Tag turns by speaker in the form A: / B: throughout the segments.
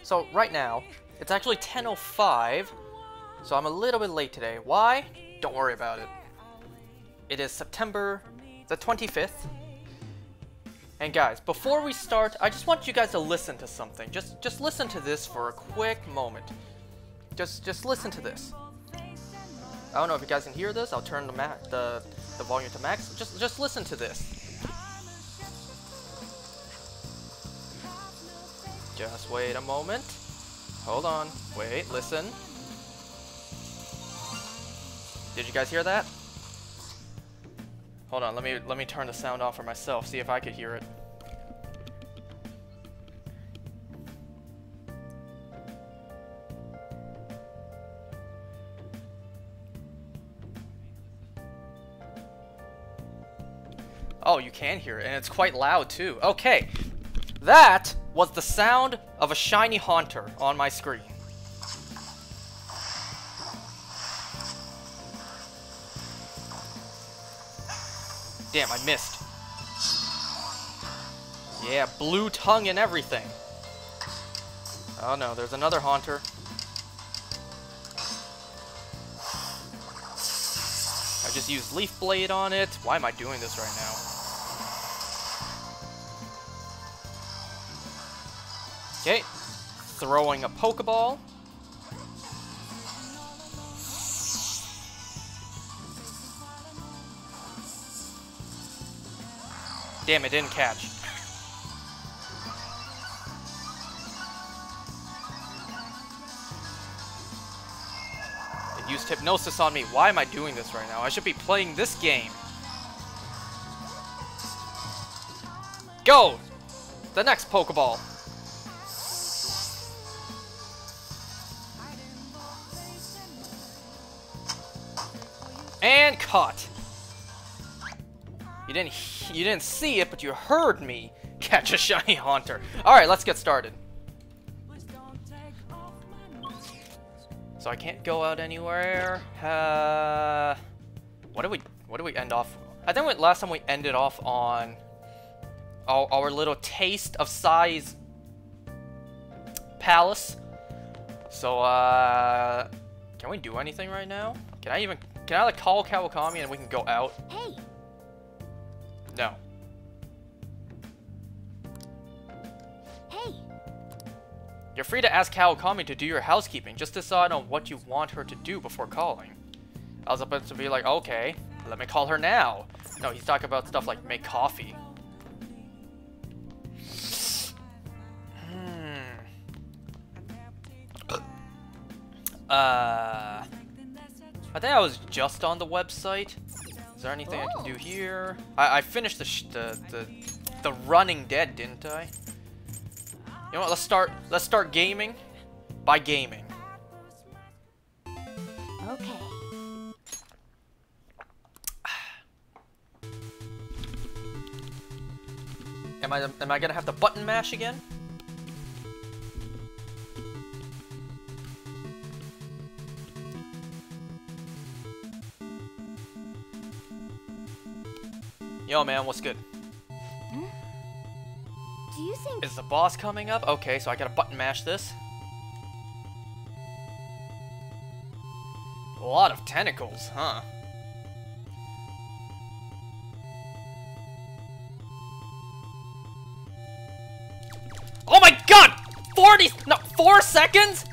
A: So right now, it's actually 10:05, so I'm a little bit late today. Why? Don't worry about it. It is September the 25th. And guys, before we start, I just want you guys to listen to something. Just listen to this for a quick moment. Just listen to this. I don't know if you guys can hear this. I'll turn the volume to max. Just listen to this. Just wait a moment. Hold on. Wait, listen. Did you guys hear that? Hold on, let me turn the sound off for myself, see if I could hear it. Oh, you can hear it, and it's quite loud too. Okay. That was the sound of a shiny haunter on my screen. Damn, I missed. Yeah, blue tongue and everything. Oh no, there's another haunter. I just used Leaf Blade on it. Why am I doing this right now? Okay, throwing a Pokeball. Damn, it didn't catch. It used Hypnosis on me. Why am I doing this right now? I should be playing this game. Go! The next Pokeball. And caught. You didn't see it, but you heard me catch a shiny haunter. All right, let's get started. So I can't go out anywhere. What do we end off? I think last time we ended off on our little taste of Sai's palace. So can we do anything right now? Can I like call Kawakami and we can go out?
B: Hey.
A: No.
B: Hey.
A: You're free to ask Kawakami to do your housekeeping. Just decide on what you want her to do before calling. I was about to be like, okay, let me call her now. No, he's talking about stuff like make coffee. I think I was just on the website. Is there anything I can do here? I finished the Running Dead, didn't I? You know what? Let's start gaming by gaming.
B: Okay.
A: Am I gonna have to button mash again? Yo, man, what's good?
B: Hmm? Do you think...
A: Is the boss coming up? Okay, so I gotta button mash this. A lot of tentacles, huh? Oh my god! 4 seconds?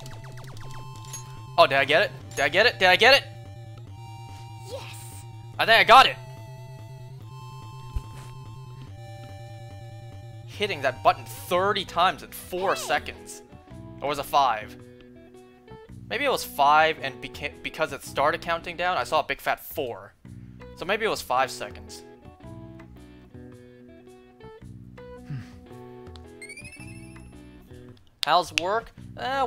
A: Oh, did I get it? Did I get it? Did I get it?
B: Yes!
A: I think I got it. Hitting that button 30 times in 4 seconds. Or was it 5? Maybe it was 5, and because it started counting down, I saw a big fat 4. So maybe it was 5 seconds. How's work?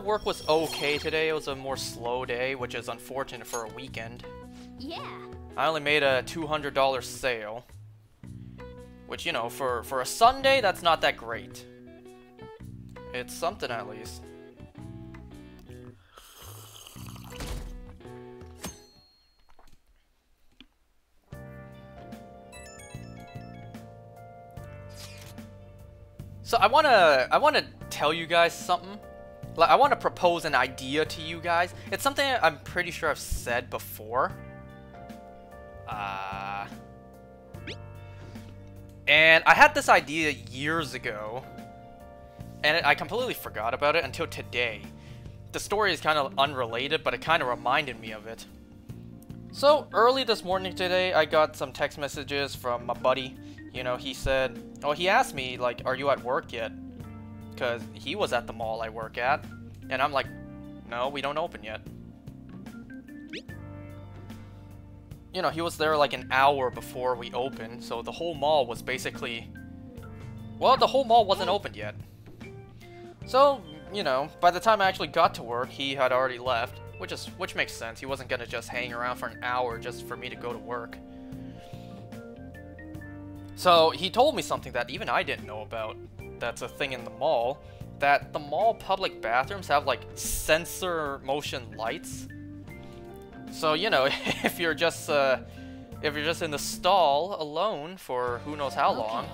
A: Work was okay today. It was a more slow day, which is unfortunate for a weekend.
B: Yeah.
A: I only made a $200 sale. Which, you know, for a Sunday, that's not that great. It's something at least. So I wanna tell you guys something. Like, I want to propose an idea to you guys. It's something I'm pretty sure I've said before. And I had this idea years ago, and I completely forgot about it until today. The story is kind of unrelated, but it kind of reminded me of it. So, early this morning today, I got some text messages from my buddy. You know, he said, oh, he asked me, like, are you at work yet? Because he was at the mall I work at. And I'm like, no, we don't open yet. You know, he was there like an hour before we opened, so the whole mall was basically... Well, the whole mall wasn't opened yet. So, you know, by the time I actually got to work, he had already left. Which makes sense. He wasn't gonna just hang around for an hour just for me to go to work. So, he told me something that even I didn't know about. That's a thing in the mall. That the mall public bathrooms have, like, sensor motion lights. So, you know, if you're just in the stall alone for who knows how long,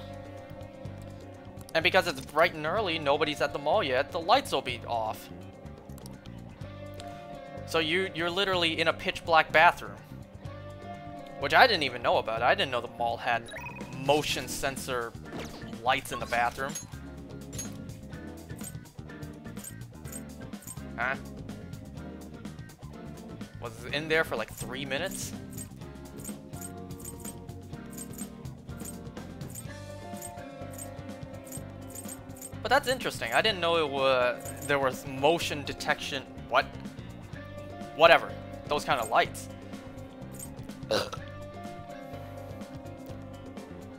A: and because it's bright and early, nobody's at the mall yet, the lights will be off. So you're literally in a pitch black bathroom, which I didn't even know about. I didn't know the mall had motion sensor lights in the bathroom. Huh? Was in there for like 3 minutes? But that's interesting. I didn't know there was motion detection. What? Whatever. Those kind of lights.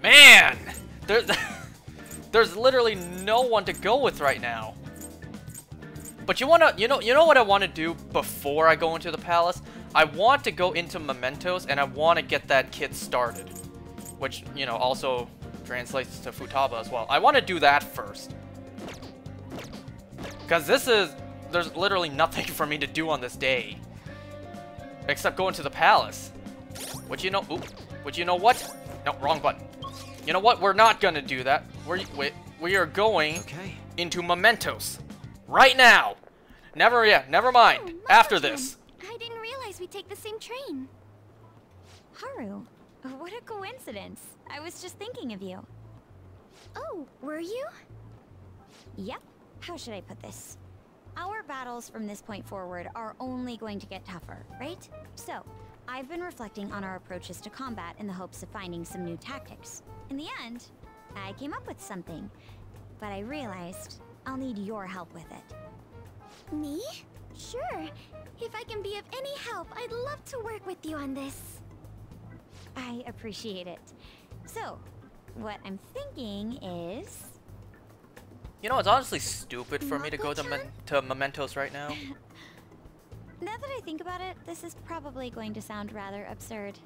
A: Man! There's literally no one to go with right now. But you know what I want to do before I go into the palace? I want to go into Mementos and I want to get that kit started. Which, you know, also translates to Futaba as well. I want to do that first. Because there's literally nothing for me to do on this day. Except go into the palace. Which you know what? No, wrong button. You know what? We're not gonna do that. We are going into Mementos. Right now! Never mind.
B: Oh,
A: After this.
B: I didn't realize we'd take the same train.
C: Haru, what a coincidence. I was just thinking of you.
B: Oh, were you?
C: Yep. How should I put this? Our battles from this point forward are only going to get tougher, right? So, I've been reflecting on our approaches to combat in the hopes of finding some new tactics. In the end, I came up with something, but I realized I'll need your help with it.
B: Me? Sure. If I can be of any help, I'd love to work with you on this.
C: I appreciate it. So, what I'm thinking is...
A: You know, it's honestly stupid for me to go to Mementos right now.
C: Now that I think about it, this is probably going to sound rather absurd.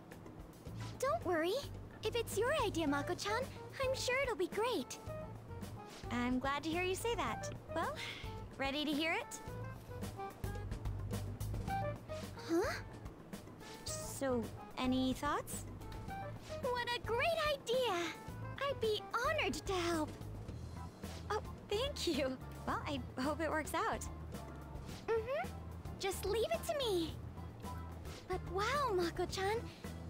B: Don't worry. If it's your idea, Mako-chan, I'm sure it'll be great.
C: I'm glad to hear you say that. Well, ready to hear it?
B: Huh?
C: So, any thoughts?
B: What a great idea! I'd be honored to help.
C: Oh, thank you. Well, I hope it works out.
B: Just leave it to me. But wow, Mako-chan,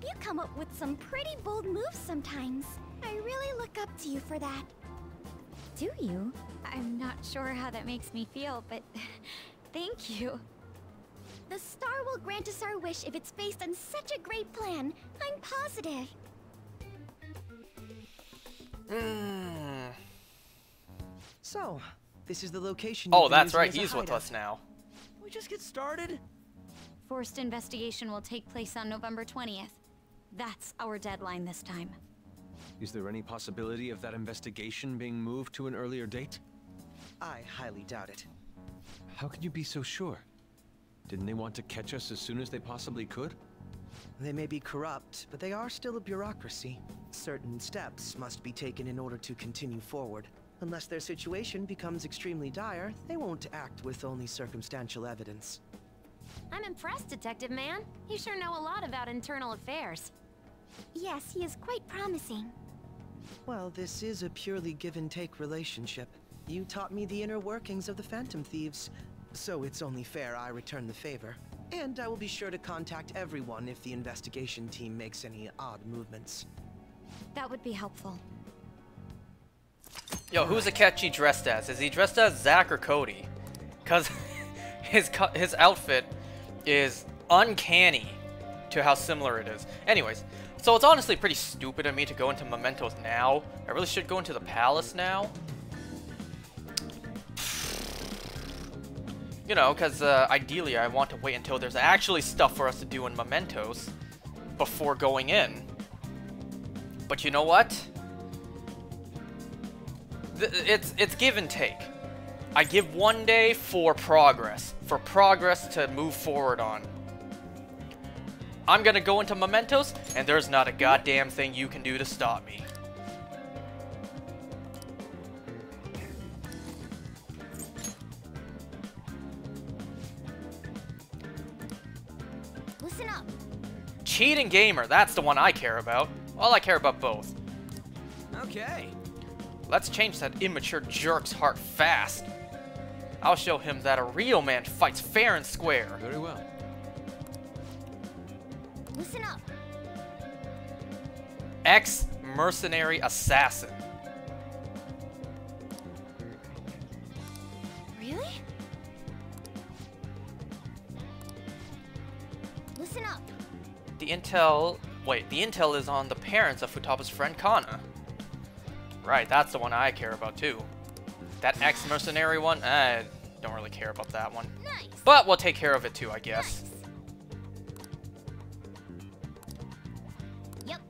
B: you come up with some pretty bold moves sometimes. I really look up to you for that.
C: Do you? I'm not sure how that makes me feel, but thank you.
B: The star will grant us our wish if it's based on such a great plan. I'm positive.
D: So, this is the location.
A: Oh, that's right. He's with us now.
D: We just get started?
C: Forced investigation will take place on November 20th. That's our deadline this time.
E: Is there any possibility of that investigation being moved to an earlier date?
D: I highly doubt it.
E: How can you be so sure? Didn't they want to catch us as soon as they possibly could?
D: They may be corrupt, but they are still a bureaucracy. Certain steps must be taken in order to continue forward. Unless their situation becomes extremely dire, they won't act with only circumstantial evidence.
F: I'm impressed, Detective Man. You sure know a lot about internal affairs.
B: Yes, he is quite promising.
D: Well, this is a purely give-and-take relationship. You taught me the inner workings of the Phantom Thieves, so it's only fair I return the favor. And I will be sure to contact everyone if the investigation team makes any odd movements.
C: That would be helpful.
A: Yo, who's Akechi dressed as? Is he dressed as Zack or Cody? Cause his outfit is uncanny to how similar it is. Anyways, so it's honestly pretty stupid of me to go into Mementos now. I really should go into the palace now. You know, because ideally I want to wait until there's actually stuff for us to do in Mementos before going in. But you know what? It's give and take. I give one day for progress to move forward on. I'm gonna go into Mementos, and there's not a goddamn thing you can do to stop me.
B: Listen up.
A: Cheating gamer, that's the one I care about. Well, I care about both.
D: Okay.
A: Let's change that immature jerk's heart fast. I'll show him that a real man fights fair and square.
E: Very well.
B: Listen up.
A: Ex-mercenary assassin.
B: Really? Listen up.
A: The intel is on the parents of Futaba's friend Kana. Right, that's the one I care about too. That ex-mercenary one, I don't really care about that one.
B: Nice.
A: But we'll take care of it too, I guess.
B: Nice. Yep.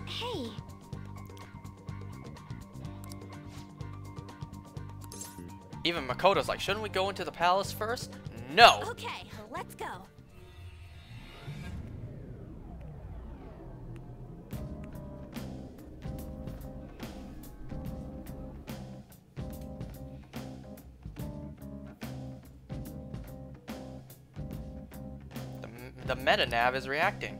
B: Hey.
A: Even Makoto's like, shouldn't we go into the palace first? No!
B: Okay, let's go.
A: The meta nav is reacting.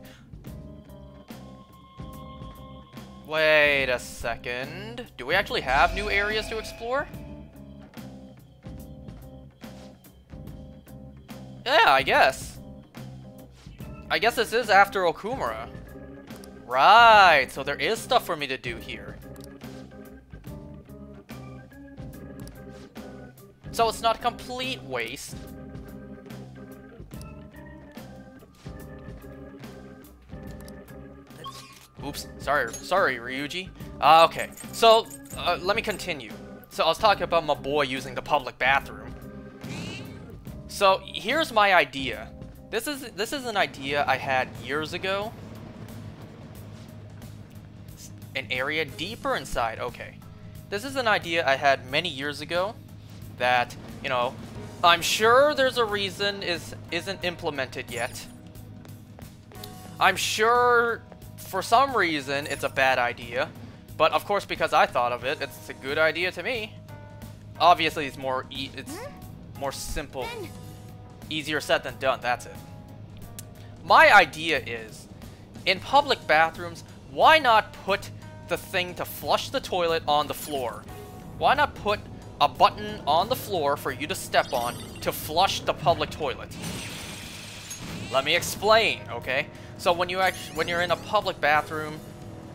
A: Wait a second. Do we actually have new areas to explore? Yeah, I guess. I guess this is after Okumura. Right, so there is stuff for me to do here. So it's not a complete waste. Oops, sorry, Ryuji. Okay, so let me continue. So I was talking about my boy using the public bathroom. So here's my idea. This is an idea I had years ago. An area deeper inside. Okay, this is an idea I had many years ago. That, you know, I'm sure there's a reason isn't implemented yet. I'm sure for some reason it's a bad idea, but of course because I thought of it, it's a good idea to me. Obviously it's more simple, easier said than done, that's it. My idea is, in public bathrooms, why not put the thing to flush the toilet on the floor? Why not put a button on the floor for you to step on to flush the public toilet? Let me explain, okay? So when you're in a public bathroom,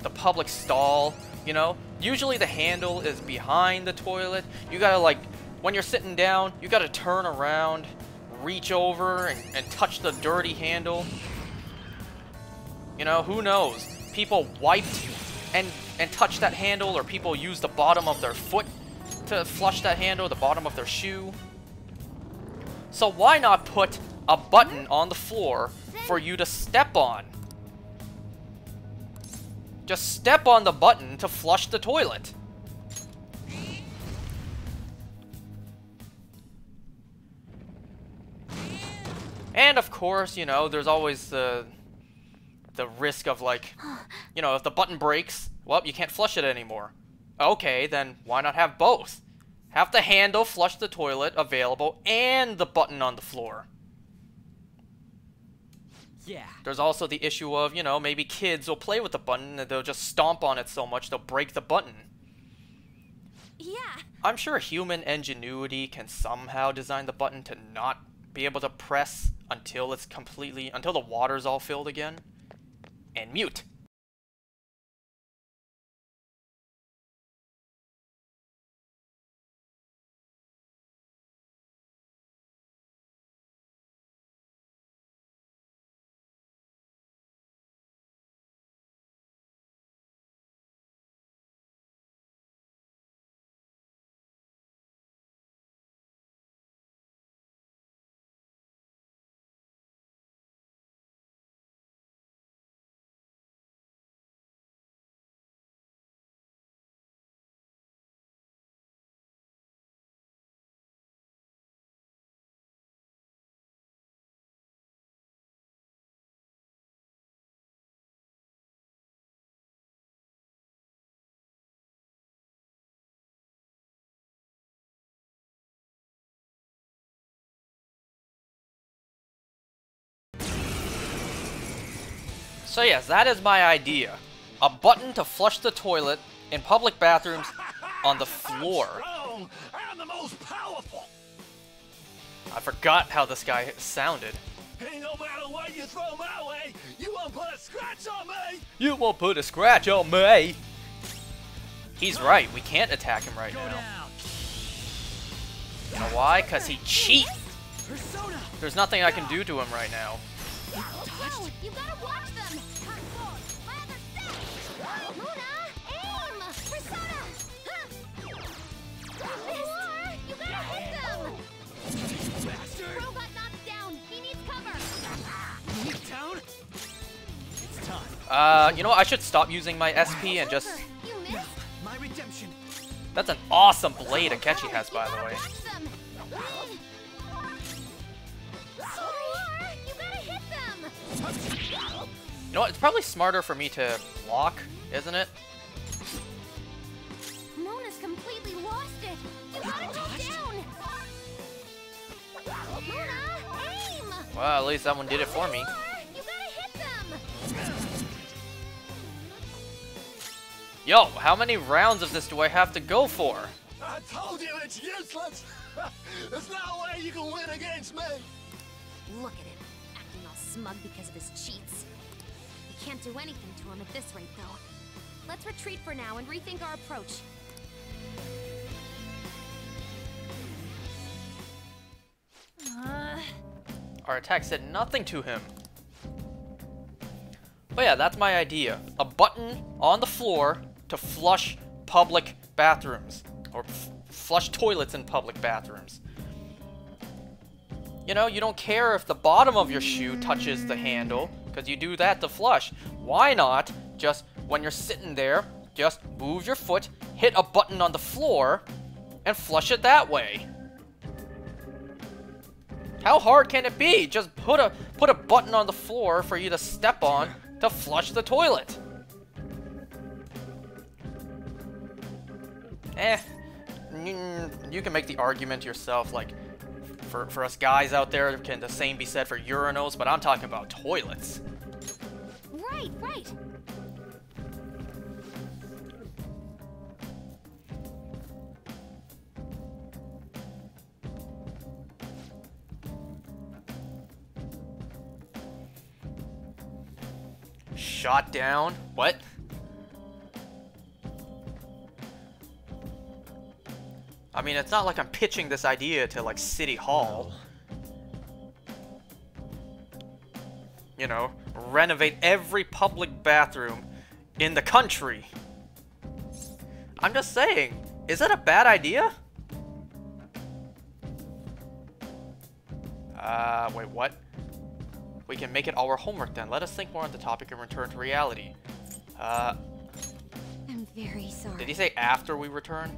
A: the public stall, you know, usually the handle is behind the toilet. You gotta, like, when you're sitting down, you gotta turn around, reach over and touch the dirty handle. You know, who knows? People wiped and touch that handle, or people use the bottom of their foot to flush that handle, the bottom of their shoe. So why not put a button on the floor for you to step on? Just step on the button to flush the toilet. And of course, you know, there's always the risk of, like, you know, if the button breaks, well, you can't flush it anymore. Okay, then why not have both? Have the handle flush the toilet available and the button on the floor.
G: Yeah.
A: There's also the issue of, you know, maybe kids will play with the button and they'll just stomp on it so much they'll break the button.
B: Yeah.
A: I'm sure human ingenuity can somehow design the button to not be able to press until it's completely, until the water's all filled again. And mute. So yes, that is my idea. A button to flush the toilet in public bathrooms on the floor.
H: I'm strong and the most powerful.
A: I forgot how this guy sounded.
H: Hey, no matter what you throw my way, you won't put a scratch on me.
A: You won't put a scratch on me. He's right, we can't attack him right now. You know why? Because he cheats.
G: Persona.
A: There's nothing I can do to him right now.
B: Whoa, you gotta watch them. My other step. Luna, aim. Persona. You gotta hit them.
G: Bastard.
B: Bro got knocked down. He needs cover.
G: He's down. It's time.
A: You know what? I should stop using my SP and just...
B: You missed.
G: My redemption.
A: That's an awesome blade Akechi has, by the way.
B: Watch them. You gotta hit them.
A: You know what? It's probably smarter for me to block, isn't it?
B: Mona's completely lost it. You gotta go down. Mona, aim.
A: Well, at least that one did it for me.
B: You gotta hit them.
A: Yo, how many rounds of this do I have to go for?
H: I told you it's useless. There's no way you can win against me.
F: Look at him, acting all smug because of his cheats. We can't do anything to him at this rate, though. Let's retreat for now and rethink our approach.
A: Our attack said nothing to him. But yeah, that's my idea. A button on the floor to flush public bathrooms. Or flush toilets in public bathrooms. You know, you don't care if the bottom of your shoe touches the handle, because you do that to flush. Why not just, when you're sitting there, just move your foot, hit a button on the floor, and flush it that way? How hard can it be? Just put a button on the floor for you to step on to flush the toilet. You can make the argument yourself, like, for us guys out there, can the same be said for urinals, but I'm talking about toilets.
B: Right, right.
A: Shot down? What? I mean, it's not like I'm pitching this idea to, like, City Hall. You know, renovate every public bathroom in the country. I'm just saying, is that a bad idea? Wait, what? We can make it our homework then. Let us think more on the topic and return to reality.
C: I'm very sorry.
A: Did he say after we return?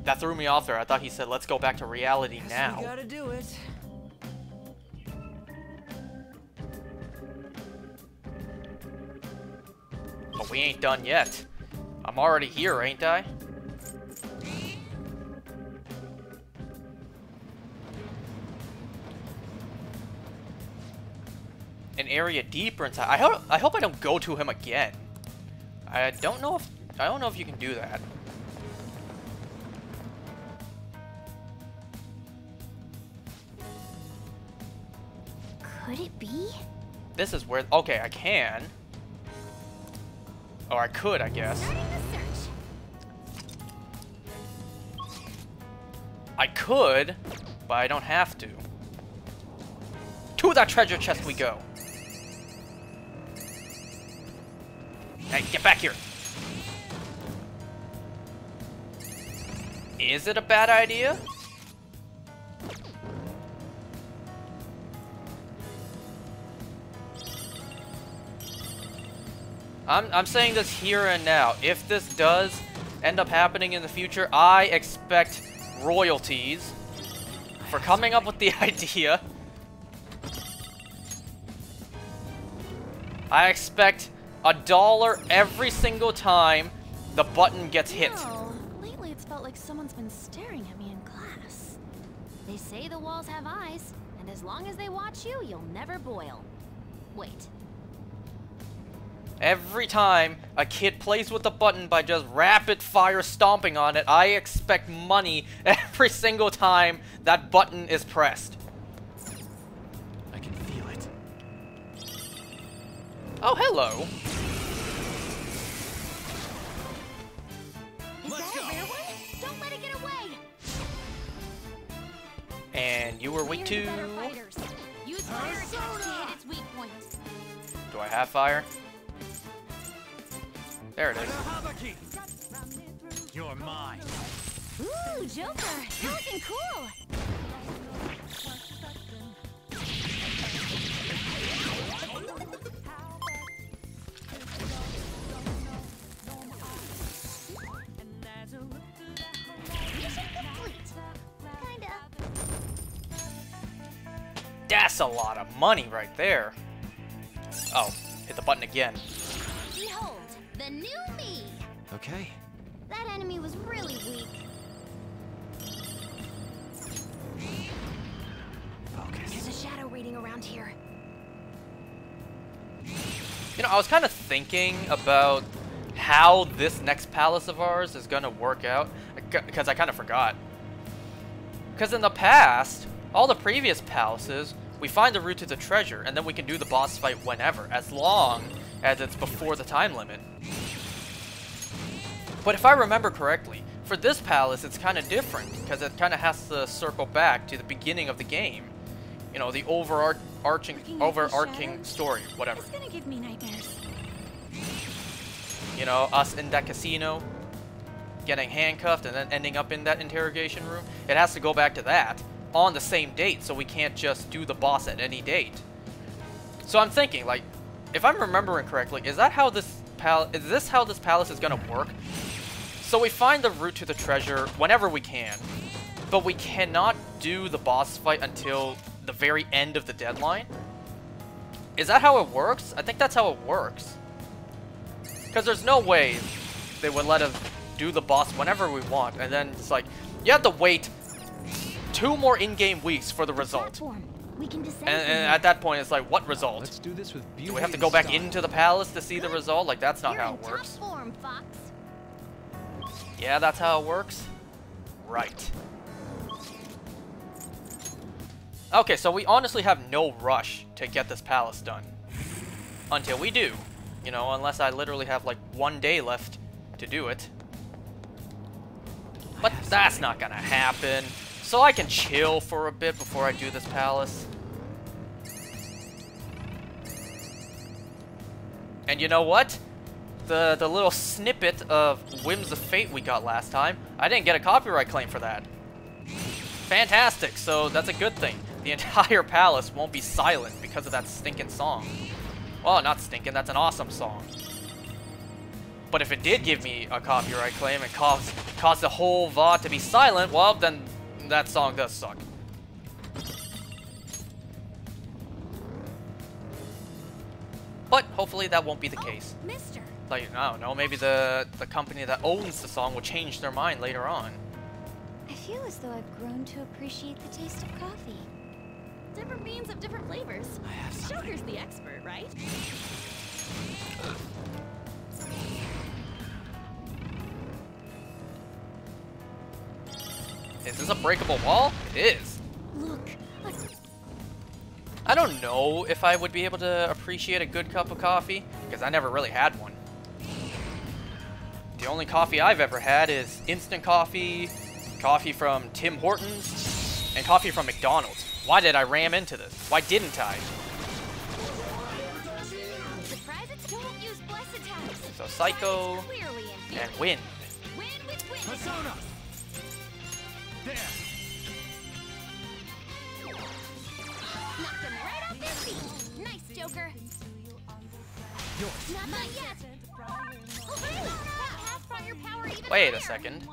A: That threw me off there. I thought he said, let's go back to reality now.
G: We gotta do it.
A: But we ain't done yet. I'm already here, ain't I? area deeper inside. I hope I don't go to him again. I don't know if you can do that.
B: Could it be?
A: This is where... Okay, I can. Or I could, I guess.
B: Starting the search.
A: I could, but I don't have to. To that treasure chest we go. Hey, get back here. Is it a bad idea? I'm saying this here and now. If this does end up happening in the future, I expect royalties for coming up with the idea. I expect $1 every single time the button gets hit.
F: No, lately it's felt like someone's been staring at me in class. They say the walls have eyes, and as long as they watch you, you'll never boil. Wait.
A: Every time a kid plays with the button by just rapid fire stomping on it, I expect money every single time that button is pressed.
G: I can feel it.
A: Oh, hello.
F: Is
G: Let's
F: that
G: go.
F: a rare one? Don't let it get away!
A: And you were weak
F: We're
A: too.
F: the better fighters. Use fire attacks to hit its weak points.
A: Do I have fire? There it is.
G: Habaki. You're mine.
F: Ooh, Joker! You're looking cool!
B: Mission complete. Kinda.
A: That's a lot of money right there. Oh, hit the button again.
F: Behold, the new me!
E: Okay.
B: That enemy was really weak.
F: There's a shadow waiting around here.
A: You know, I was kind of thinking about how this next palace of ours is gonna work out, because I kind of forgot. Because in the past, all the previous palaces, we find the route to the treasure, and then we can do the boss fight whenever, as long as it's before the time limit. But if I remember correctly, for this palace, it's kind of different, because it kind of has to circle back to the beginning of the game. You know, the overarching story, whatever.
F: It's gonna give me nightmares.
A: You know, us in that casino, getting handcuffed and then ending up in that interrogation room. It has to go back to that on the same date, so we can't just do the boss at any date. So I'm thinking, like, if I'm remembering correctly, is how this palace is gonna work? So we find the route to the treasure whenever we can, but we cannot do the boss fight until the very end of the deadline? Is that how it works? I think that's how it works. Because there's no way they would let us do the boss whenever we want, and then it's like, you have to wait 2 more in-game weeks for the result.
B: Platform. We can descend.
A: And
B: from
A: at that point, it's like, what result?
E: Let's do this with beauty.
A: Do we have to
E: and
A: go back
E: style.
A: into the palace to see the
B: Good.
A: result? Like, that's not
B: You're
A: how
B: in
A: it works.
B: top form, Fox.
A: Yeah, that's how it works? Right. Okay, so we honestly have no rush to get this palace done. Until we do. You know, unless I literally have like 1 day left to do it. But that's not gonna happen. So I can chill for a bit before I do this palace. And you know what? The little snippet of Whims of Fate we got last time, I didn't get a copyright claim for that. Fantastic, so that's a good thing. The entire palace won't be silent because of that stinking song. Well, not stinking, that's an awesome song. But if it did give me a copyright claim and cause the whole VOD to be silent, well, then that song does suck. But hopefully that won't be the case.
F: Mister.
A: Like, I don't know, maybe the company that owns the song will change their mind later on.
B: I feel as though I've grown to appreciate the taste of coffee. Different beans have different flavors.
G: I have something.
B: Joker's the expert, right?
A: Is this a breakable wall? It is.
B: Look,
A: I don't know if I would be able to appreciate a good cup of coffee, because I never really had one. The only coffee I've ever had is instant coffee, coffee from Tim Hortons, and coffee from McDonald's. Why did I ram into this? Why didn't I?
F: Surprise, don't use blessed attacks.
A: So Psycho
F: Clearly in
A: and Wind.
F: Win with win.
G: Persona! There!
F: Knocked him right off his feet. Nice, Joker.
G: Yours.
F: Not yet. Oh, Half fire power even
A: Wait a
F: higher.
A: second.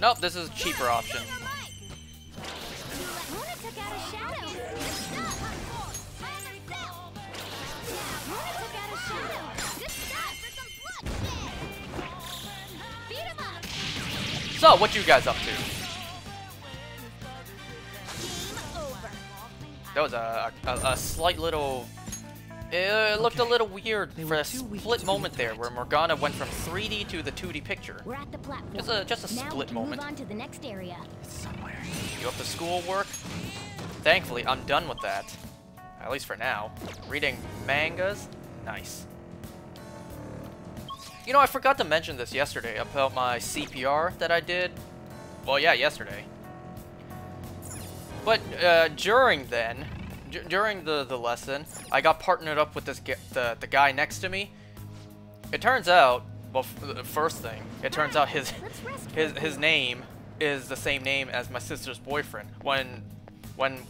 A: Nope, this is a cheaper option.
F: Luna took out a shadow. Good stuff. Luna took out a shadow. Good stuff for some bloodshed. Beat him up.
A: So, what you guys up to?
F: Game over.
A: That was a slight little... It looked a little weird
D: They
A: for
D: were
A: a
D: too weak
A: split
D: to be
A: moment there,
D: attacked.
A: where Morgana went from 3D to the 2D picture.
B: we're at the platform.
A: Just a
B: now
A: split
B: we can
A: moment.
B: move on to the next area.
G: It's somewhere.
A: You up to schoolwork? Thankfully, I'm done with that. At least for now. Reading mangas? Nice. You know, I forgot to mention this yesterday about my CPR that I did. Well, yeah, yesterday. But during then, during the lesson, I got partnered up with this the guy next to me. It turns out, well, the first thing, it turns out his name is the same name as my sister's boyfriend. When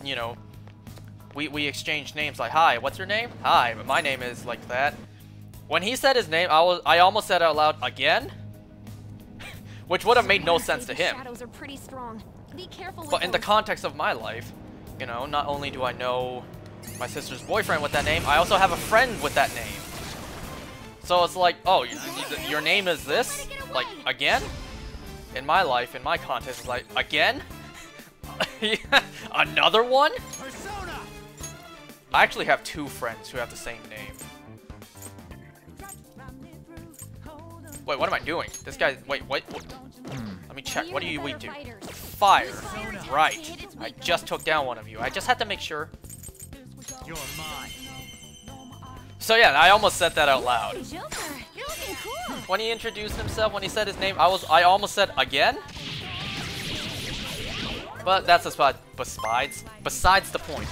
A: you know, we exchanged names like, hi, what's your name? Hi, but my name is like that. When he said his name, I almost said out loud, again? Which would have made no sense to him.
F: Shadows are pretty strong. Be careful with
A: But in the
F: those.
A: context of my life, you know, not only do I know my sister's boyfriend with that name, I also have a friend with that name. So it's like, oh, your name is this? Like, again? In my life, in my context, it's like, again? Another one?
G: Persona!
A: I actually have two friends who have the same name. Wait, what am I doing? This guy, wait, what? Let me check. What do we do? Fire. Right. I just took down one of you. I just had to make sure.
G: You're mine.
A: So yeah, I almost said that out loud.
F: Joker, you're looking cool.
A: When he introduced himself, when he said his name, I almost said again. But that's a spot besides the point.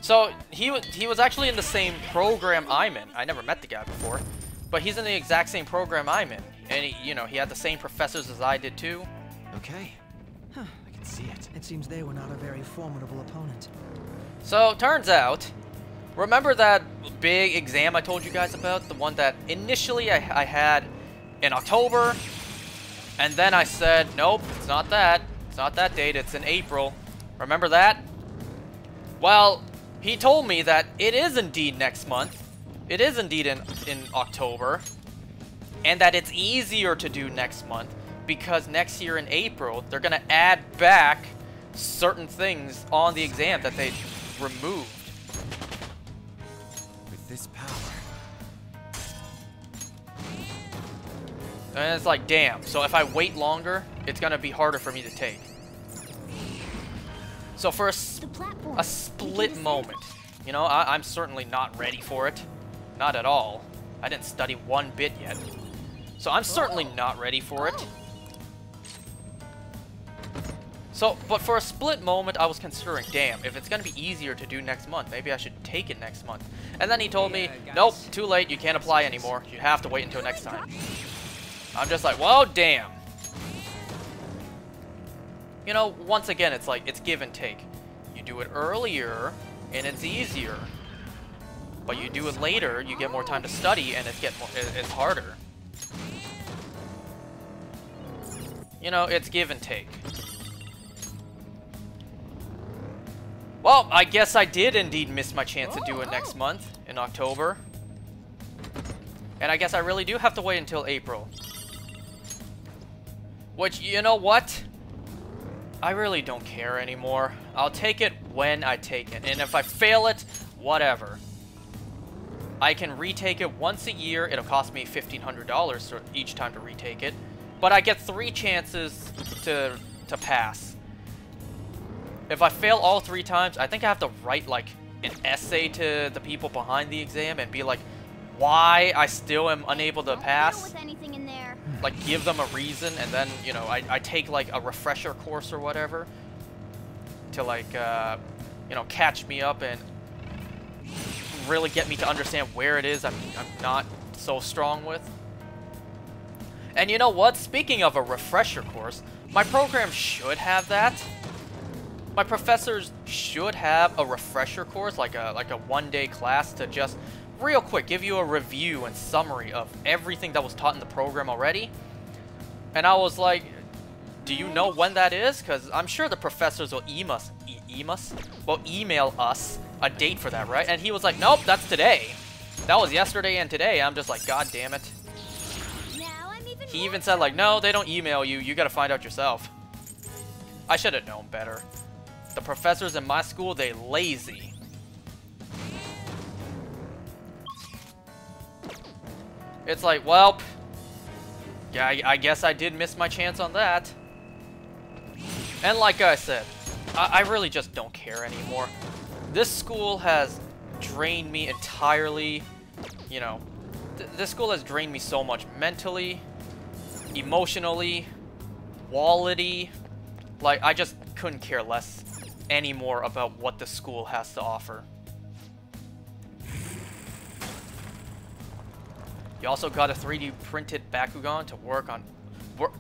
A: So he was actually in the same program I'm in. I never met the guy before, but he's in the exact same program I'm in, and he had the same professors as I did too.
E: Okay.
D: Huh,
E: I can see it.
D: it seems they were not a very formidable opponent.
A: So turns out, remember that big exam I told you guys about, the one that initially I had in October, and then I said, nope, it's not that. It's not that date. It's in April. Remember that? Well, he told me that it is indeed next month. It is indeed in October. And that it's easier to do next month because next year in April, they're going to add back certain things on the exam that they removed.
E: With this power.
A: And it's like, damn. So if I wait longer, it's going to be harder for me to take. So for a split moment, you know, I'm certainly not ready for it. Not at all. I didn't study one bit yet. So I'm certainly not ready for it. So, but for a split moment, I was considering, damn, if it's going to be easier to do next month, maybe I should take it next month. And then he told me, nope, too late, you can't apply anymore. You have to wait until next time. I'm just like, well, damn. You know, once again, it's like, it's give and take. You do it earlier, and it's easier. But you do it later, you get more time to study, and it's harder. You know, it's give and take. Well, I guess I did indeed miss my chance to do it next month, in October. And I guess I really do have to wait until April. Which, you know what? I really don't care anymore. I'll take it when I take it, and if I fail it, whatever. I can retake it once a year. It'll cost me $1,500 each time to retake it, but I get 3 chances to pass. If I fail all 3 times, I think I have to write like an essay to the people behind the exam and be like, why I still am unable to pass.
B: With anything in there.
A: Like, give them a reason, and then, you know, I take like a refresher course or whatever to like, you know, catch me up and really get me to understand where it is I'm not so strong with. And you know what? Speaking of a refresher course, my program should have that. My professors should have a refresher course, like a one-day class to just real quick give you a review and summary of everything that was taught in the program already. And I was like, do you know when that is? Because I'm sure the professors will email us a date for that, right? And he was like, nope, that's today. That was yesterday and today. I'm just like, god damn it. He even said like, no, they don't email you. You gotta find out yourself. I should have known better. The professors in my school, they lazy. It's like, well, yeah, I guess I did miss my chance on that. And like I said, I really just don't care anymore. This school has drained me entirely, you know. This school has drained me so much mentally, emotionally, quality. Like, I just couldn't care less anymore about what the school has to offer. You also got a 3D printed Bakugan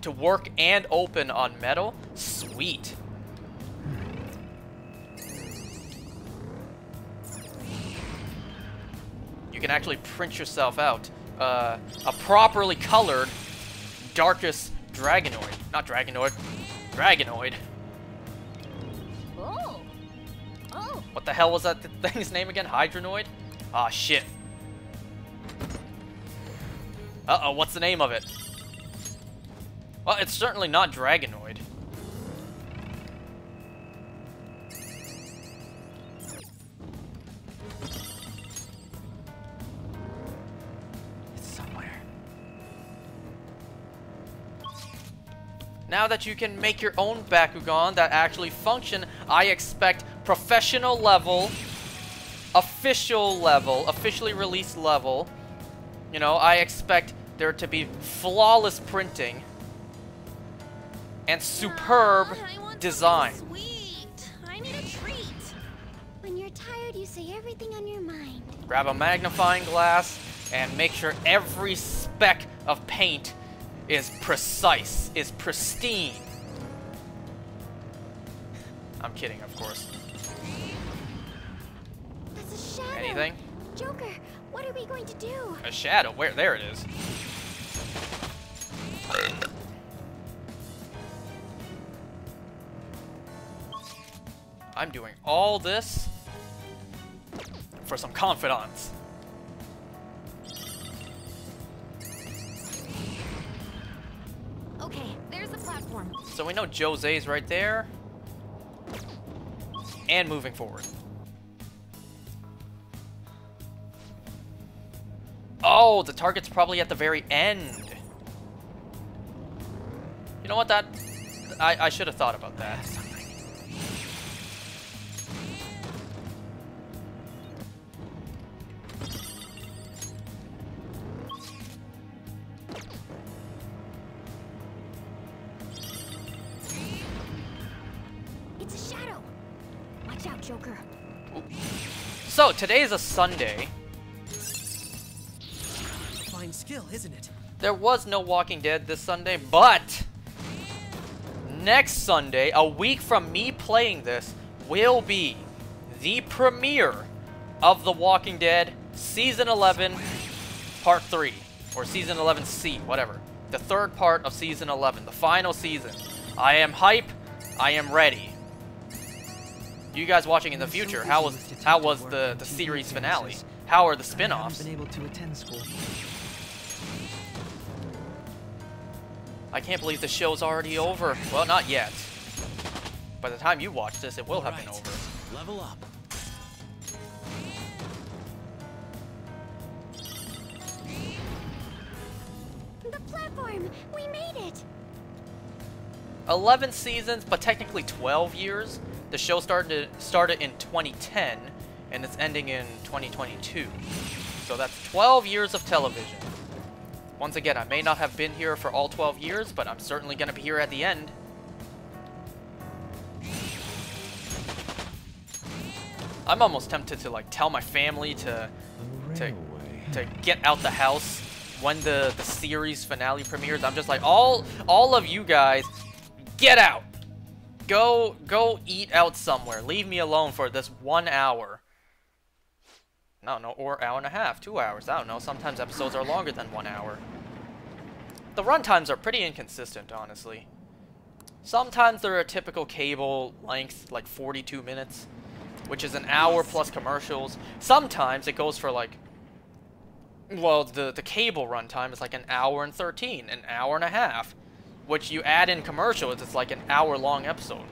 A: to work and open on metal. Sweet. You can actually print yourself out a properly colored Darkest Dragonoid. Not Dragonoid. Dragonoid.
B: Oh. Oh.
A: What the hell was that thing's name again? Hydronoid? Ah, shit. Uh-oh, what's the name of it? Well, it's certainly not Dragonoid. It's somewhere. Now that you can make your own Bakugan that actually function, I expect professional level, official level, officially released level. You know, I expect there to be flawless printing and superb design.
B: Sweet. I need a treat. When you're tired, you say everything on your mind.
A: Grab a magnifying glass and make sure every speck of paint is precise, is pristine. I'm kidding, of course.
B: That's a shadow.
A: Anything?
B: Joker, what are we going to do?
A: A shadow? Where? There it is. I'm doing all this for some confidants.
F: Okay, there's the platform.
A: So we know Jose's right there. And moving forward. Oh, the target's probably at the very end. You know what, that... I should have thought about that.
B: It's a shadow. Watch out, Joker.
A: So, today's a Sunday.
D: Fine skill, isn't it?
A: There was no Walking Dead this Sunday, but next Sunday, a week from me playing this, will be the premiere of The Walking Dead Season 11, Part 3. Or Season 11C, whatever. The third part of Season 11, the final season. I am hype. I am ready. You guys watching in the future, how was the series finale? How are the spin-offs?
D: I haven't been able to attend school.
A: I can't believe the show's already over. Well, not yet. By the time you watch this, it will have been
G: Right.
A: over.
G: Level up.
B: The platform! We made it!
A: 11 seasons, but technically 12 years. The show started in 2010, and it's ending in 2022. So that's 12 years of television. Once again, I may not have been here for all 12 years, but I'm certainly going to be here at the end. I'm almost tempted to like tell my family to get out the house when the series finale premieres. I'm just like, all of you guys, get out. Go eat out somewhere. Leave me alone for this 1 hour. No, or hour and a half, 2 hours. I don't know. Sometimes episodes are longer than 1 hour. The runtimes are pretty inconsistent, honestly. Sometimes they're a typical cable length, like 42 minutes, which is an hour plus commercials. Sometimes it goes for like, well, the cable runtime is like an hour and 13, an hour and a half, which you add in commercials, it's like an hour-long episode.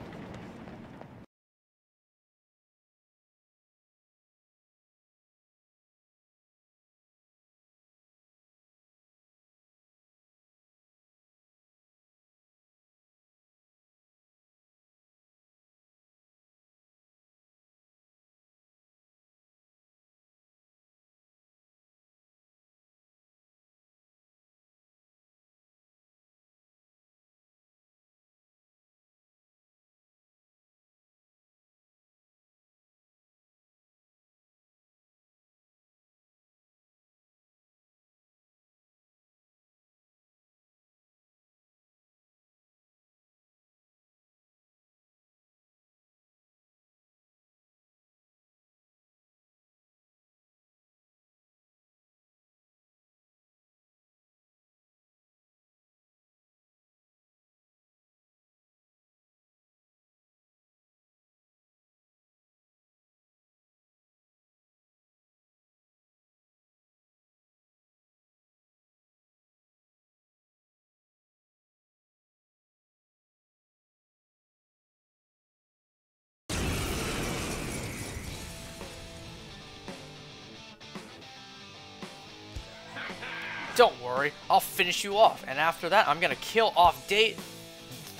A: Don't worry, I'll finish you off, and after that, I'm gonna kill off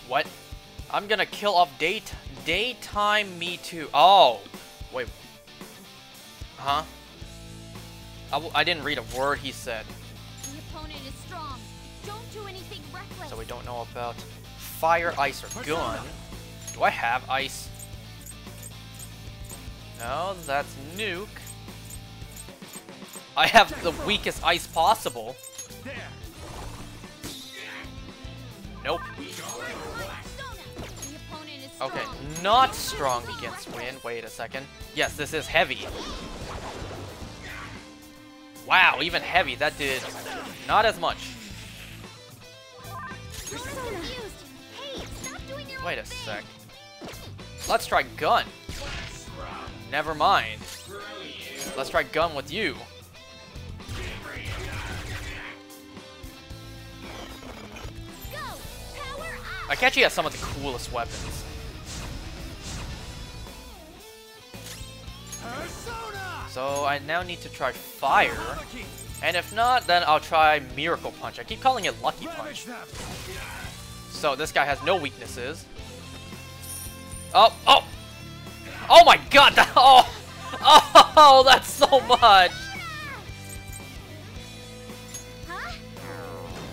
A: What? I'm gonna kill off Daytime Me Too. Oh, wait. Huh? I didn't read a word he said.
F: The opponent is strong. Don't do anything reckless.
A: So we don't know about fire, ice, or gun. Do I have ice? No, that's nuke. I have the weakest ice possible. Nope. Okay, not strong against wind. Wait a second. Yes, this is heavy. Wow, even heavy. That did not as much. Wait a sec. Let's try gun. Never mind. Let's try gun with you. Akechi has some of the coolest weapons. So I now need to try fire. And if not, then I'll try Miracle Punch. I keep calling it Lucky Punch. So this guy has no weaknesses. Oh my god! Oh, that's so much!
B: Huh?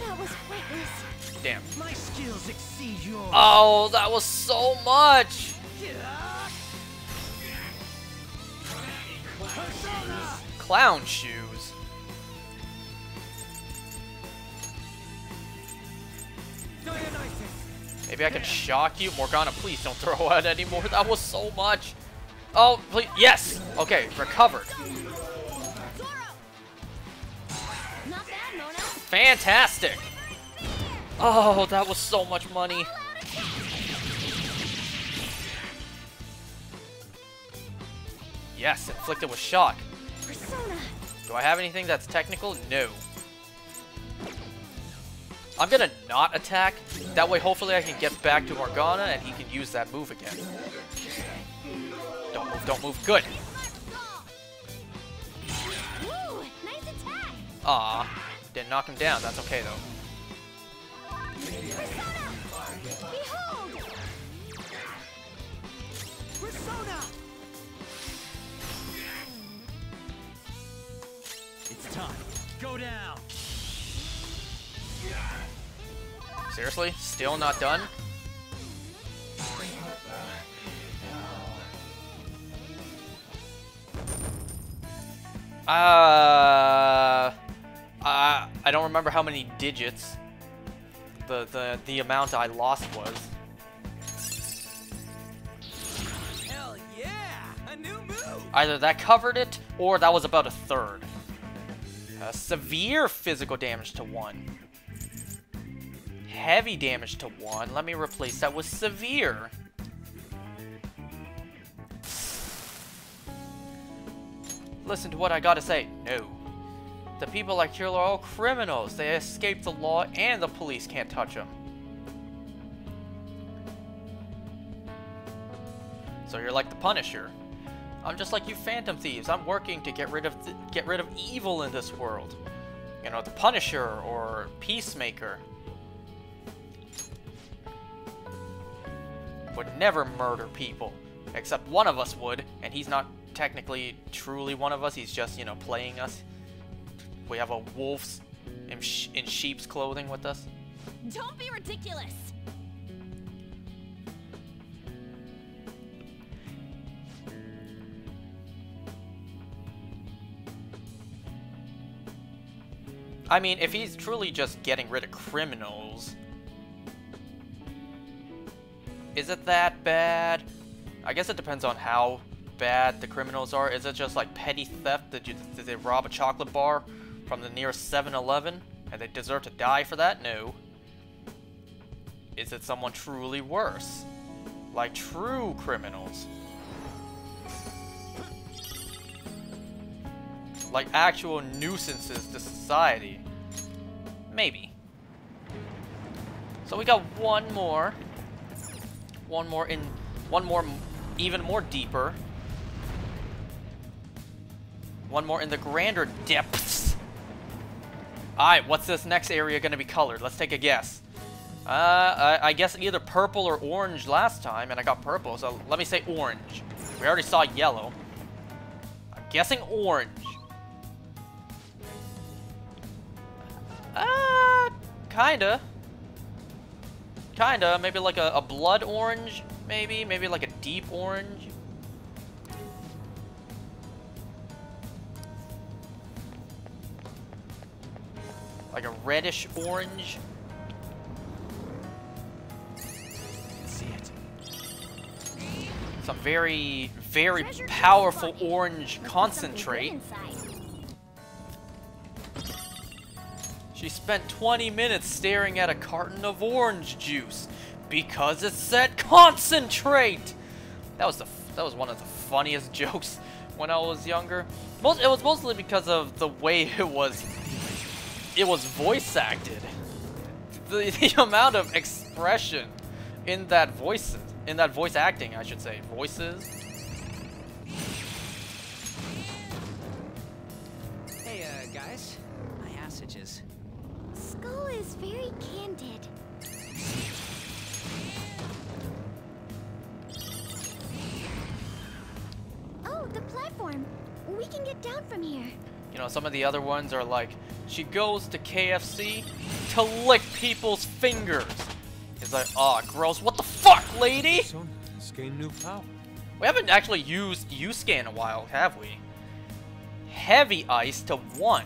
B: That was pointless.
A: Damn.
G: My skills exceed yours.
A: Oh, that was so much! Clown shoes. Maybe I can shock you. Morgana, please don't throw out anymore. That was so much. Oh, please. Yes. Okay, recovered. Fantastic. Oh, that was so much money. Yes, inflicted with shock. Do I have anything that's technical? No. I'm gonna not attack. That way, hopefully, I can get back to Morgana and he can use that move again. Don't move, don't move. Good.
F: Woo, nice attack.
A: Aw, didn't knock him down. That's okay though.
F: Behold.
G: Persona! It's time. Go down.
A: Seriously? Still not done? I don't remember how many digits the amount I lost was.
G: Hell yeah! A new move!
A: Either that covered it, or that was about a third. Severe physical damage to 1. Heavy damage to 1. Let me replace that with severe. Listen to what I gotta say. No. The people I kill are all criminals. They escape the law and the police can't touch them. So you're like the Punisher. I'm just like you Phantom Thieves. I'm working to get rid of evil in this world. You know, the Punisher or Peacemaker would never murder people. Except one of us would, and he's not technically truly one of us. He's just, you know, playing us. We have a wolf in sheep's clothing with us.
F: Don't be ridiculous.
A: I mean, if he's truly just getting rid of criminals, is it that bad? I guess it depends on how bad the criminals are. Is it just like petty theft? Did they rob a chocolate bar from the nearest 7-Eleven and they deserve to die for that? No. Is it someone truly worse? Like true criminals? Like actual nuisances to society? Maybe. So we got one more. One more even more deeper. One more in the grander depths. Alright, what's this next area gonna be colored? Let's take a guess. I guess either purple or orange last time, and I got purple, so let me say orange. We already saw yellow. I'm guessing orange. Kinda. Maybe like a blood orange, maybe? Maybe like a deep orange? Like a reddish orange?
G: See it.
A: Some very, very powerful orange concentrate. She spent 20 minutes staring at a carton of orange juice because it said concentrate. That was one of the funniest jokes when I was younger. It was mostly because of the way it was voice acted. The amount of expression in that voice acting, I should say, voices.
D: Hey, guys. My passages.
B: Skull is very candid. Oh, the platform. We can get down from here.
A: You know, some of the other ones are like, she goes to KFC to lick people's fingers. It's like, oh, gross. What the fuck, lady? We haven't actually used U-Scan in a while, have we? Heavy ice to 1.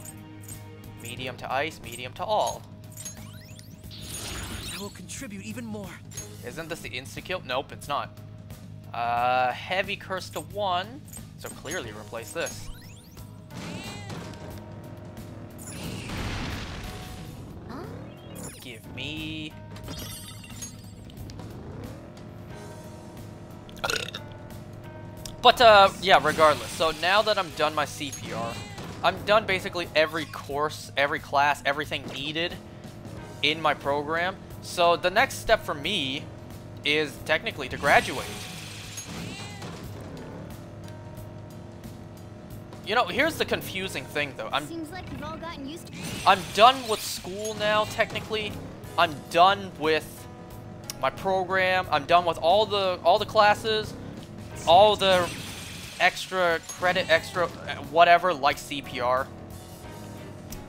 A: Medium to ice, medium to all.
G: I will contribute even more.
A: Isn't this the insta-kill? Nope, it's not. Heavy curse to 1. So clearly replace this. Give me... But, yeah, regardless. So now that I'm done my CPR, I'm done basically every course, every class, everything needed in my program. So the next step for me is technically to graduate. You know, here's the confusing thing though.
B: Seems like you've all gotten used to
A: I'm done with school now, technically. I'm done with my program. I'm done with all the classes, all the extra credit, extra whatever, like CPR.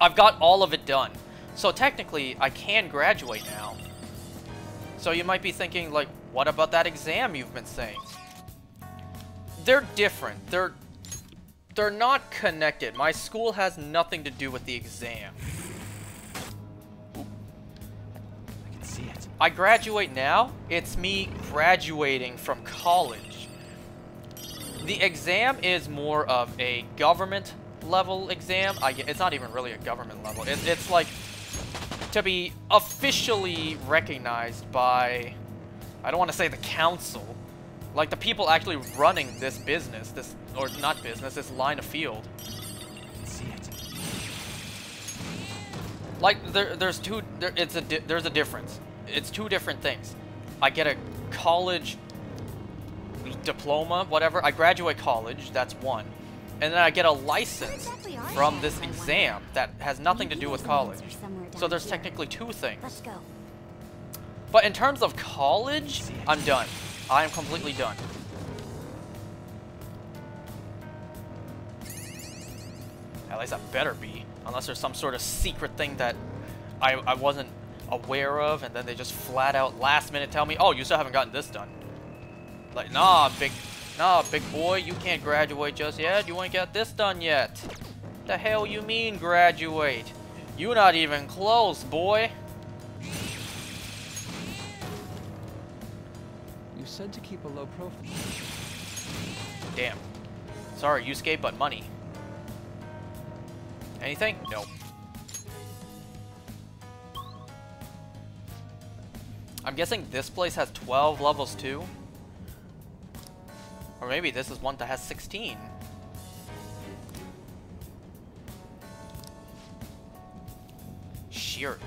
A: I've got all of it done. So technically, I can graduate now. So you might be thinking, like, what about that exam you've been saying? They're different. They're not connected. My school has nothing to do with the exam.
E: I can see it.
A: I graduate now. It's me graduating from college. The exam is more of a government level exam. It's not even really a government level. It's like to be officially recognized by, I don't want to say the council, like the people actually running this business, or not business, this line of field.
E: I can see it.
A: Like there's a difference. It's two different things. I get a college diploma, whatever. I graduate college, that's one. And then I get a license from this exam that has nothing to do with college. So there's technically two things.
B: Let's go.
A: But in terms of college, I'm done. I am completely done. At least I better be. Unless there's some sort of secret thing that I wasn't aware of, and then they just flat out last minute tell me, oh, you still haven't gotten this done. Like, nah, big boy, you can't graduate just yet. You ain't got this done yet. The hell you mean graduate? You not even close, boy.
E: You said to keep a low profile.
A: Damn. Sorry, Yusuke, but money. Anything? Nope. I'm guessing this place has 12 levels too? Or maybe this is one that has 16. Sheer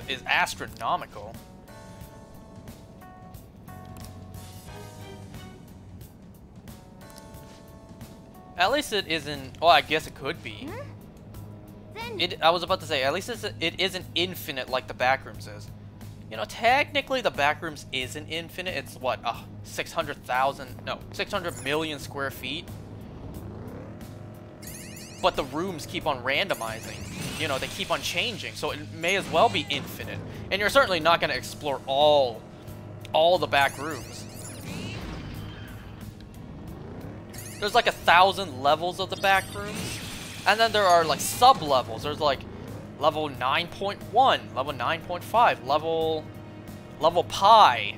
A: is astronomical. At least it isn't. Well, I guess it could be. I was about to say, at least it isn't infinite like the backrooms is. You know, technically the backrooms isn't infinite. It's what, 600 million square feet. But the rooms keep on randomizing. You know, they keep on changing, so it may as well be infinite. And you're certainly not going to explore all the back rooms. There's like 1,000 levels of the back rooms. And then there are like sub-levels. There's like level 9.1, level 9.5, level pi,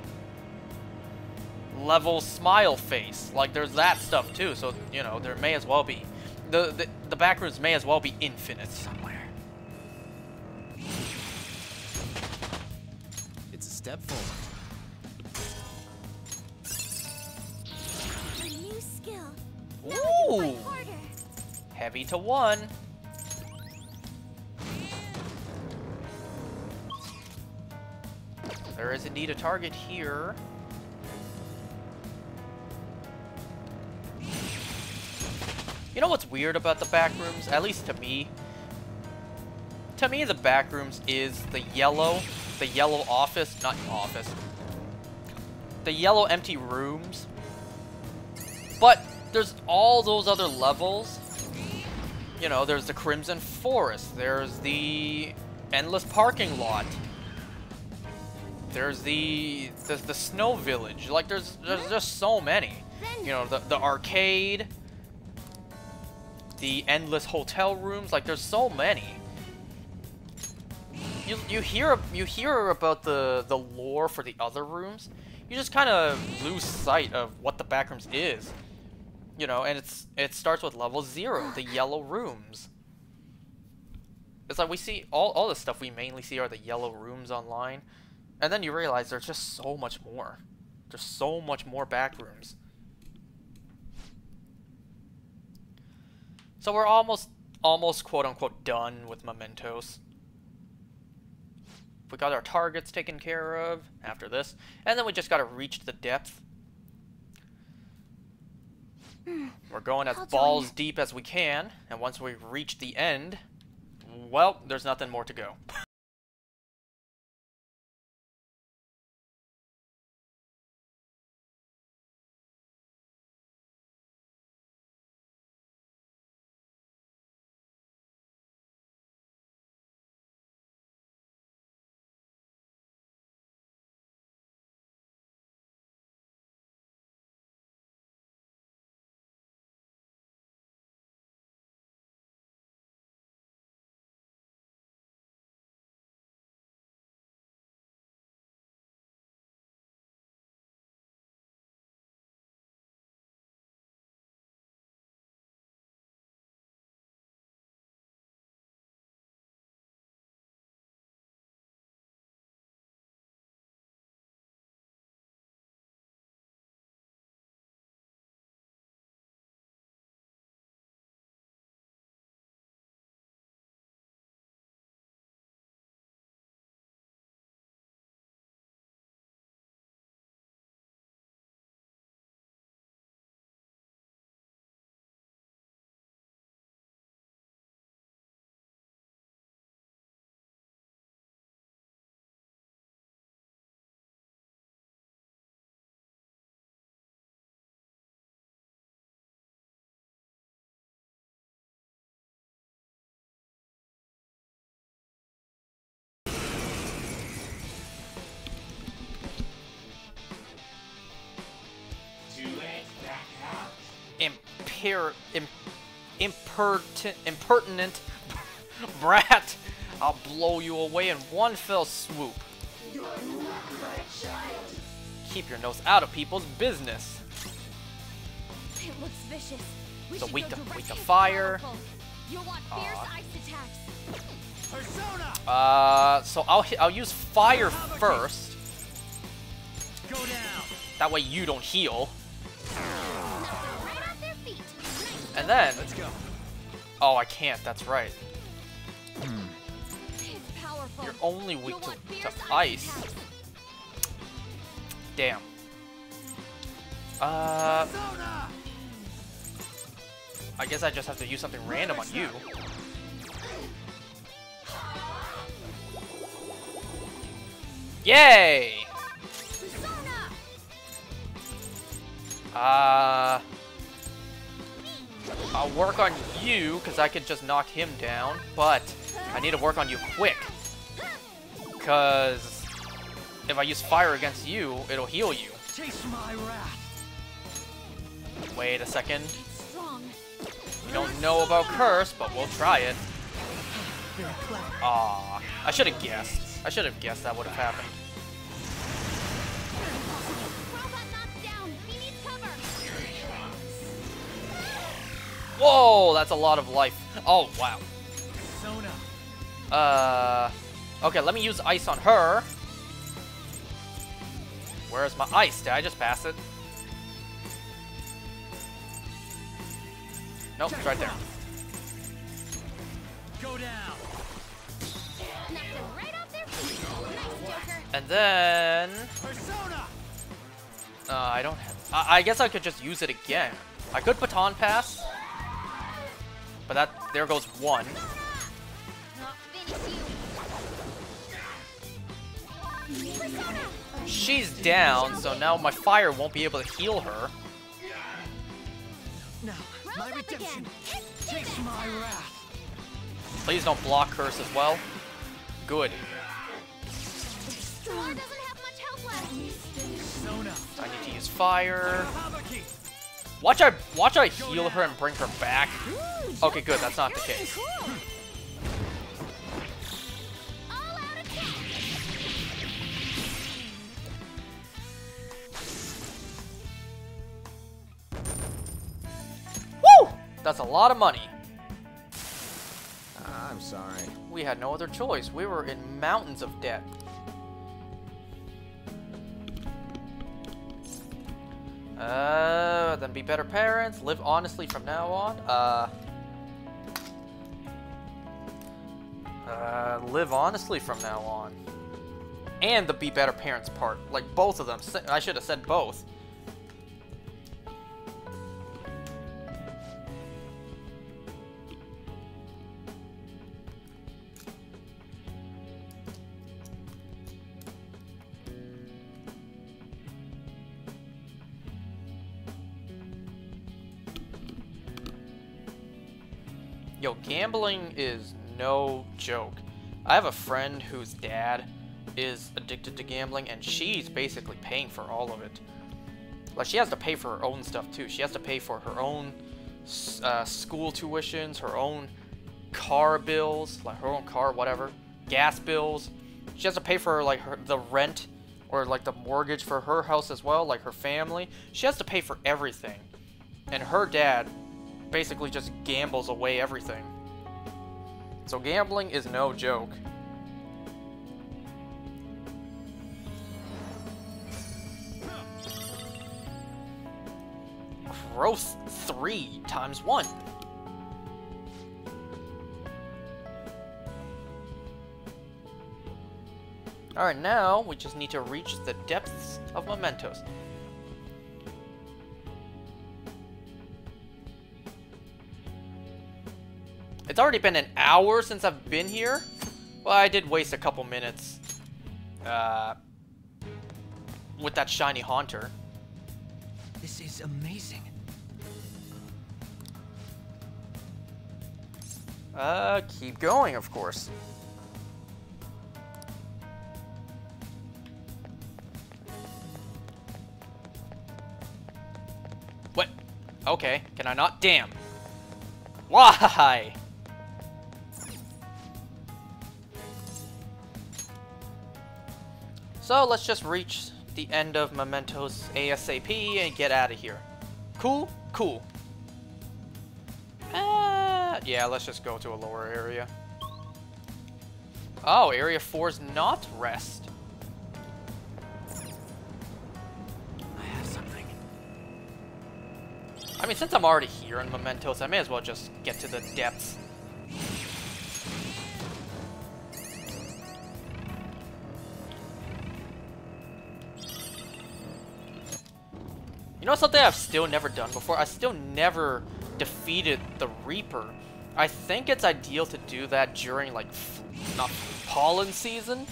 A: level smile face. Like there's that stuff too. So, you know, there may as well be the backrooms may as well be infinite somewhere.
G: It's a step forward.
B: A new skill.
A: Ooh. Heavy to 1. There is indeed a target here. You know what's weird about the backrooms? At least to me. To me, the backrooms is the yellow office, not office. The yellow empty rooms. But there's all those other levels. You know, there's the Crimson Forest. There's the Endless Parking Lot. There's the Snow Village. Like there's just so many. You know, the arcade, the endless hotel rooms. Like there's so many. You hear about the lore for the other rooms. You just kind of lose sight of what the backrooms is. You know, and it starts with level 0, the yellow rooms. It's like we see all the stuff we mainly see are the yellow rooms online. And then you realize there's just so much more. There's so much more backrooms. So we're almost quote unquote done with Mementos. We got our targets taken care of after this. And then we just gotta reach the depth. We're going as balls deep as we can. And once we reach the end, well, there's nothing more to go. Impertinent brat! I'll blow you away in one fell swoop. Keep your nose out of people's business.
F: It looks vicious. We
A: So
F: should
A: weak
F: go
A: to
F: directly
A: fire.
F: powerful. You'll want fierce ice attacks.
G: Persona!
A: So I'll use fire first.
G: Go down.
A: That way you don't heal.
F: Right off their feet.
A: And then,
G: Let's go.
A: oh, I can't. That's right.
F: It's powerful.
A: You're only weak
F: You'll
A: to
F: want fierce
A: ice.
F: attacks.
A: Damn.
G: Persona!
A: I guess I just have to use something random on you. Yay!
F: Persona!
A: I'll work on you, because I could just knock him down, but I need to work on you quick. Because if I use fire against you, it'll heal you.
G: Chase my wrath.
A: Wait a second.
F: Strong.
A: We don't know about curse, but we'll try it.
D: Very clever.
A: Aw, I should have guessed. I should have guessed that would have happened.
F: Robot knocked down. He needs cover.
A: Whoa, that's a lot of life. Oh, wow.
G: Persona.
A: Okay, let me use ice on her. Where's my ice? Did I just pass it? Nope, it's right there.
G: Go down.
F: Knocked him right off their feet. Nice, Joker.
A: And then...
G: Persona.
A: I don't have... I guess I could just use it again. I could baton pass. But that... There goes one.
F: Not finish you. Persona!
A: She's down, so now my fire won't be able to heal her.
D: Now, my
F: Rose up
D: redemption.
F: again.
D: Chase my wrath.
A: Please don't block curse as well. Good.
F: Star doesn't have much health left.
G: Persona.
A: I need to use fire.
G: Habaki.
A: Watch I heal her and bring her back. Okay, good. That's not the case.
F: All out attack.
A: Woo! That's a lot of money.
E: I'm sorry.
A: We had no other choice. We were in mountains of debt. Then be better parents. Live honestly from now on. Live honestly from now on. and the be better parents part. Like, both of them. I should have said both. Yo, gambling is no joke. I have a friend whose dad is addicted to gambling, and she's basically paying for all of it. Like, she has to pay for her own stuff too. She has to pay for her own school tuitions, her own car bills, like her own car, whatever, gas bills. She has to pay for like the rent or like the mortgage for her house as well, like her family. She has to pay for everything, and her dad basically just gambles away everything. So gambling is no joke. Growth 3 times 1. Alright, now we just need to reach the depths of Mementos. It's already been an hour since I've been here. Well, I did waste a couple minutes with that shiny haunter.
D: This is amazing.
A: Keep going, of course. What? Okay, can I not? Damn. Why? So let's just reach the end of Mementos ASAP and get out of here. Cool? Cool. Yeah, let's just go to a lower area. Oh, Area 4's not rest.
D: I have something.
A: I mean, since I'm already here in Mementos, I may as well just get to the depths. You know something I've still never done before? I still never defeated the Reaper. I think it's ideal to do that during, like, not pollen season?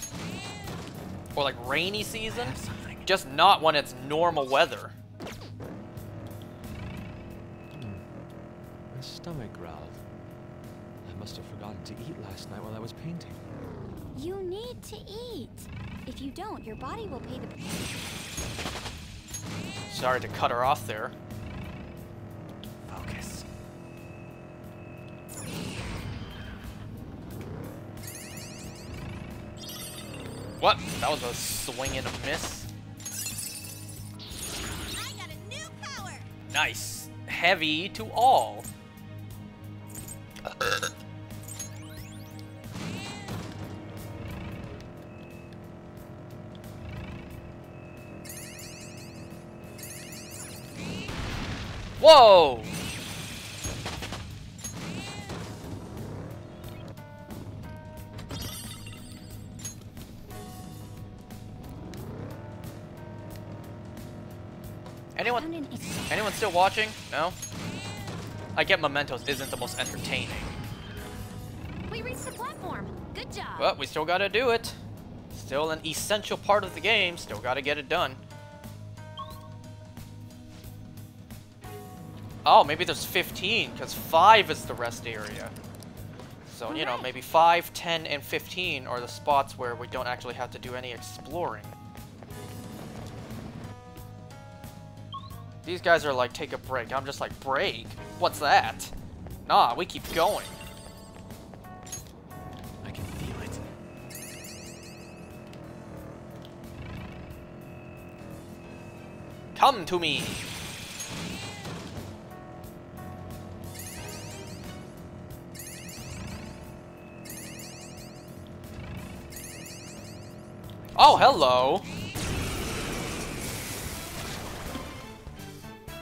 A: Or, like, rainy season? Just not when it's normal weather.
E: My stomach growled. I must have forgotten to eat last night while I was painting.
C: You need to eat. If you don't, your body will pay the...
A: Sorry to cut her off there.
D: Focus.
A: What? That was a swing and a miss.
F: I got a new power!
A: Nice. Heavy to all. Whoa! Anyone still watching? No? I get Mementos isn't the most entertaining.
F: We reached the platform. Good job.
A: But we still gotta do it. Still an essential part of the game. Still gotta get it done. Oh, maybe there's 15, because 5 is the rest area. So, you know, maybe 5, 10, and 15 are the spots where we don't actually have to do any exploring. These guys are like, take a break. I'm just like, break? What's that? Nah, we keep going.
D: I can feel it.
A: Come to me. Oh, hello.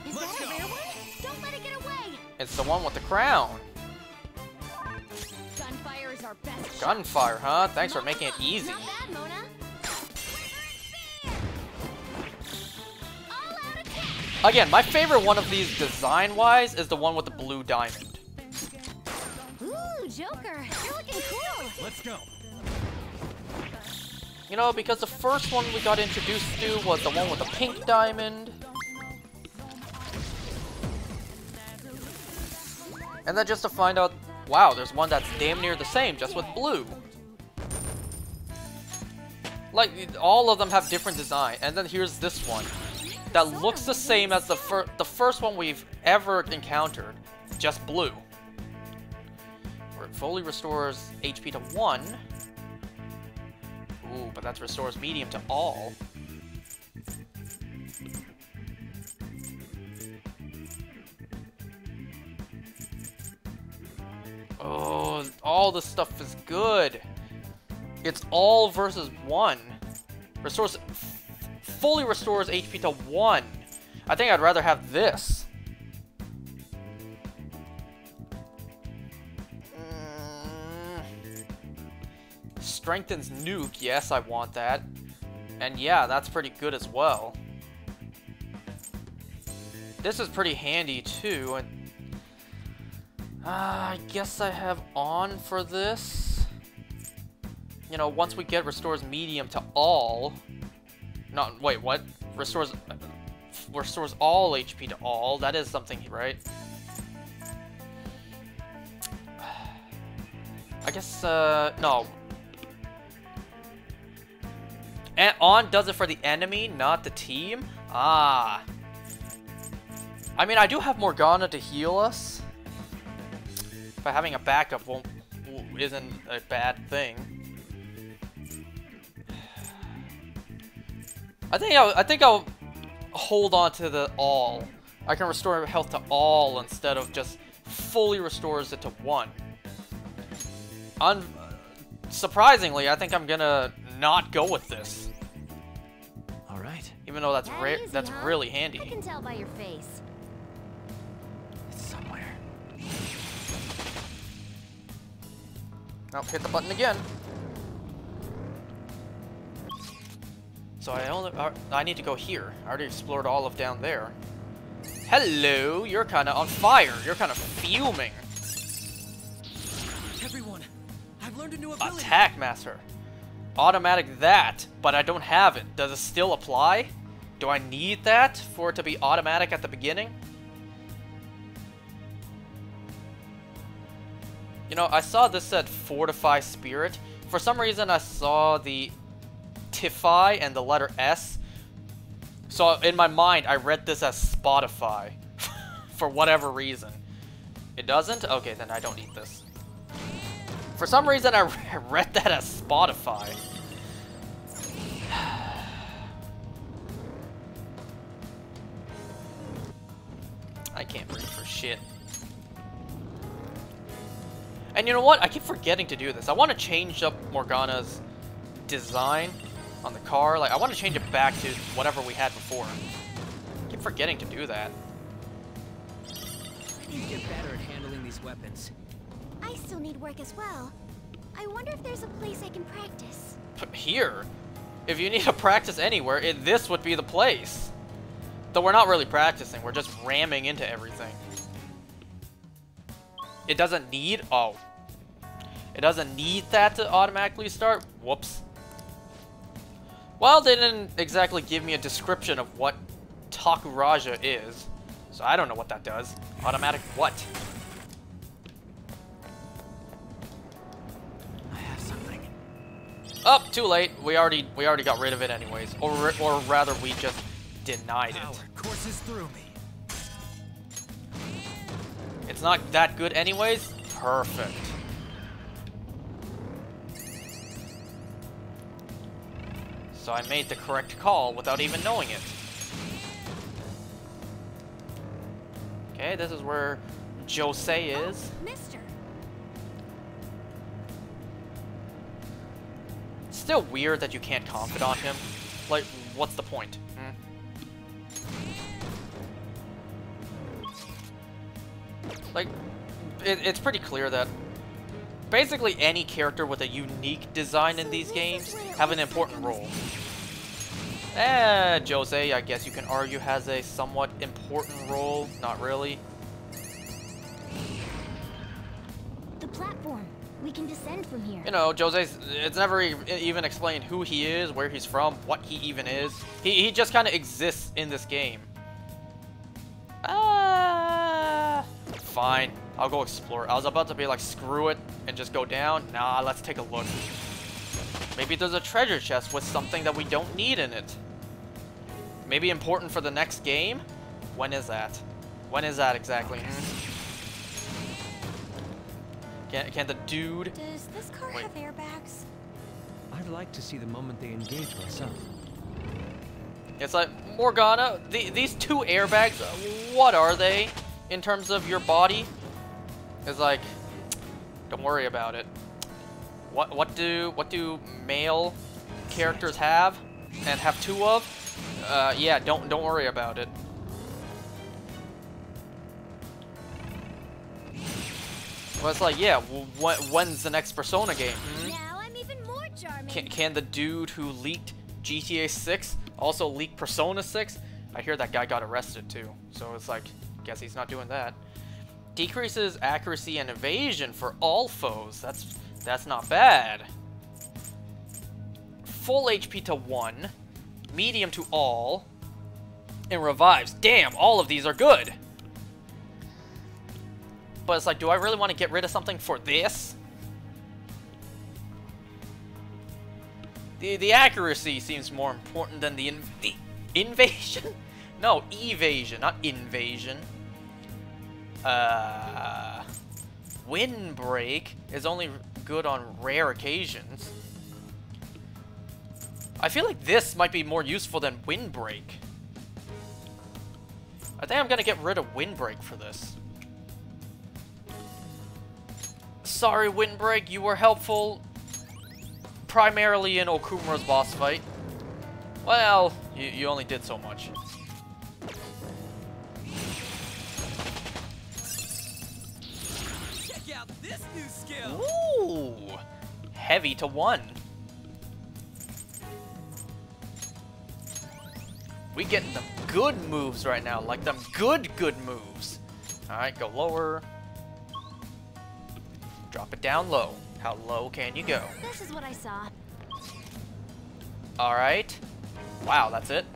F: Is that a rare one? Don't let it get away!
A: It's the one with the crown.
F: Gunfire is our best shot.
A: Gunfire, huh? Thanks for making it easy.
F: Not bad, Mona.
A: Again, my favorite one of these design-wise is the one with the blue diamond.
F: Ooh, Joker, you're looking cool.
G: Let's go.
A: You know, because the first one we got introduced to was the one with the pink diamond. And then just to find out, wow, there's one that's damn near the same, just with blue. Like, all of them have different design. And then here's this one that looks the same as the first one we've ever encountered, just blue. Where it fully restores HP to 1. Ooh, but that restores medium to all. Oh, all this stuff is good. It's all versus 1. Restores, fully restores HP to 1. I think I'd rather have this. Strengthens nuke. Yes, I want that. And yeah, that's pretty good as well. This is pretty handy too. And I guess I have on for this. You know, once we get restores medium to all. No, wait, what? Restores all HP to all. That is something, right? I guess, no. And on does it for the enemy, not the team? Ah. I mean, I do have Morgana to heal us. But having a backup isn't a bad thing. I think I'll hold on to the all. I can restore health to all instead of just fully restores it to 1. Surprisingly, I think I'm gonna not go with this.
E: All right.
A: Even though that's
F: Easy,
A: that's
F: huh?
A: really handy.
F: I can tell by your face.
E: It's somewhere.
A: Oh, hit the button again. So I need to go here. I already explored all of down there. Hello, you're kind of on fire. You're kind of fuming.
G: Everyone, I've learned a new ability.
A: Attack Master. Automatic that, but I don't have it. Does it still apply? Do I need that for it to be automatic at the beginning? You know, I saw this said Fortify Spirit. For some reason, I saw the Tify and the letter S. So in my mind, I read this as Spotify. For whatever reason. It doesn't? Okay, then I don't need this. For some reason, I read that as Spotify. I can't breathe for shit. And you know what? I keep forgetting to do this. I want to change up Morgana's design on the car. Like, I want to change it back to whatever we had before. I keep forgetting to do that.
G: I need to get better at handling these weapons.
B: I still need work as well. I wonder if there's a place I can practice.
A: Here? If you need to practice anywhere, this would be the place. Though we're not really practicing, we're just ramming into everything. It doesn't need... Oh. It doesn't need that to automatically start? Whoops. Well, they didn't exactly give me a description of what Takuraja is. So I don't know what that does. Automatic what?
G: I have something.
A: Oh, too late. We already got rid of it anyways. Or rather, we just denied
G: Power
A: it.
G: courses through me.
A: It's not that good anyways? Perfect. So I made the correct call without even knowing it. Okay, this is where Jose is.
B: Mister.
A: It's still weird that you can't confidant him. Like, what's the point? Like, it's pretty clear that basically any character with a unique design in these games have an important role. Jose, I guess you can argue, has a somewhat important role. Not really.
B: The platform. We can descend from here.
A: You know, Jose's, it's never even explained who he is, where he's from, what he even is. He just kind of exists in this game. Fine. I'll go explore. I was about to be like, screw it, and just go down. Nah, let's take a look. Maybe there's a treasure chest with something that we don't need in it. Maybe important for the next game? When is that? When is that exactly? Can the dude...
C: Does this car have airbags?
E: I'd like to see the moment they engage myself.
A: It's like, Morgana, these two airbags, what are they in terms of your body? It's like, don't worry about it. What do male characters have and have two of? Yeah, don't worry about it. Well, it's like, yeah, when's the next Persona game?
B: Now I'm even more charming.
A: Can the dude who leaked GTA 6 also leak Persona 6? I hear that guy got arrested too, so it's like, guess he's not doing that. Decreases accuracy and evasion for all foes. That's not bad. Full HP to 1, medium to all, and revives. Damn, all of these are good. But it's like, do I really want to get rid of something for this? The accuracy seems more important than the invasion? No, evasion, not invasion. Windbreak is only good on rare occasions. I feel like this might be more useful than Windbreak. I think I'm gonna get rid of Windbreak for this. Sorry, Windbreak, you were helpful primarily in Okumura's boss fight. Well, you only did so much.
G: Check out this new skill.
A: Ooh, heavy to 1. We getting them good moves right now, like them good moves. All right, go lower. Drop it down low. How low can you go?
B: This is what I saw.
A: All right. Wow, that's it.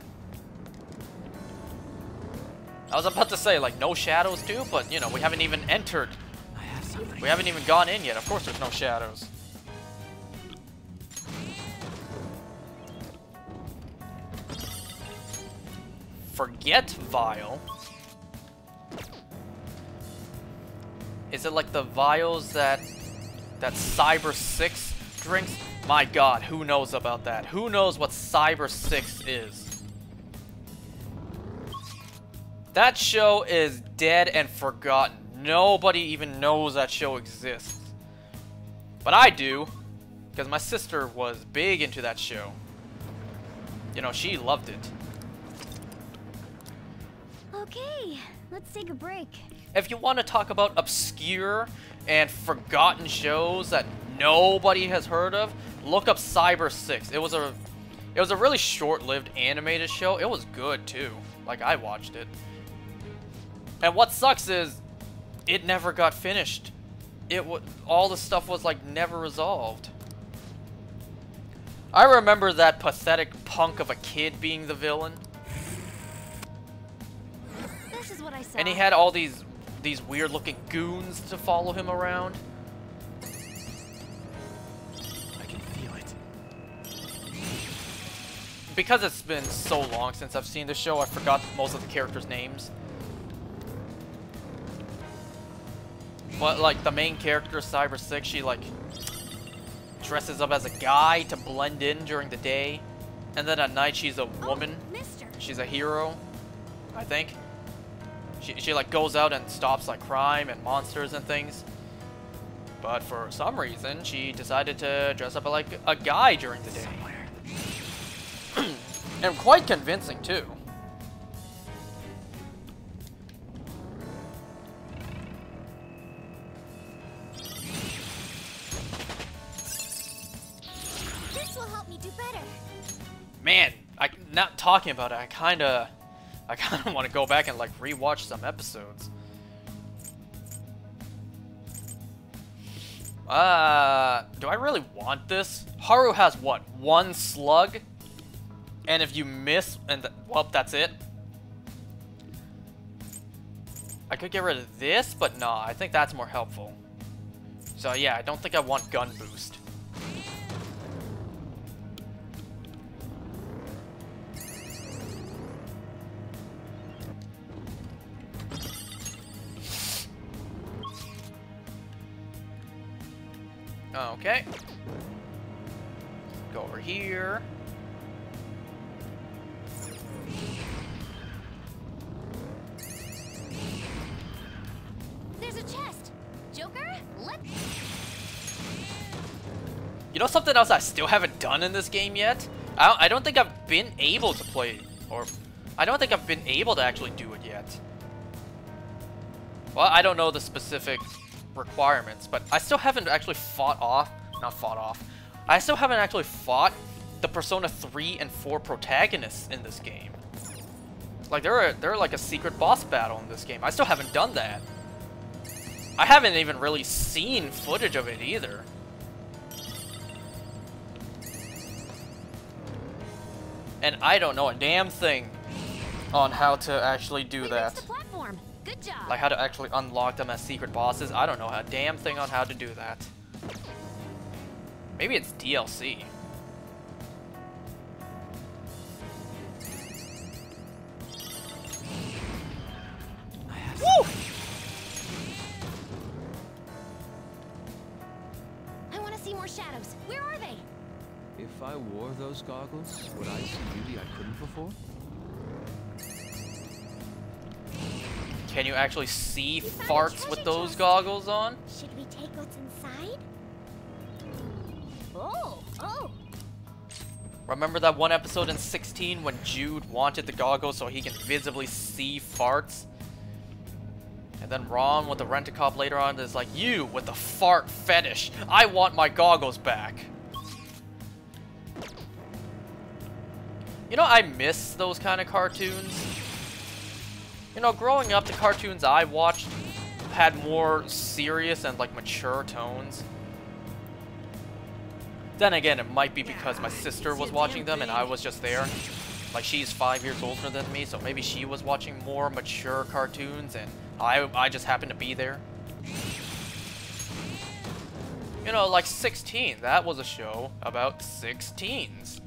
A: I was about to say, like, no shadows too, but, you know, we haven't even entered. We haven't even gone in yet. Of course there's no shadows. Forget vial. Is it like the vials that Cyber 6 drinks? My god, who knows about that? Who knows what Cyber 6 is? That show is dead and forgotten. Nobody even knows that show exists. But I do, because my sister was big into that show. You know, she loved it.
B: Okay, let's take a break.
A: If you want to talk about obscure and forgotten shows that nobody has heard of, look up Cyber 6. It was a really short-lived animated show. It was good too. Like, I watched it. And what sucks is it never got finished. All the stuff was like never resolved. I remember that pathetic punk of a kid being the villain.
B: This is what I saw.
A: And he had all these weird looking goons to follow him around.
E: I can feel it.
A: Because it's been so long since I've seen the show, I forgot most of the characters' names. But like the main character, Cyber 6, she like dresses up as a guy to blend in during the day. And then at night she's a woman.
B: Mister.
A: She's a hero, I think. She like goes out and stops like crime and monsters and things. But for some reason, she decided to dress up like a guy during the day. And quite convincing too. This will help me do better. Man, not talking about it, I kinda want to go back and like rewatch some episodes. Do I really want this? Haru has what? 1 slug? And if you miss, well, that's it. I could get rid of this, but nah, I think that's more helpful. So yeah, I don't think I want gun boost. Okay. Go over here.
F: There's a chest. Joker, let.
A: You know something else I still haven't done in this game yet? I don't think I've been able to play, or I don't think I've been able to actually do it yet. Well, I don't know the specific requirements, but I still haven't actually I still haven't actually fought the Persona 3 and 4 protagonists in this game. Like, they're like a secret boss battle in this game. I still haven't done that. I haven't even really seen footage of it either. And I don't know a damn thing on how to actually do that.
F: The platform. Good job.
A: Like how to actually unlock them as secret bosses. I don't know a damn thing on how to do that. Maybe it's DLC. Woo!
F: I want to see more shadows. Where are they?
E: If I wore those goggles, would I see beauty I couldn't before?
A: Can you actually see farts with those goggles on?
B: Should we take what's inside? Oh.
A: Remember that one episode in 16 when Jude wanted the goggles so he can visibly see farts? And then Ron with the rent-a-cop later on is like, you with the fart fetish, I want my goggles back. You know, I miss those kind of cartoons. You know, growing up, the cartoons I watched had more serious and like mature tones. Then again, it might be because my sister was watching them and I was just there. Like, she's 5 years older than me, so maybe she was watching more mature cartoons and I just happened to be there. You know, like 16, that was a show about 16s.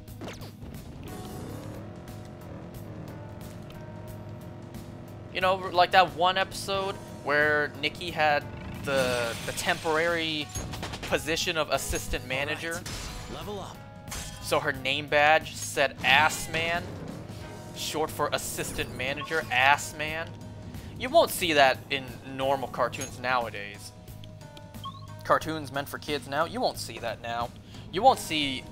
A: You know, like that one episode where Nikki had the temporary position of assistant manager.
G: Right. Level up.
A: So her name badge said Ass Man, short for assistant manager, Ass Man. You won't see that in normal cartoons nowadays. Cartoons meant for kids now, you won't see that now. You won't see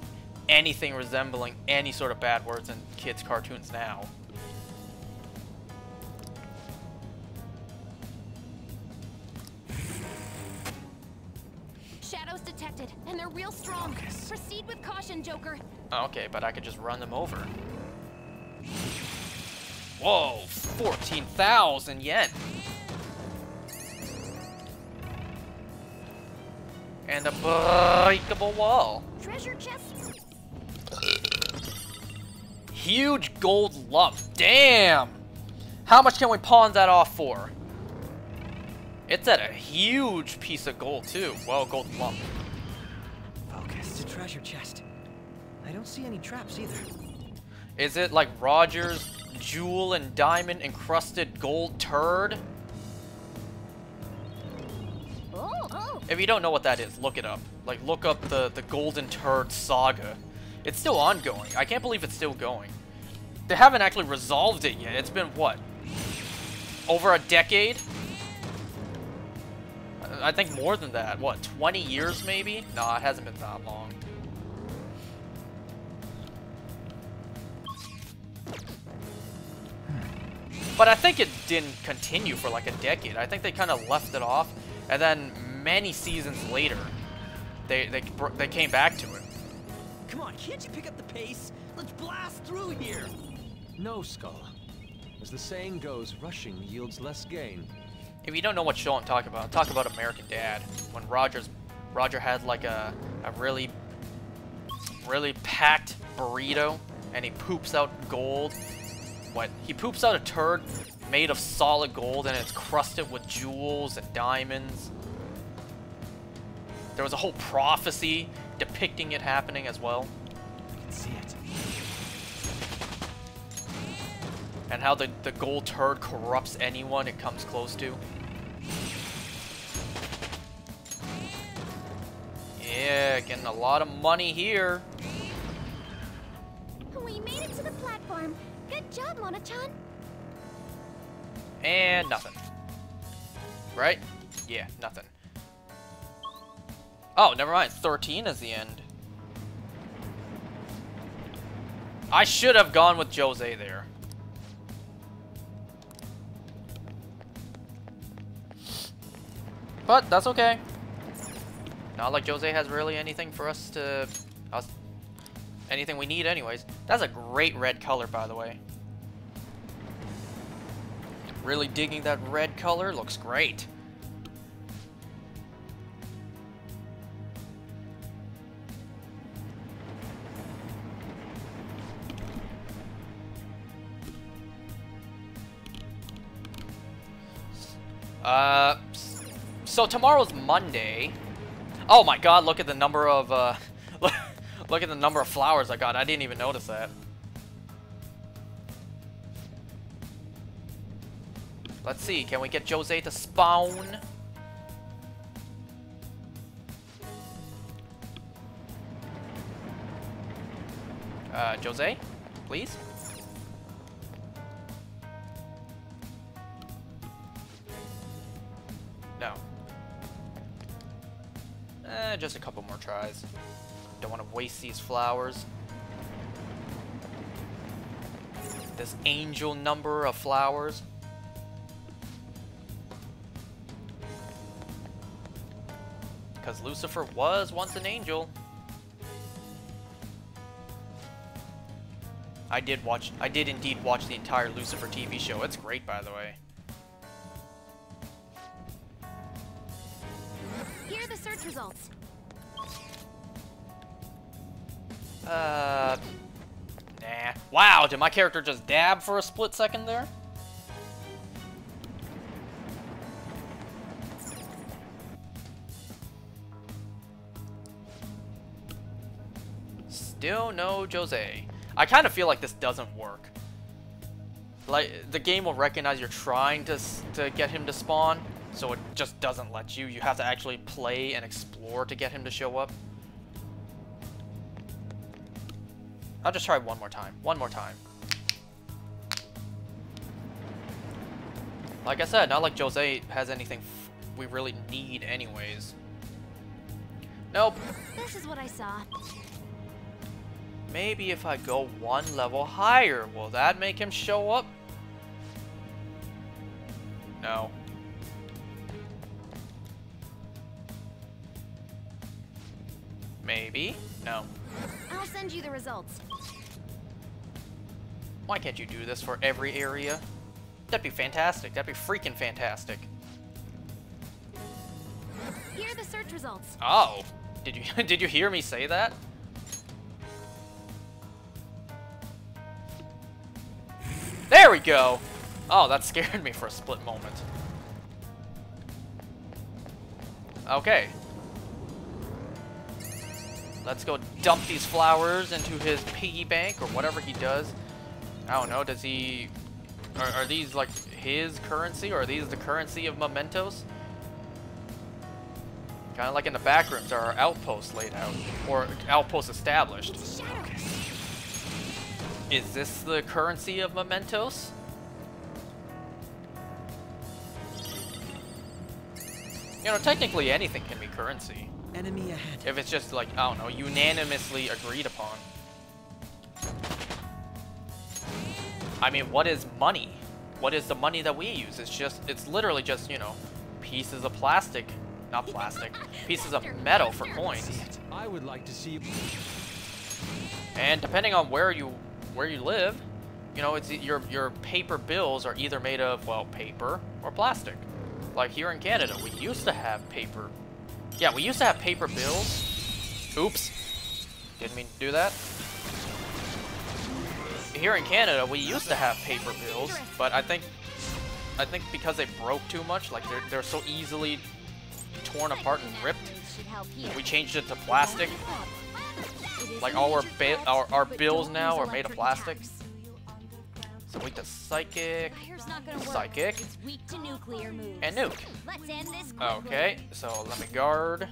A: anything resembling any sort of bad words in kids' cartoons now.
F: Shadows detected, and they're real strong. Proceed with caution, Joker.
A: Okay, but I could just run them over. Whoa, 14,000 yen. And a breakable wall.
B: Treasure chest.
A: Huge gold lump. Damn! How much can we pawn that off for? It's at a huge piece of gold too. Well, gold lump.
D: Focus. It's a treasure chest. I don't see any traps either.
A: Is it like Roger's jewel and diamond encrusted gold turd?
B: Oh.
A: If you don't know what that is, look it up. Like, look up the golden turd saga. It's still ongoing. I can't believe it's still going. They haven't actually resolved it yet. It's been, what? Over a decade? I think more than that. What, 20 years maybe? Nah, it hasn't been that long. But I think it didn't continue for like a decade. I think they kind of left it off, and then many seasons later, they came back to it.
G: Come on, can't you pick up the pace? Let's blast through here.
E: No, Skull. As the saying goes, rushing yields less gain.
A: If you don't know what show I'm talking about, talk about American Dad. When Roger had like a really packed burrito, and he poops out gold. What? He poops out a turd made of solid gold, and it's crusted with jewels and diamonds. There was a whole prophecy depicting it happening as well.
E: I can see it.
A: And how the gold turd corrupts anyone it comes close to. Yeah, getting a lot of money here.
B: We made it to the platform. Good job, Mona-chan.
A: And nothing. Right? Yeah, nothing. Oh, never mind. 13 is the end. I should have gone with Jose there. But that's okay. Not like Jose has really anything for us to... anything we need anyways. That's a great red color, by the way. Really digging that red color. Looks great. So tomorrow's Monday. Oh my god, look at the number of, look at the number of flowers I got. I didn't even notice that. Let's see, can we get Jose to spawn? Jose, please? No. Just a couple more tries. Don't want to waste these flowers. This angel number of flowers. Because Lucifer was once an angel. I did indeed watch the entire Lucifer TV show. It's great, by the way.
F: Here are the search results.
A: Nah. Wow, did my character just dab for a split second there? Still no Jose. I kind of feel like this doesn't work. Like, the game will recognize you're trying to get him to spawn, so it just doesn't let you. You have to actually play and explore to get him to show up. I'll just try one more time. One more time. Like I said, not like Jose has anything we really need anyways. Nope.
F: This is what I saw.
A: Maybe if I go one level higher, will that make him show up? No. Maybe? No.
F: I'll send you the results.
A: Why can't you do this for every area? That'd be fantastic. That'd be freaking fantastic.
F: Here are the search results.
A: Oh. Did you hear me say that? There we go! Oh, that scared me for a split moment. Okay. Let's go dump these flowers into his piggy bank, or whatever he does. I don't know, does he... Are these, like, his currency, or are these the currency of Mementos? Kind of like in the back rooms, there are outposts laid out, or outposts established. Is this the currency of Mementos? You know, technically anything can be currency.
D: Enemy ahead.
A: If it's just like, I don't know, unanimously agreed upon. I mean, what is money? What is the money that we use? It's literally just, you know, pieces of plastic. Not plastic. Pieces of metal for coins.
E: I would like to see.
A: And depending on where you live, You know, it's your paper bills are either made of, well, paper or plastic. Like here in Canada, we used to have paper. Yeah, we used to have paper bills. Oops. Didn't mean to do that. Here in Canada, we used to have paper bills, but I think because they broke too much, like they're so easily torn apart and ripped, we changed it to plastic. Like all our bills now are made of plastic. So weak to psychic, psychic, and nuke. Okay, so let me guard.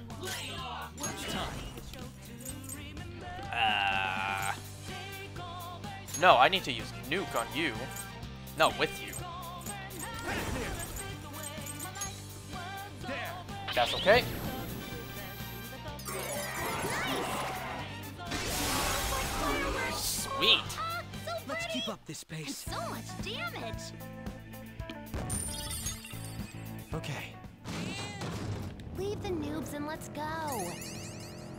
A: No, I need to use nuke on you. No, with you. That's okay. Sweet.
D: Let's keep up this pace.
F: So much damage.
D: Okay.
F: Leave the noobs and let's go.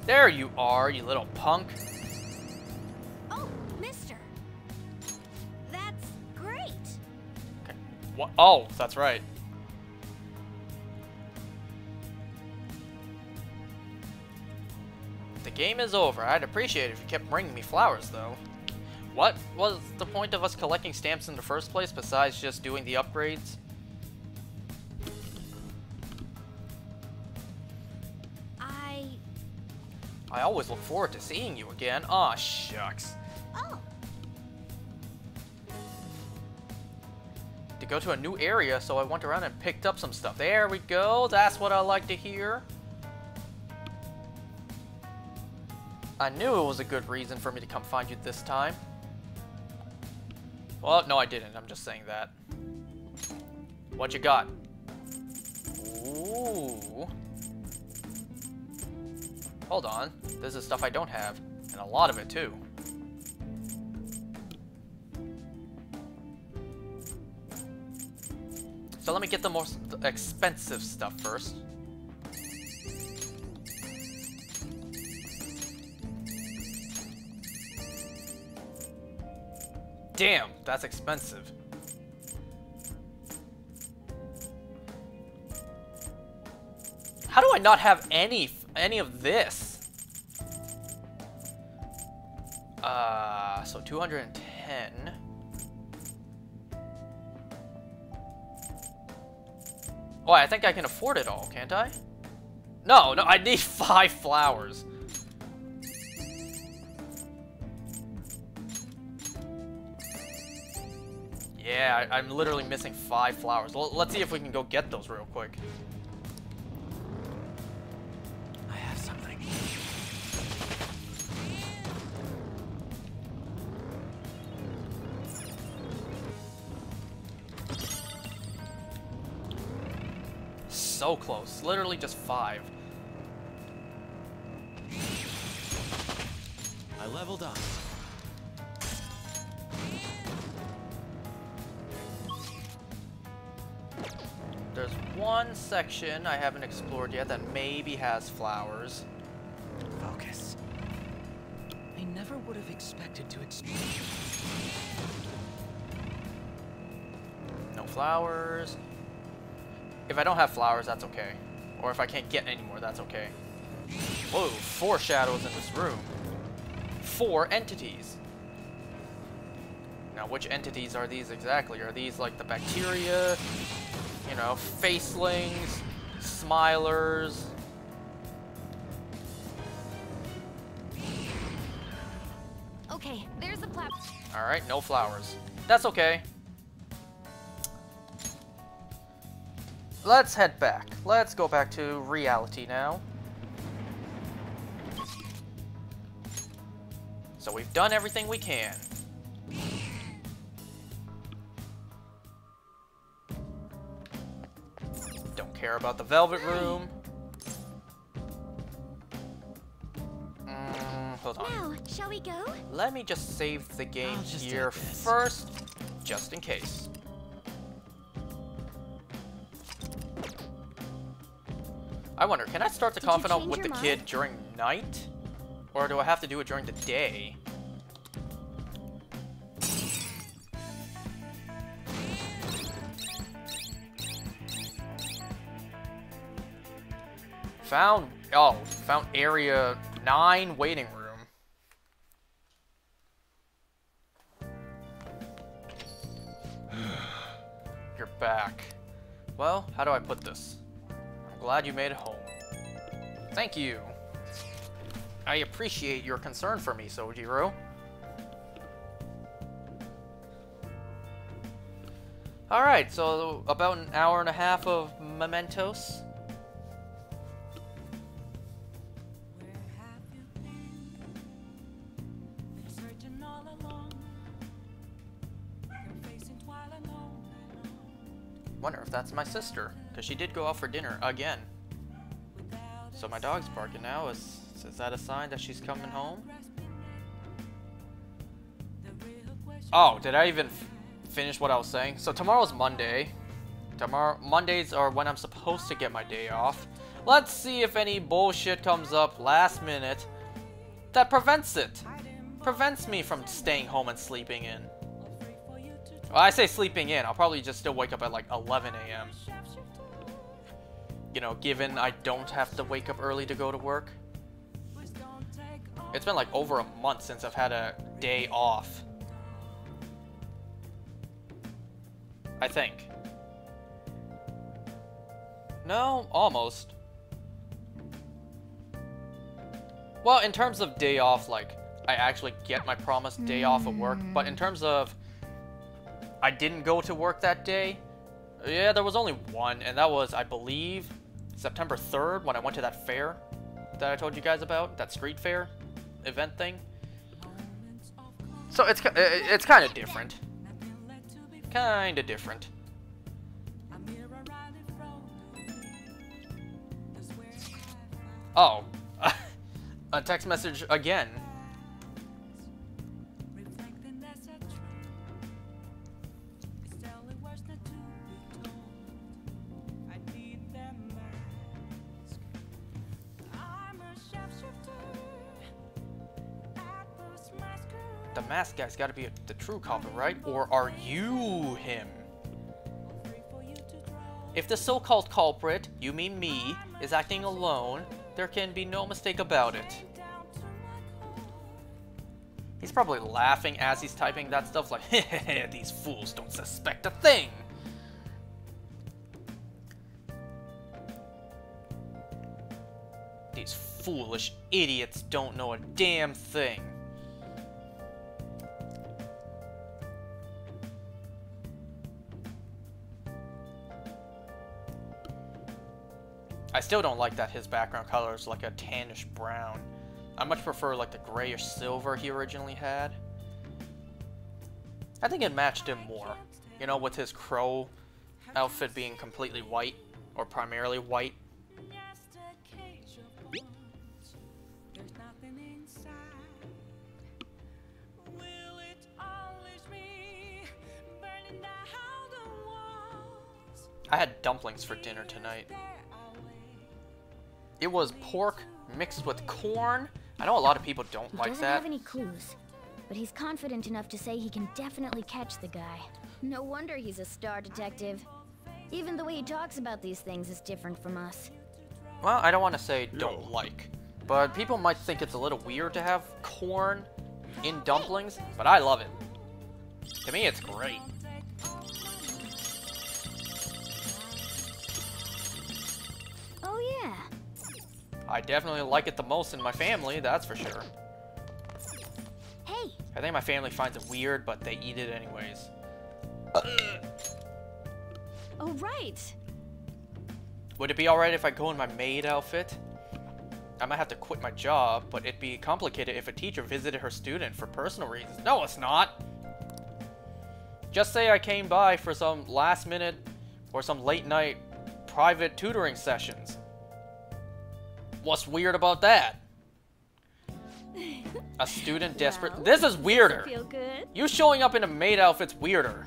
A: There you are, you little punk.
F: Oh, mister. That's great.
A: Okay. What? Oh, that's right. The game is over. I'd appreciate it if you kept bringing me flowers, though. What was the point of us collecting stamps in the first place, besides just doing the upgrades? I always look forward to seeing you again. Aw, shucks.
F: Oh.
A: To go to a new area, so I went around and picked up some stuff. There we go. That's what I like to hear. I knew it was a good reason for me to come find you this time. Well, no, I didn't. I'm just saying that. What you got? Ooh. Hold on. This is stuff I don't have. And a lot of it, too. So let me get the most expensive stuff first. Damn, that's expensive. How do I not have any of this? So 210. Oh, I think I can afford it all, can't I? No, I need 5 flowers. Yeah, I'm literally missing 5 flowers. Let's see if we can go get those real quick.
D: I have something.
A: So close. Literally just 5.
G: I leveled up.
A: There's one section I haven't explored yet that maybe has flowers.
D: Focus. I never would have expected to explore.
A: No flowers. If I don't have flowers, that's okay. Or if I can't get any more, that's okay. Whoa, 4 shadows in this room. 4 entities. Now, which entities are these exactly? Are these like the bacteria? You know, facelings, smilers.
F: Okay, there's the platform.
A: Alright, no flowers. That's okay. Let's head back. Let's go back to reality now. So we've done everything we can. Don't care about the Velvet Room. Hold on.
B: Now, shall we go?
A: Let me just save the game
D: I'll just
A: here
D: take this.
A: first, just in case. I wonder, can I start the
B: Did you
A: confidant
B: change
A: with the
B: your
A: kid
B: mind?
A: during night? Or do I have to do it during the day? Found area 9 waiting room. You're back. Well, how do I put this? I'm glad you made it home. Thank you. I appreciate your concern for me, Sojiro. Alright, so about an hour and a half of Mementos. Wonder if that's my sister, because she did go out for dinner again. So my dog's barking now. Is that a sign that she's coming home? Oh, did I even finish what I was saying? So tomorrow's Monday. Mondays are when I'm supposed to get my day off. Let's see if any bullshit comes up last minute that prevents it. Prevents me from staying home and sleeping in. Well, I say sleeping in. I'll probably just still wake up at like 11 a.m. You know, given I don't have to wake up early to go to work. It's been like over a month since I've had a day off. I think. No, almost. Well, in terms of day off, like, I actually get my promised day off of work. But in terms of I didn't go to work that day, yeah, there was only one. And that was, I believe, September 3rd when I went to that fair that I told you guys about. That street fair event thing. So it's kind of different. Kind of different. Oh. A text message again. The masked guy's gotta be the true culprit, right? Or are you him? If the so-called culprit, you mean me, is acting alone, there can be no mistake about it. He's probably laughing as he's typing that stuff like, hehehe, these fools don't suspect a thing. These foolish idiots don't know a damn thing. I still don't like that his background color is like a tannish brown. I much prefer like the grayish silver he originally had. I think it matched him more. You know, with his crow outfit being completely white, or primarily white. I had dumplings for dinner tonight. It was pork mixed with corn. I know a lot of people don't like that.
B: He doesn't have any clues, but he's confident enough to say he can definitely catch the guy. No wonder he's a star detective. Even the way he talks about these things is different from us.
A: Well, I don't want to say don't like, but people might think it's a little weird to have corn in dumplings, but I love it. To me, it's great.
B: Oh yeah.
A: I definitely like it the most in my family, that's for sure.
B: Hey.
A: I think my family finds it weird, but they eat it anyways.
B: Oh right.
A: Would it be alright if I go in my maid outfit? I might have to quit my job, but it'd be complicated if a teacher visited her student for personal reasons. No, it's not! Just say I came by for some last minute or some late night private tutoring sessions. What's weird about that? A student desperate.
B: Well,
A: this is weirder.
B: Feel good?
A: You showing up in a maid outfit's weirder.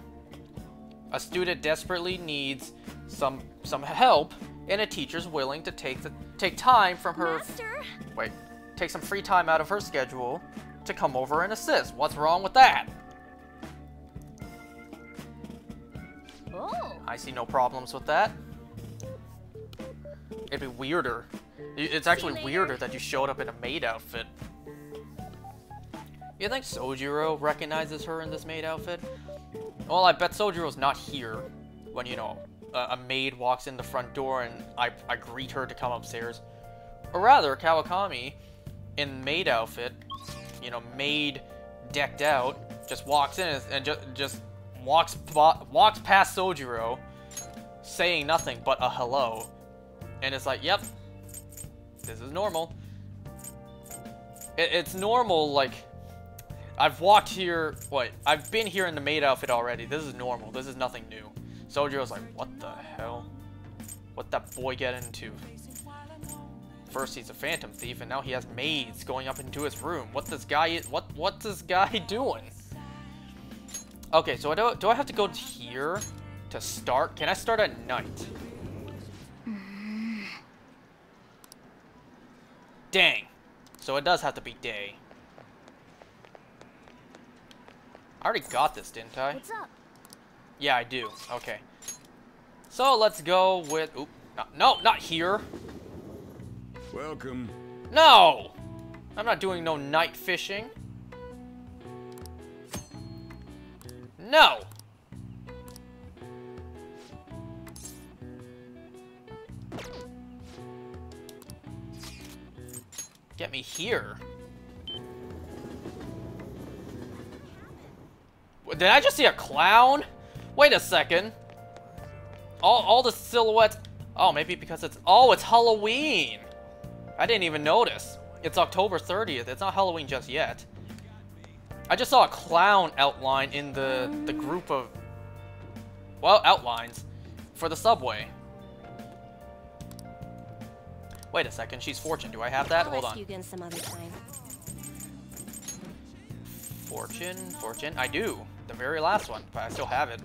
A: A student desperately needs some help, and a teacher's willing to take time from her.
B: Master?
A: Wait, take some free time out of her schedule to come over and assist. What's wrong with that?
B: Oh.
A: I see no problems with that. It'd be weirder It's actually weirder that you showed up in a maid outfit. You think Sojiro recognizes her in this maid outfit? Well, I bet Sojiro's not here when, you know, a maid walks in the front door and I greet her to come upstairs. Or rather, Kawakami, in maid outfit, you know, maid decked out, just walks in and just walks past Sojiro, saying nothing but a hello. And it's like, yep, this is normal. It's normal, like, I've walked here, I've been here in the maid outfit already. This is normal. This is nothing new. Sojiro's like, what the hell? What that boy get into? First he's a phantom thief, and now he has maids going up into his room. What's this guy doing? Okay, so do I have to go here to start? Can I start at night? Dang. So it does have to be day. I already got this, didn't I?
B: What's up?
A: Yeah, I do. Okay. So let's go with... Oop. No, not here.
E: Welcome.
A: No! I'm not doing no night fishing. No! Get me here. Did I just see a clown? Wait a second. All the silhouettes... Oh, maybe because it's... Oh, it's Halloween! I didn't even notice. It's October 30th. It's not Halloween just yet. I just saw a clown outline in the group of... Well, outlines. For the subway. Wait a second. She's Fortune. Do I have that? Hold on.
F: You again some other time.
A: Fortune. I do. The very last one, but I still have it.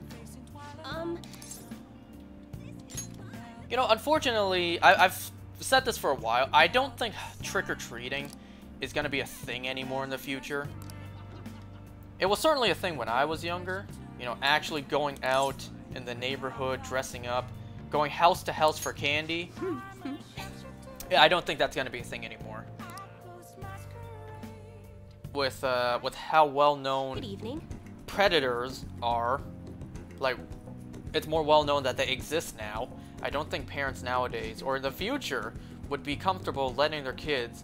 A: You know, unfortunately, I've said this for a while. I don't think trick-or-treating is going to be a thing anymore in the future. It was certainly a thing when I was younger. You know, actually going out in the neighborhood, dressing up, going house to house for candy. Yeah, I don't think that's going to be a thing anymore. With how well-known
F: Good evening.
A: predators are, like, it's more well-known that they exist now. I don't think parents nowadays, or in the future, would be comfortable letting their kids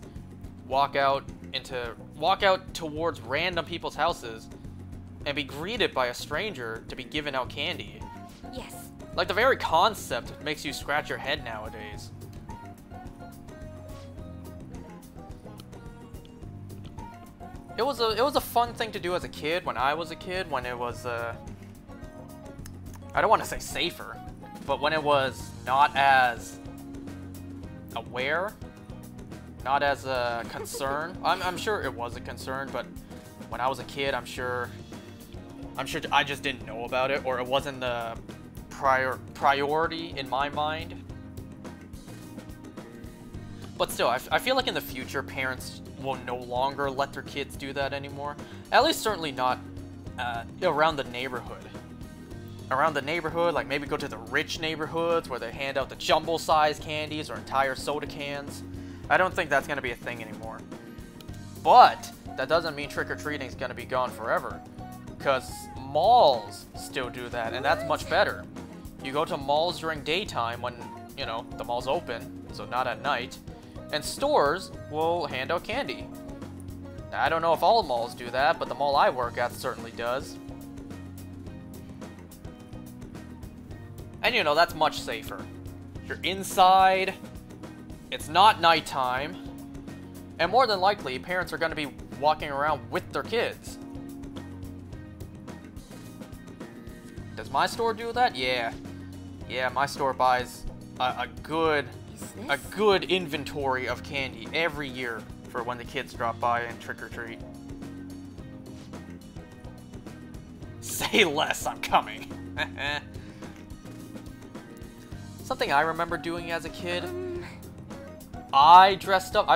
A: walk out towards random people's houses and be greeted by a stranger to be given out candy.
F: Yes.
A: Like, the very concept makes you scratch your head nowadays. It was a fun thing to do as a kid when I was a kid, when it was I don't want to say safer, but when it was not as aware, not as a concern. I'm sure it was a concern, but when I was a kid, I'm sure I just didn't know about it, or it wasn't the priority in my mind. But still, I feel like in the future, parents will no longer let their kids do that anymore. At least certainly not around the neighborhood. Around the neighborhood, like maybe go to the rich neighborhoods where they hand out the jumbo-sized candies or entire soda cans. I don't think that's going to be a thing anymore. But that doesn't mean trick-or-treating is going to be gone forever. Because malls still do that, and that's much better. You go to malls during daytime when, you know, the mall's open, so not at night. And stores will hand out candy. Now, I don't know if all malls do that, but the mall I work at certainly does. And you know, that's much safer. You're inside, it's not nighttime, and more than likely, parents are going to be walking around with their kids. Does my store do that? Yeah. Yeah, my store buys a good inventory of candy every year for when the kids drop by and trick-or-treat. Say less, I'm coming. Something I remember doing as a kid. I dressed up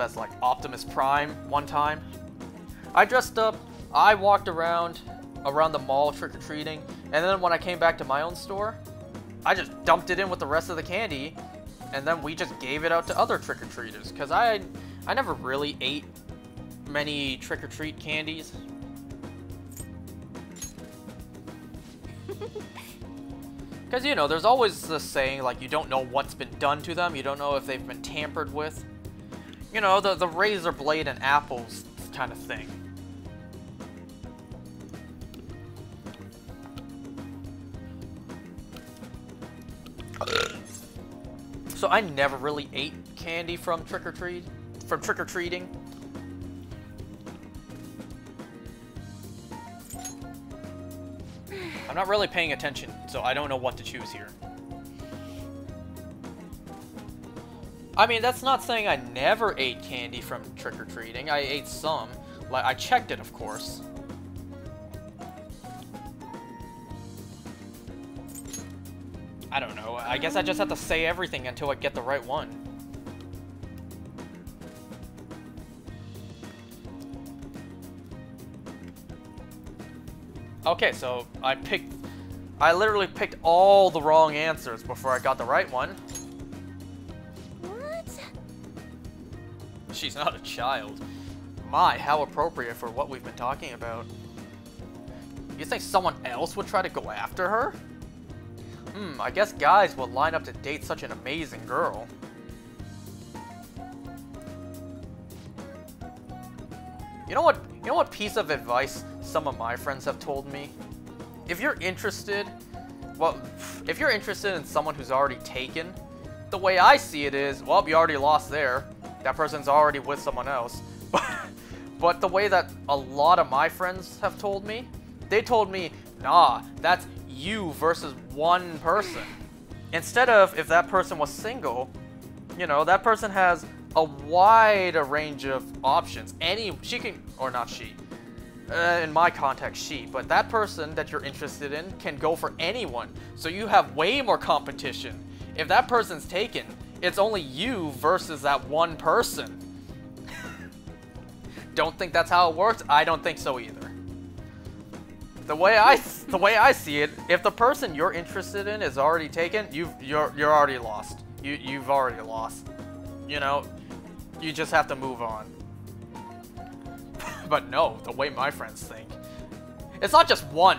A: as like Optimus Prime one time. I walked around the mall trick-or-treating, and then when I came back to my own store, I just dumped it in with the rest of the candy and then we just gave it out to other trick-or-treaters. Because I never really ate many trick-or-treat candies. Because, you know, there's always this saying, like, you don't know what's been done to them. You don't know if they've been tampered with. You know, the razor blade and apples kind of thing. So I never really ate candy from trick-or-treating. I'm not really paying attention, so I don't know what to choose here. I mean, that's not saying I never ate candy from trick-or-treating. I ate some. Like, I checked it, of course. I don't know. I guess I just have to say everything until I get the right one. Okay, so I literally picked all the wrong answers before I got the right one.
C: What?
A: She's not a child. My, how appropriate for what we've been talking about. You think someone else would try to go after her? I guess guys will line up to date such an amazing girl. You know what piece of advice some of my friends have told me? If you're interested in someone who's already taken, the way I see it is, well, you already lost there. That person's already with someone else. But the way that a lot of my friends have told me, they told me, nah, that's you versus one person. Instead of, if that person was single, you know, that person has a wide range of options. She can, or not she, in my context, she, but that person that you're interested in can go for anyone. So you have way more competition. If that person's taken, it's only you versus that one person. Don't think that's how it works? I don't think so either. The way I see it, if the person you're interested in is already taken, you're already lost. You've already lost. You know, you just have to move on. But no, the way my friends think, it's not just one.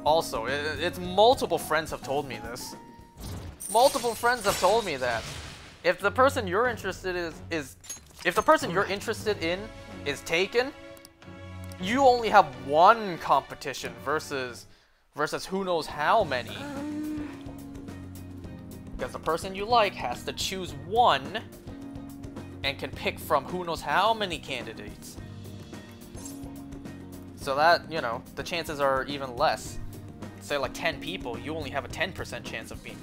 A: Also, it's multiple friends have told me this. Multiple friends have told me that if the person you're interested in is taken, you only have one competition versus who knows how many. Because the person you like has to choose one and can pick from who knows how many candidates. So that, you know, the chances are even less. Say like 10 people, you only have a 10% chance of being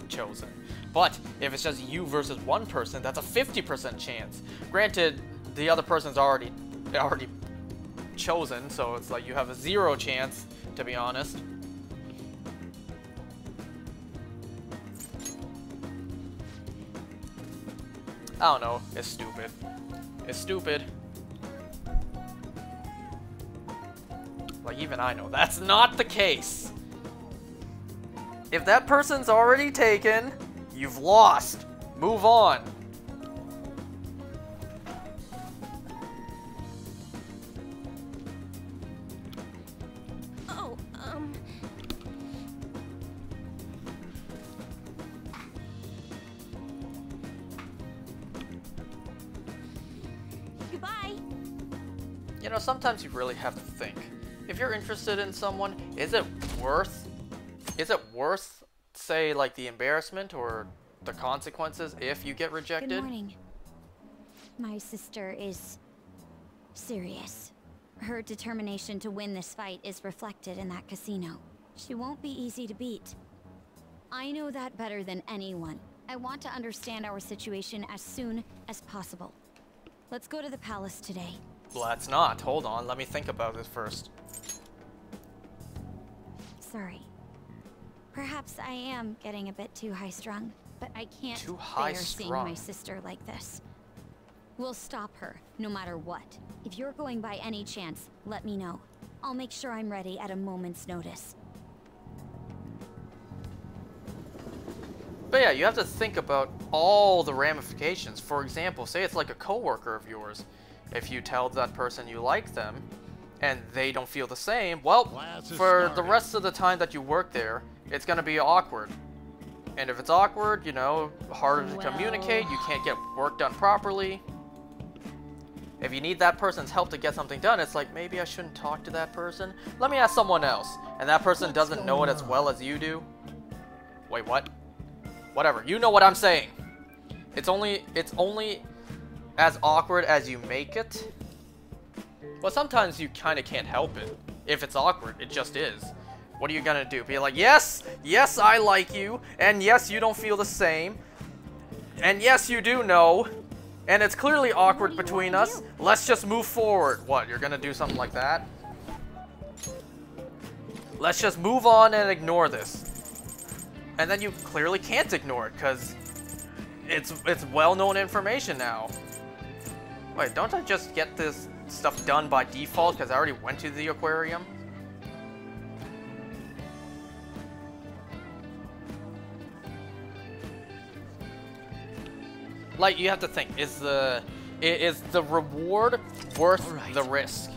A: chosen. But if it's just you versus one person, that's a 50% chance. Granted, the other person's already chosen, so it's like you have a 0 chance, to be honest. I don't know, it's stupid. It's stupid. Like, even I know that's not the case. If that person's already taken, you've lost. Move on.
F: Oh,
C: Goodbye.
A: You know, sometimes you really have to think. If you're interested in someone, is it worth, say, like, the embarrassment or the consequences if you get rejected?
C: Good morning. My sister is serious. Her determination to win this fight is reflected in that casino. She won't be easy to beat. I know that better than anyone. I want to understand our situation as soon as possible. Let's go to the palace today.
A: Let's not. Hold on. Let me think about this first.
C: Sorry. Perhaps I am getting a bit too high-strung, but I can't
A: Too
C: bear seeing my
A: high-strung.
C: sister like this. We'll stop her, no matter what. If you're going by any chance, let me know. I'll make sure I'm ready at a moment's notice.
A: But yeah, you have to think about all the ramifications. For example, say it's like a coworker of yours. If you tell that person you like them, and they don't feel the same, well, for the rest of the time that you work there, it's gonna be awkward. And if it's awkward, you know, harder to communicate, you can't get work done properly. If you need that person's help to get something done, it's like, maybe I shouldn't talk to that person. Let me ask someone else. And that person doesn't know it as well as you do. Wait, what? Whatever. You know what I'm saying. It's only as awkward as you make it. But sometimes you kind of can't help it. If it's awkward, it just is. What are you gonna do? Be like, yes, yes, I like you, and yes, you don't feel the same, and yes, you do know, and it's clearly awkward between us. Let's just move forward. What, you're gonna do something like that? Let's just move on and ignore this. And then you clearly can't ignore it, because it's well-known information now. Wait, don't I just get this stuff done by default, because I already went to the aquarium? Like, you have to think, is the reward worth the risk?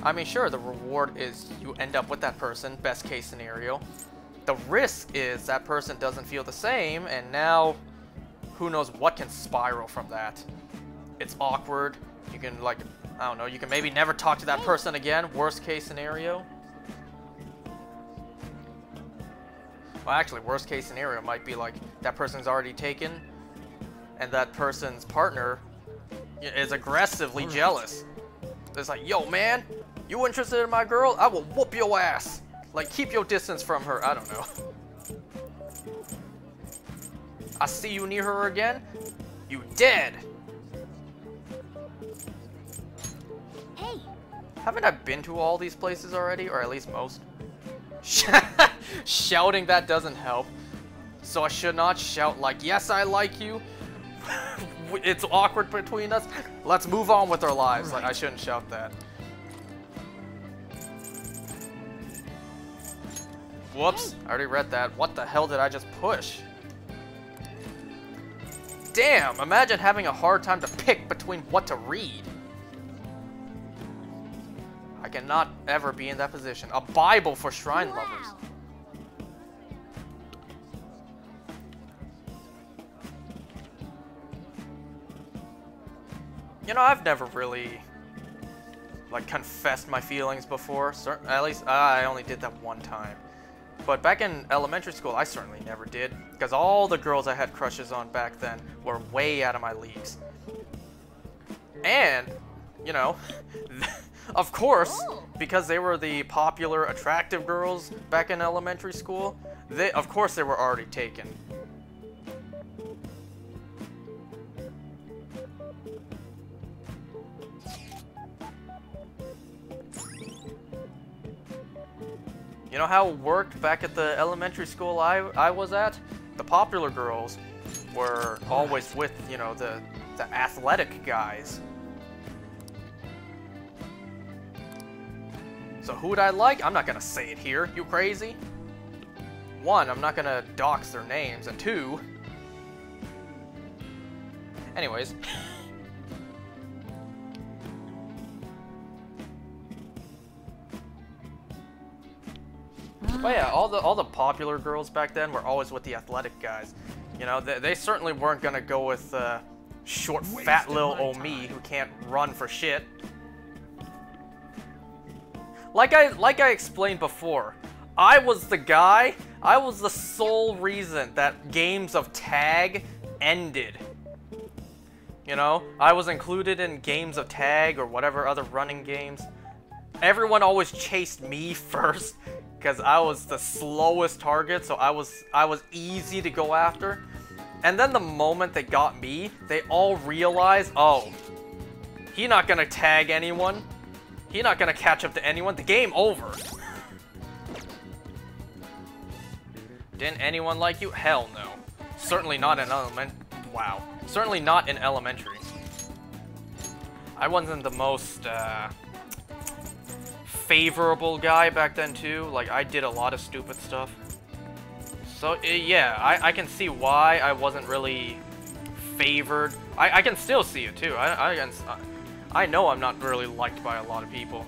A: I mean, sure, the reward is you end up with that person, best case scenario. The risk is that person doesn't feel the same, and now who knows what can spiral from that. It's awkward. You can, like, I don't know, you can maybe never talk to that person again, worst case scenario. Well, actually, worst case scenario might be like that person's already taken, and that person's partner is aggressively jealous. It's like, yo, man, you interested in my girl? I will whoop your ass. Like, keep your distance from her. I don't know. I see you near her again. You dead.
B: Hey.
A: Haven't I been to all these places already? Or at least most? Shouting that doesn't help. So I should not shout like, yes, I like you. It's awkward between us. Let's move on with our lives. Like, I shouldn't shout that. Whoops, I already read that. What the hell did I just push? Damn, imagine having a hard time to pick between what to read. I cannot ever be in that position. A Bible for shrine lovers. You know, I've never really, like, confessed my feelings before. At least, I only did that one time. But back in elementary school, I certainly never did. Because all the girls I had crushes on back then were way out of my leagues. And, you know, of course, because they were the popular, attractive girls back in elementary school, of course they were already taken. You know how it worked back at the elementary school I was at? The popular girls were always with, you know, the athletic guys. So who would I like? I'm not gonna say it here. You crazy? One, I'm not gonna dox their names, and two... Anyways... But yeah, all the popular girls back then were always with the athletic guys. You know, they certainly weren't gonna go with short, fat little old me who can't run for shit. Like I explained before, I was the sole reason that games of tag ended. You know, I was included in games of tag or whatever other running games. Everyone always chased me first because I was the slowest target, so I was easy to go after. And then the moment they got me, they all realized, oh, he not gonna tag anyone. He not gonna catch up to anyone. The game over. Didn't anyone like you? Hell no. Certainly not in wow. Certainly not in elementary. I wasn't the most favorable guy back then too. Like, I did a lot of stupid stuff. So, yeah, I can see why I wasn't really favored. I can still see it, too. I know I'm not really liked by a lot of people.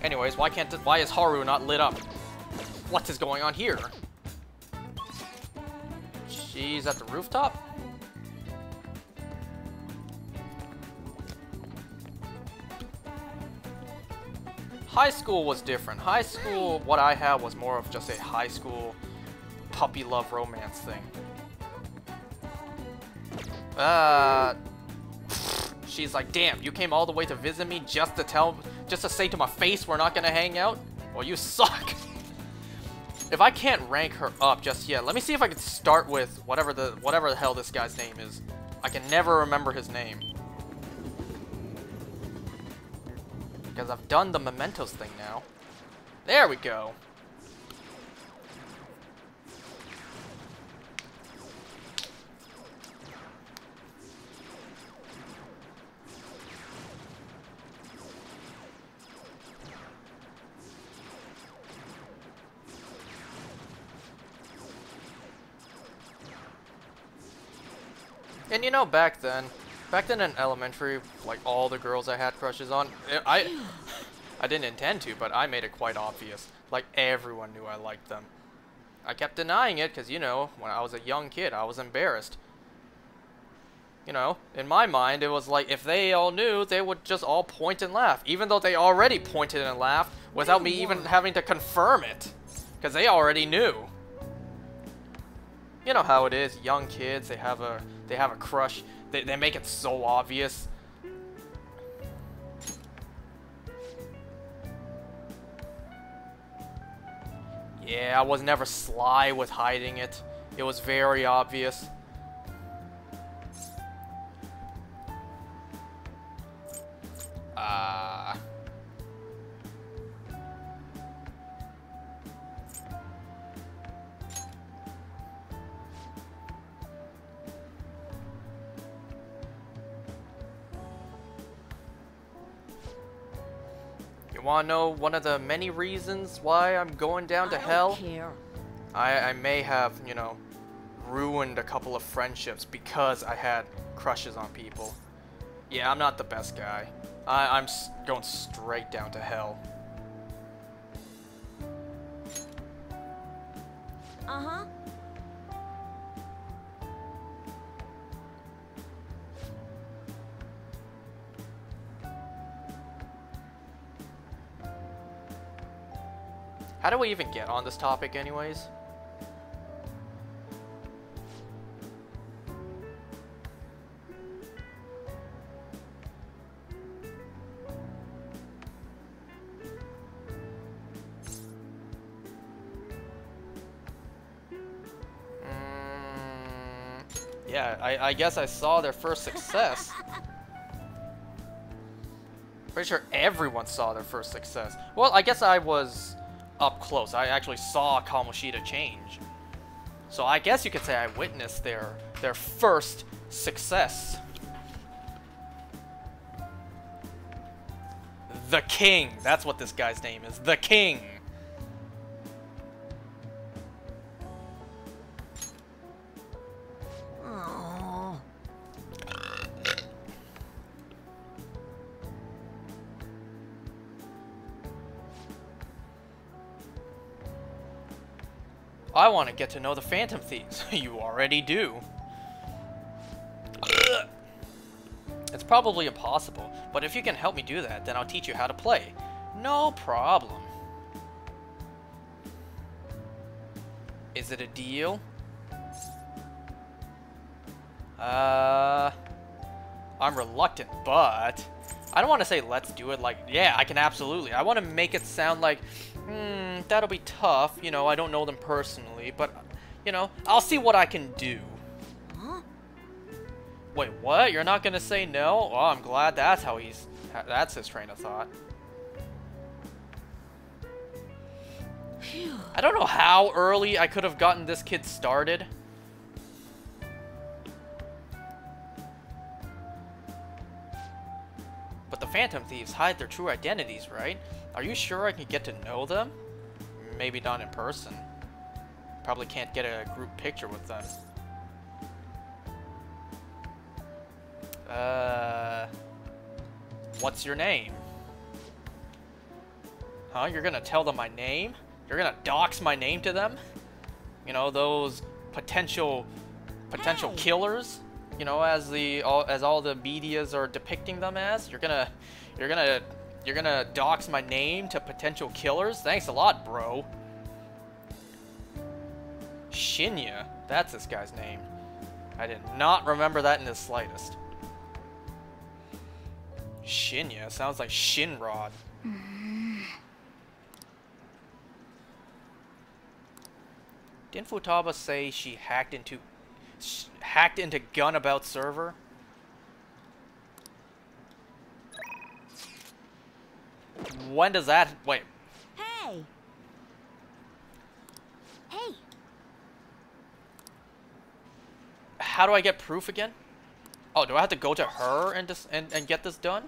A: Anyways, why is Haru not lit up? What is going on here? She's at the rooftop? High school was different. High school, what I had was more of just a high school puppy love romance thing. She's like, damn, you came all the way to visit me just to say to my face we're not gonna hang out? Well, you suck. If I can't rank her up just yet, let me see if I can start with whatever the hell this guy's name is. I can never remember his name. Because I've done the Mementos thing now. There we go. And you know, back then in elementary, like all the girls I had crushes on, I didn't intend to, but I made it quite obvious. Like everyone knew I liked them. I kept denying it because, you know, when I was a young kid, I was embarrassed. You know, in my mind, it was like if they all knew, they would just all point and laugh, even though they already pointed and laughed without me even having to confirm it, because they already knew. You know how it is, young kids, they have a crush. They make it so obvious. Yeah, I was never sly with hiding it. It was very obvious. You wanna know one of the many reasons why I'm going down to hell? I may have, you know, ruined a couple of friendships because I had crushes on people. Yeah, I'm not the best guy. I'm going straight down to hell.
C: Uh-huh.
A: How do we even get on this topic anyways? Yeah, I guess I saw their first success. Pretty sure everyone saw their first success. Well, I guess I was up close. I actually saw Kamoshida change. So I guess you could say I witnessed their first success. The King. That's what this guy's name is. The King. I want to get to know the Phantom Thieves. You already do. It's probably impossible, but if you can help me do that, then I'll teach you how to play. No problem. Is it a deal? I'm reluctant, but I don't want to say let's do it like, yeah, I can absolutely. I want to make it sound like, that'll be tough. You know, I don't know them personally, but, you know, I'll see what I can do.
C: Huh?
A: Wait, what? You're not gonna say no? Oh, I'm glad that's his train of thought. I don't know how early I could have gotten this kid started. But the Phantom Thieves hide their true identities, right? Are you sure I can get to know them? Maybe not in person. Probably can't get a group picture with them. What's your name? Huh? You're gonna tell them my name? You're gonna dox my name to them? You know, those potential killers? You know, as all the medias are depicting them as? You're gonna dox my name to potential killers? Thanks a lot, bro. Shinya, that's this guy's name. I did not remember that in the slightest. Shinya sounds like Shinrod. Didn't Futaba say she hacked into Gunabout server? When does that wait?
C: Hey. Hey.
A: How do I get proof again? Oh, do I have to go to her and get this done?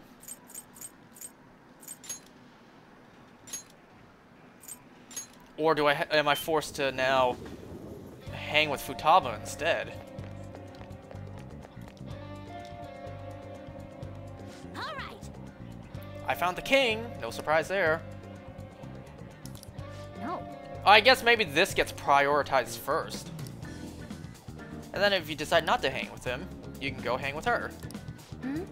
A: Or am I forced to now hang with Futaba instead?
C: All right.
A: I found the king. No surprise there.
B: No.
A: I guess maybe this gets prioritized first. And then if you decide not to hang with him, you can go hang with her.
B: Hmm?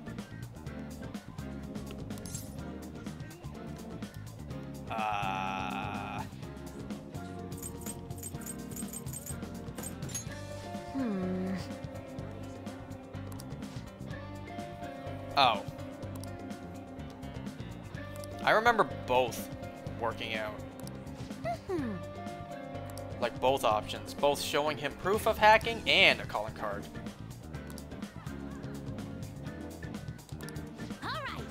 A: Oh. I remember both working out. Like both options. Both showing him proof of hacking and a calling card.
C: Alright.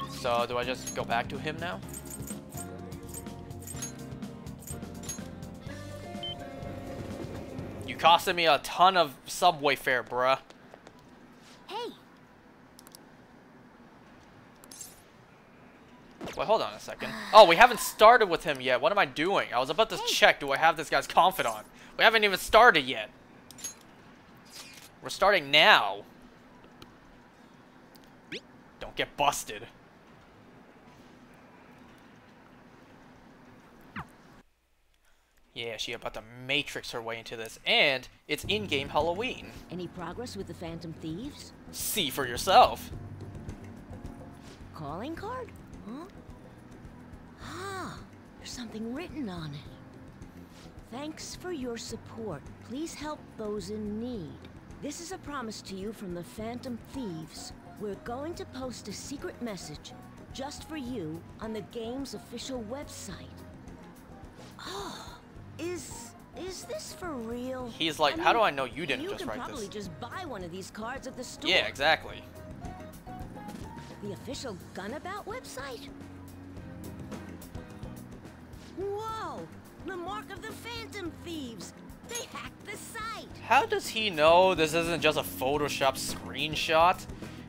A: So do I just go back to him now? You costed me a ton of subway fare, bruh.
C: Hey.
A: Wait, hold on a second. Oh, we haven't started with him yet. What am I doing? I was about to check. Do I have this guy's confidant? We haven't even started yet. We're starting now. Don't get busted. Yeah, she about to matrix her way into this. And it's in-game Halloween.
I: Any progress with the Phantom Thieves?
A: See for yourself.
I: Calling card? Huh? Ah, there's something written on it. Thanks for your support. Please help those in need. This is a promise to you from the Phantom Thieves. We're going to post a secret message just for you on the game's official website. Oh, is this for real?
A: He's like, how do I know you didn't just write this?
I: You can probably just buy one of these cards at the store.
A: Yeah, exactly.
I: The official Gunabout website? Whoa! The mark of the Phantom Thieves! They hacked the site!
A: How does he know this isn't just a Photoshop screenshot?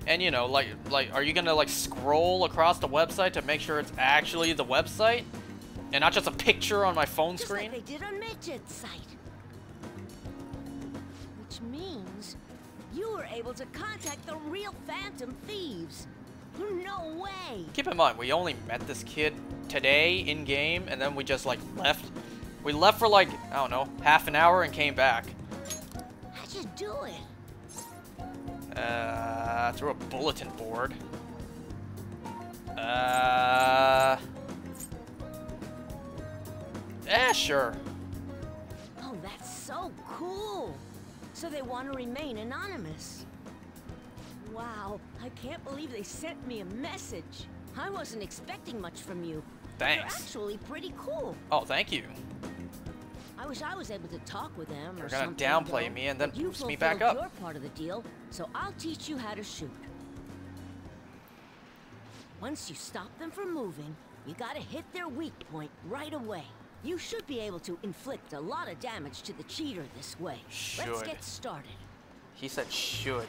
A: And you know, like, are you gonna like scroll across the website to make sure it's actually the website? And not just a picture on my phone screen?
I: Just like they did on Midget's site. Which means you were able to contact the real Phantom Thieves. No way!
A: Keep in mind, we only met this kid today in-game, and then we just, like, left. We left for, like, I don't know, half an hour and came back.
I: How'd you do it?
A: Through a bulletin board. Sure.
I: Oh, that's so cool! So they want to remain anonymous. Wow, I can't believe they sent me a message. I wasn't expecting much from you.
A: Thanks.
I: They're actually pretty cool.
A: Oh, thank you.
I: I wish I was able to talk with them
A: You're
I: or
A: gonna
I: something.
A: downplay me and then
I: you
A: boost me back up.
I: Your part of the deal, so I'll teach you how to shoot. Once you stop them from moving, you gotta hit their weak point right away. You should be able to inflict a lot of damage to the cheater this way.
A: Should.
I: Let's get started.
A: He said should.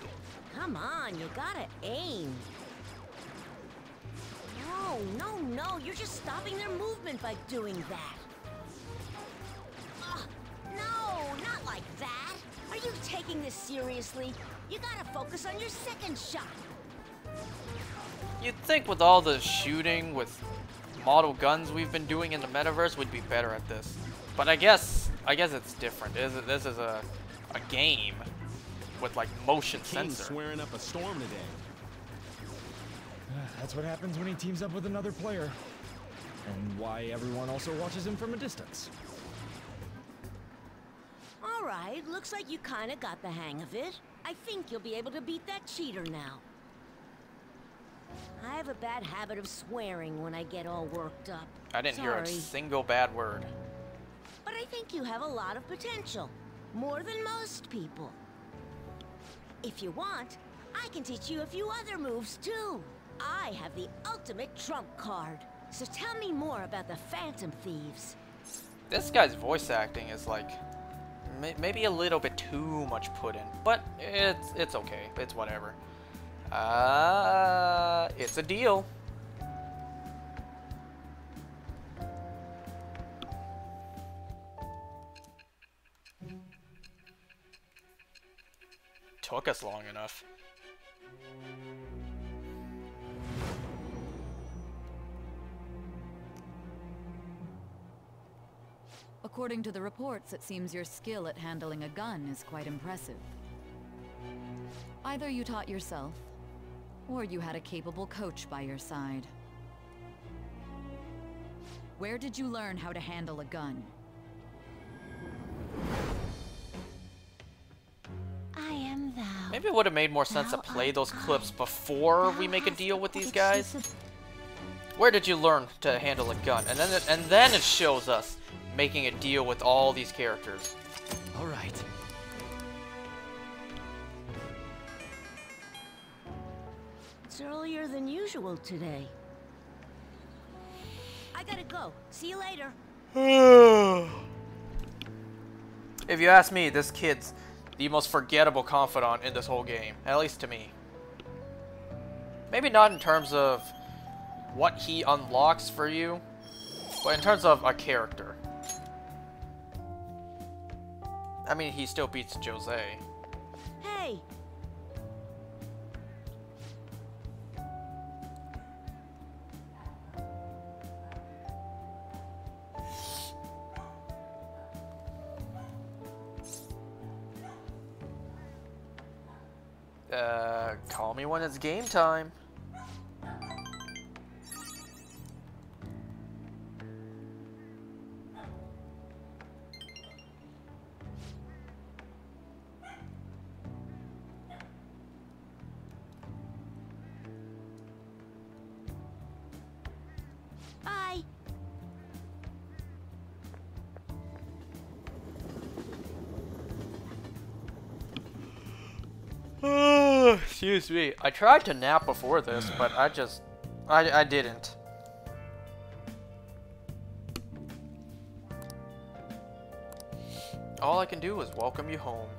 I: Come on, you gotta aim. No, No, you're just stopping their movement by doing that. No, not like that. Are you taking this seriously? You gotta focus on your second shot.
A: You'd think with all the shooting with model guns we've been doing in the metaverse, we'd be better at this. But I guess it's different. This is a game with like motion
J: King's
A: sensor.
J: swearing up a storm today.
K: That's what happens when he teams up with another player. And why everyone also watches him from a distance.
I: All right, looks like you kinda got the hang of it. I think you'll be able to beat that cheater now. I have a bad habit of swearing when I get all worked up.
A: I didn't hear a
I: Sorry.
A: single bad word.
I: But I think you have a lot of potential. More than most people. If you want, I can teach you a few other moves too. I have the ultimate trump card. So tell me more about the Phantom Thieves.
A: This guy's voice acting is like maybe a little bit too much put in, but it's okay. It's whatever. It's a deal. Took us long enough.
L: According to the reports, it seems your skill at handling a gun is quite impressive. Either you taught yourself, or you had a capable coach by your side. Where did you learn how to handle a gun?
I: I am thou.
A: Maybe it would have made more sense to play those clips before we make a deal with these guys. Where did you learn to handle a gun? And then it shows us making a deal with all these characters.
K: All right.
I: It's earlier than usual today. I gotta go. See you later.
A: If you ask me, this kid's the most forgettable confidant in this whole game, at least to me. Maybe not in terms of what he unlocks for you, but in terms of a character. I mean, he still beats Jose.
I: Hey!
A: Call me when it's game time.
I: Bye!
A: Excuse me. I tried to nap before this, but I didn't. All I can do is welcome you home.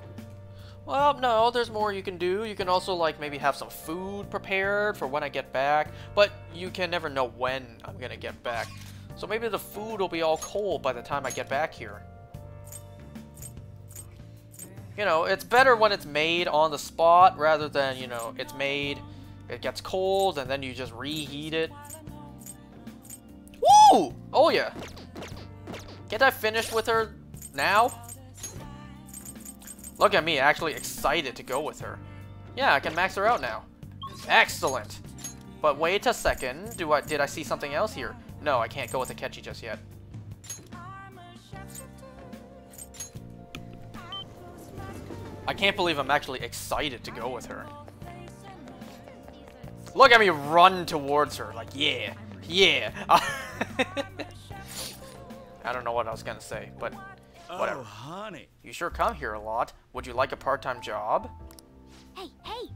A: Well, no, there's more you can do. You can also, like, maybe have some food prepared for when I get back. But you can never know when I'm gonna get back. So maybe the food will be all cold by the time I get back here. You know, it's better when it's made on the spot rather than, you know, it's made, it gets cold, and then you just reheat it. Woo! Oh, yeah. Can't I finish with her now? Look at me, actually excited to go with her. Yeah, I can max her out now. Excellent. But wait a second, did I see something else here? No, I can't go with Akechi just yet. I can't believe I'm actually excited to go with her. Look at me run towards her, like, yeah, yeah. I don't know what I was gonna say, but whatever.
G: Oh, honey.
A: You sure come here a lot. Would you like a part-time job?
C: Hey, hey!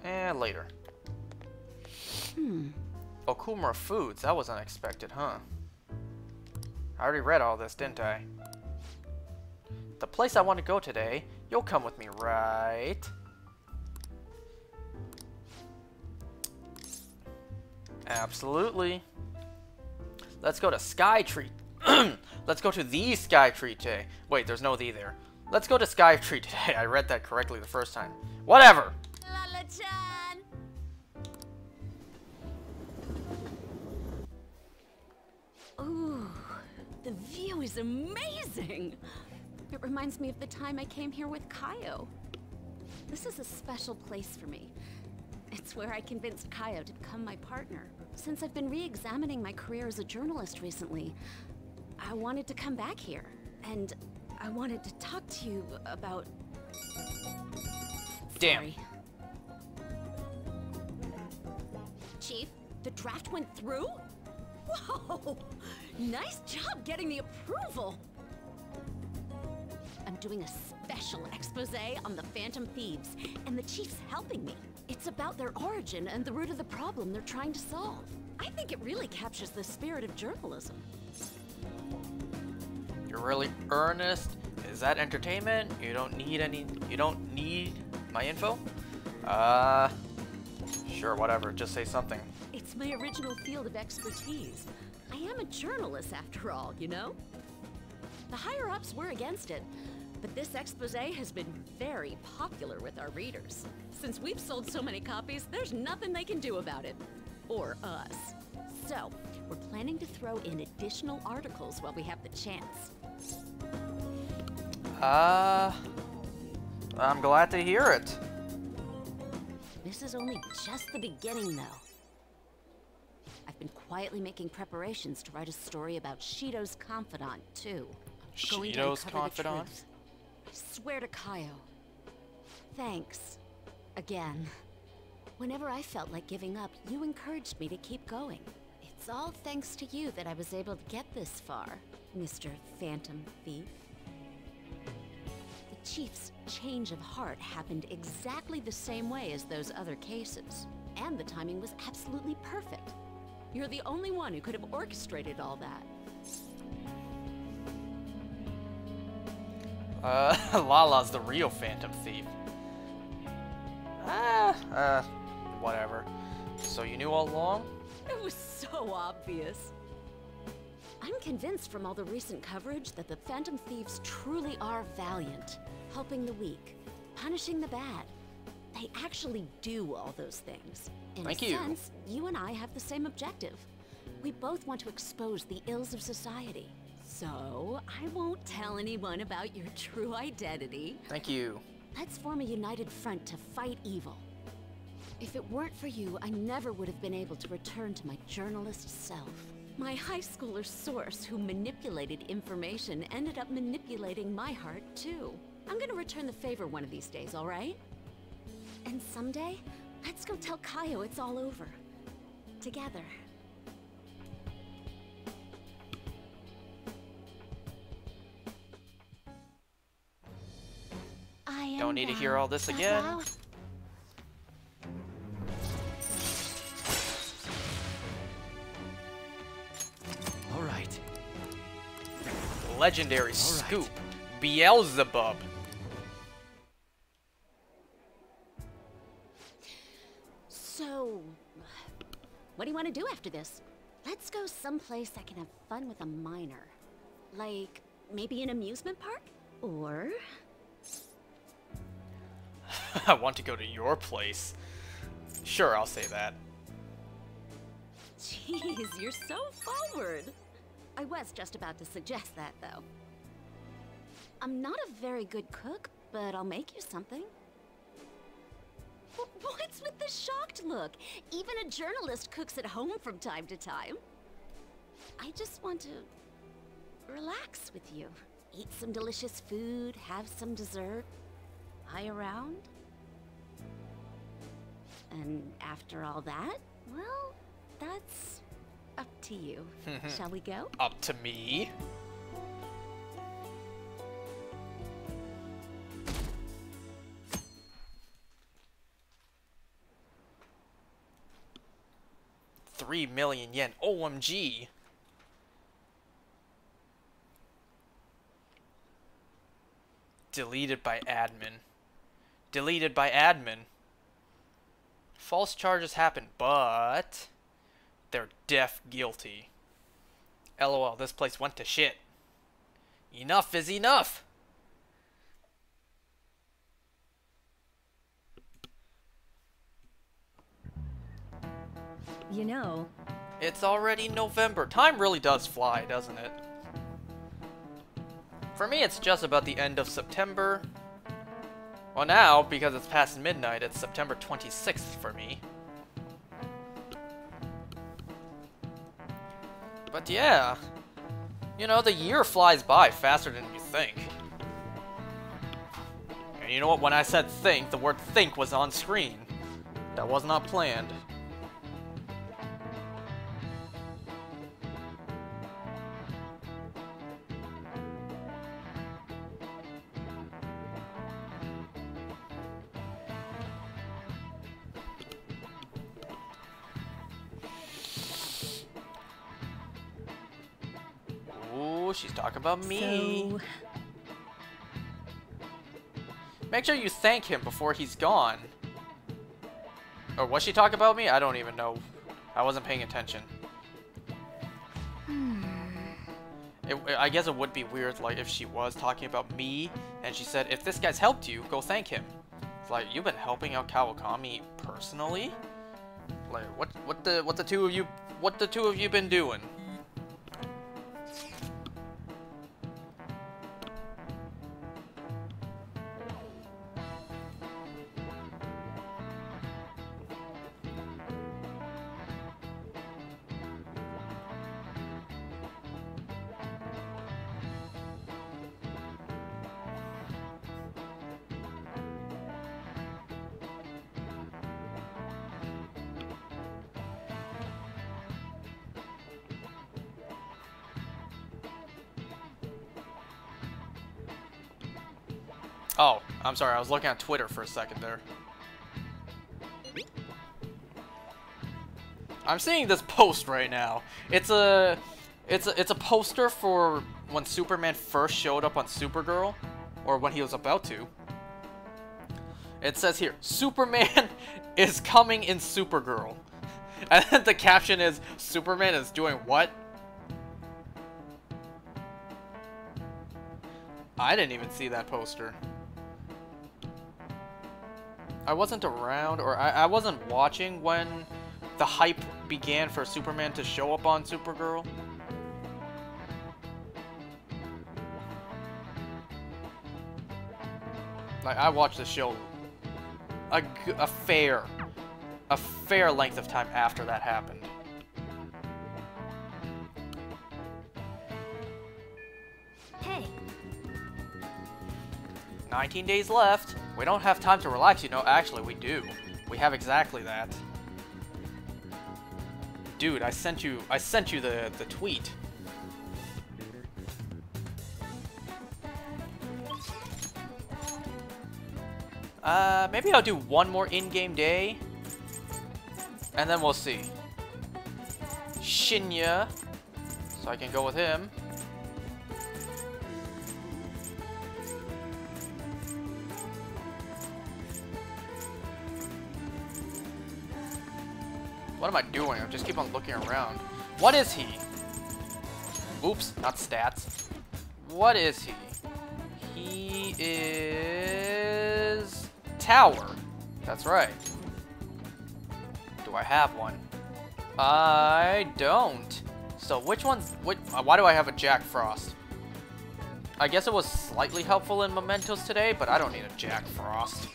A: And later. Okumura Foods, that was unexpected, huh? I already read all this, didn't I? The place I want to go today. You'll come with me, right? Absolutely. Let's go to Skytree. Let's go to the Skytree today. Wait, there's no the there. Let's go to Skytree today. I read that correctly the first time. Whatever.
F: Lala-chan!
L: Ooh, the view is amazing! It reminds me of the time I came here with Kaio. This is a special place for me. It's where I convinced Kaio to become my partner. Since I've been re-examining my career as a journalist recently, I wanted to come back here. And I wanted to talk to you about...
A: Damn.
L: Sorry. Chief, the draft went through? Whoa! Nice job getting the approval! I'm doing a special expose on the Phantom Thieves, and the Chief's helping me. It's about their origin and the root of the problem they're trying to solve. I think it really captures the spirit of journalism.
A: You're really earnest? Is that entertainment? You don't need my info? Sure, whatever. Just say something.
L: It's my original field of expertise. I am a journalist after all, you know? The higher-ups were against it, but this expose has been very popular with our readers. Since we've sold so many copies, there's nothing they can do about it. Or us. So, we're planning to throw in additional articles while we have the chance.
A: I'm glad to hear it.
L: This is only just the beginning, though. I've been quietly making preparations to write a story about Shido's confidant, too.
A: Shido's confidant?
L: I swear to Kaio. Thanks. Again. Whenever I felt like giving up, you encouraged me to keep going. It's all thanks to you that I was able to get this far, Mr. Phantom Thief. The Chief's change of heart happened exactly the same way as those other cases. And the timing was absolutely perfect. You're the only one who could have orchestrated all that.
A: Lala's the real Phantom Thief. Whatever. So you knew all along?
L: It was so obvious. I'm convinced from all the recent coverage that the Phantom Thieves truly are valiant, helping the weak, punishing the bad. They actually do all those things. In a sense, you and I have the same objective. We both want to expose the ills of society. So, I won't tell anyone about your true identity.
A: Thank you.
L: Let's form a united front to fight evil. If it weren't for you, I never would have been able to return to my journalist self. My high schooler source who manipulated information ended up manipulating my heart, too. I'm gonna return the favor one of these days, all right? And someday, let's go tell Kaio it's all over. Together.
A: Don't need to hear all this again.
E: All right.
A: Legendary scoop. Beelzebub.
L: So, what do you want to do after this? Let's go someplace I can have fun with a minor. Like, maybe an amusement park? Or...
A: I want to go to your place. Sure, I'll say that.
L: Jeez, you're so forward. I was just about to suggest that, though. I'm not a very good cook, but I'll make you something. What's with the shocked look? Even a journalist cooks at home from time to time. I just want to relax with you. Eat some delicious food, have some dessert, lie around. And after all that, well, that's up to you. Shall we go?
A: Up to me? $3,000,000 yen. OMG. Deleted by admin. Deleted by admin. False charges happen, but They're deaf guilty. LOL, this place went to shit. Enough is enough!
J: You know,
A: It's already November. Time really does fly, doesn't it? For me, it's just about the end of September. Well, now, because it's past midnight, it's September 26th for me. But yeah, you know, the year flies by faster than you think. And you know what? When I said think, the word think was on screen. That was not planned. Ooh, she's talking about me.
J: so
A: Make sure you thank him before he's gone. Or was she talking about me? I don't even know. I wasn't paying attention. I guess it would be weird, like, if she was talking about me, and she said, if this guy's helped you, go thank him. It's like, you've been helping out Kawakami personally? Like, what the two of you been doing? Oh, I'm sorry, I was looking at Twitter for a second there. I'm seeing this post right now. It's a poster for when Superman first showed up on Supergirl, or when he was about to. It says here, Superman is coming in Supergirl. And then the caption is, Superman is doing what? I didn't even see that poster. I wasn't around, or I wasn't watching when the hype began for Superman to show up on Supergirl. Like, I watched the show a fair length of time after that happened.
B: Hey,
A: 19 days left. We don't have time to relax, you know. Actually, we do. We have exactly that. Dude, I sent you the tweet. Maybe I'll do one more in-game day, and then we'll see. Shinya, so I can go with him. What am I doing? I just keep on looking around. What is he? Oops, not stats. What is he? He is... Tower. That's right. Do I have one? I don't. So which one's... why do I have a Jack Frost? I guess it was slightly helpful in Mementos today, but I don't need a Jack Frost.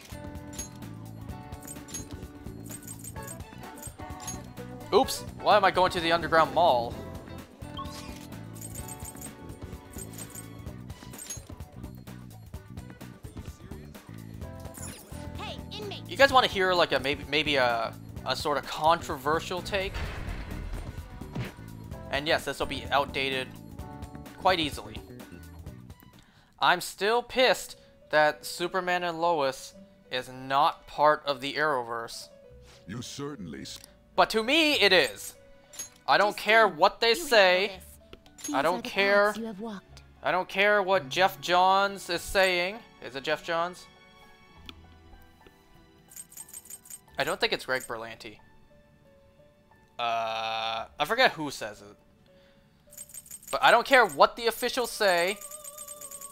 A: Oops, why am I going to the underground mall?
F: Hey, inmate.
A: You guys want to hear like a maybe a sort of controversial take? And yes, this will be outdated quite easily. I'm still pissed that Superman and Lois is not part of the Arrowverse.
H: You certainly...
A: But to me, it is. I don't care what they say. I don't care. I don't care what Jeff Johns is saying. Is it Jeff Johns? I don't think it's Greg Berlanti. I forget who says it. But I don't care what the officials say.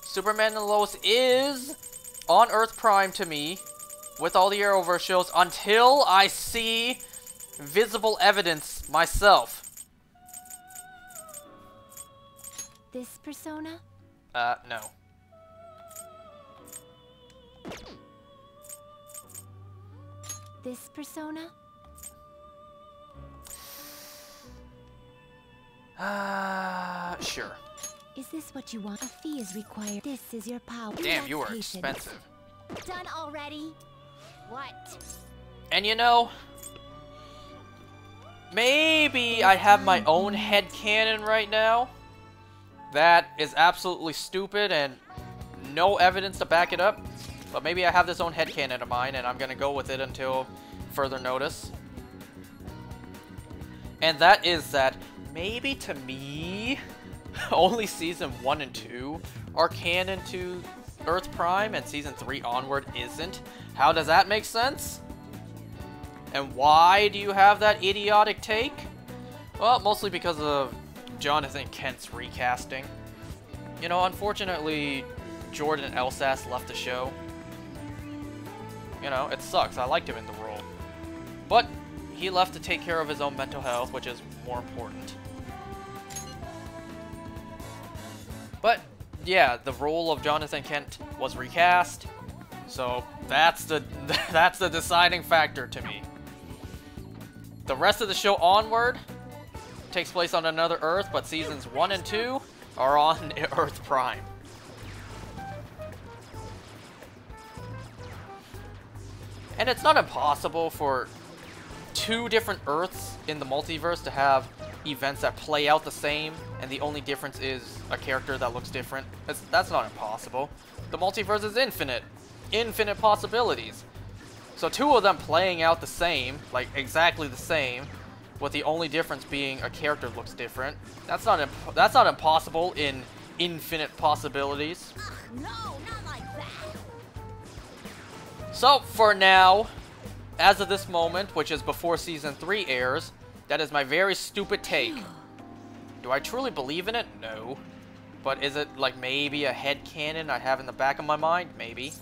A: Superman and Lois is on Earth Prime to me with all the Arrowverse shows until I see visible evidence myself.
F: This persona?
A: No.
F: This persona?
A: Sure.
F: Is this what you want? A fee is required. This is your power.
A: Damn, you are expensive.
F: Done already? What?
A: And you know, maybe I have my own headcanon right now. That is absolutely stupid and no evidence to back it up. But maybe I have this own headcanon of mine and I'm gonna go with it until further notice. And that is that maybe to me, only season 1 and 2 are canon to Earth Prime and season 3 onward isn't. How does that make sense? And why do you have that idiotic take? Well, mostly because of Jonathan Kent's recasting. You know, unfortunately, Jordan Elsas left the show. You know, it sucks. I liked him in the role. But he left to take care of his own mental health, which is more important. But, yeah, the role of Jonathan Kent was recast. So, that's the deciding factor to me. The rest of the show onward takes place on another Earth, but seasons 1 and 2 are on Earth Prime. And it's not impossible for 2 different Earths in the multiverse to have events that play out the same, and the only difference is a character that looks different. That's not impossible. The multiverse is infinite. Infinite possibilities. So 2 of them playing out the same, like exactly the same, with the only difference being a character looks different. That's not impossible in infinite possibilities.
I: Ugh, no, not like that.
A: So for now, as of this moment, which is before season 3 airs, that is my very stupid take. Do I truly believe in it? No. But is it like maybe a headcanon I have in the back of my mind? Maybe.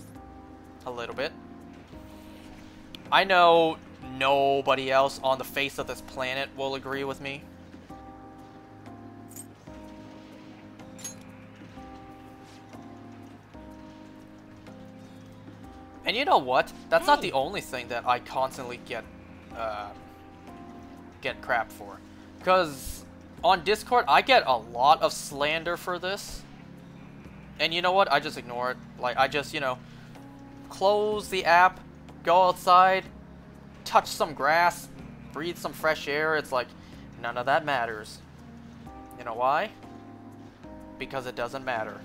A: A little bit. I know nobody else on the face of this planet will agree with me. And you know what? That's not the only thing that I constantly get crap for. Because on Discord, I get a lot of slander for this. And you know what? I just ignore it. Like, I just, you know, close the app, go outside, touch some grass, breathe some fresh air. It's like, none of that matters. You know why? Because it doesn't matter.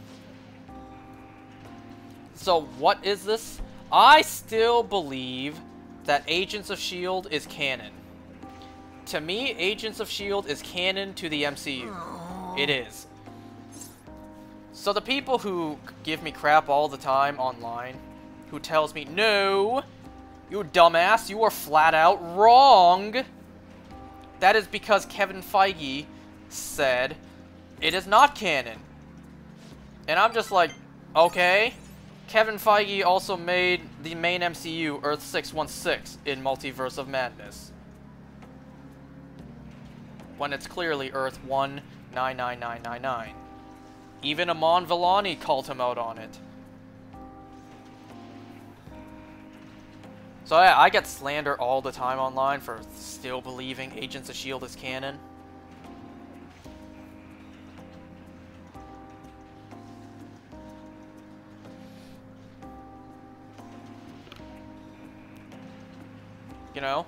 A: So, what is this? I still believe that Agents of S.H.I.E.L.D. is canon. To me, Agents of S.H.I.E.L.D. is canon to the MCU. It is. So the people who give me crap all the time online, who tells me, no, you dumbass, you are flat out wrong. That is because Kevin Feige said it is not canon. And I'm just like, okay. Kevin Feige also made the main MCU Earth 616 in Multiverse of Madness, when it's clearly Earth 199999. Even Amon Villani called him out on it. So yeah, I get slander all the time online for still believing Agents of S.H.I.E.L.D. is canon. You know,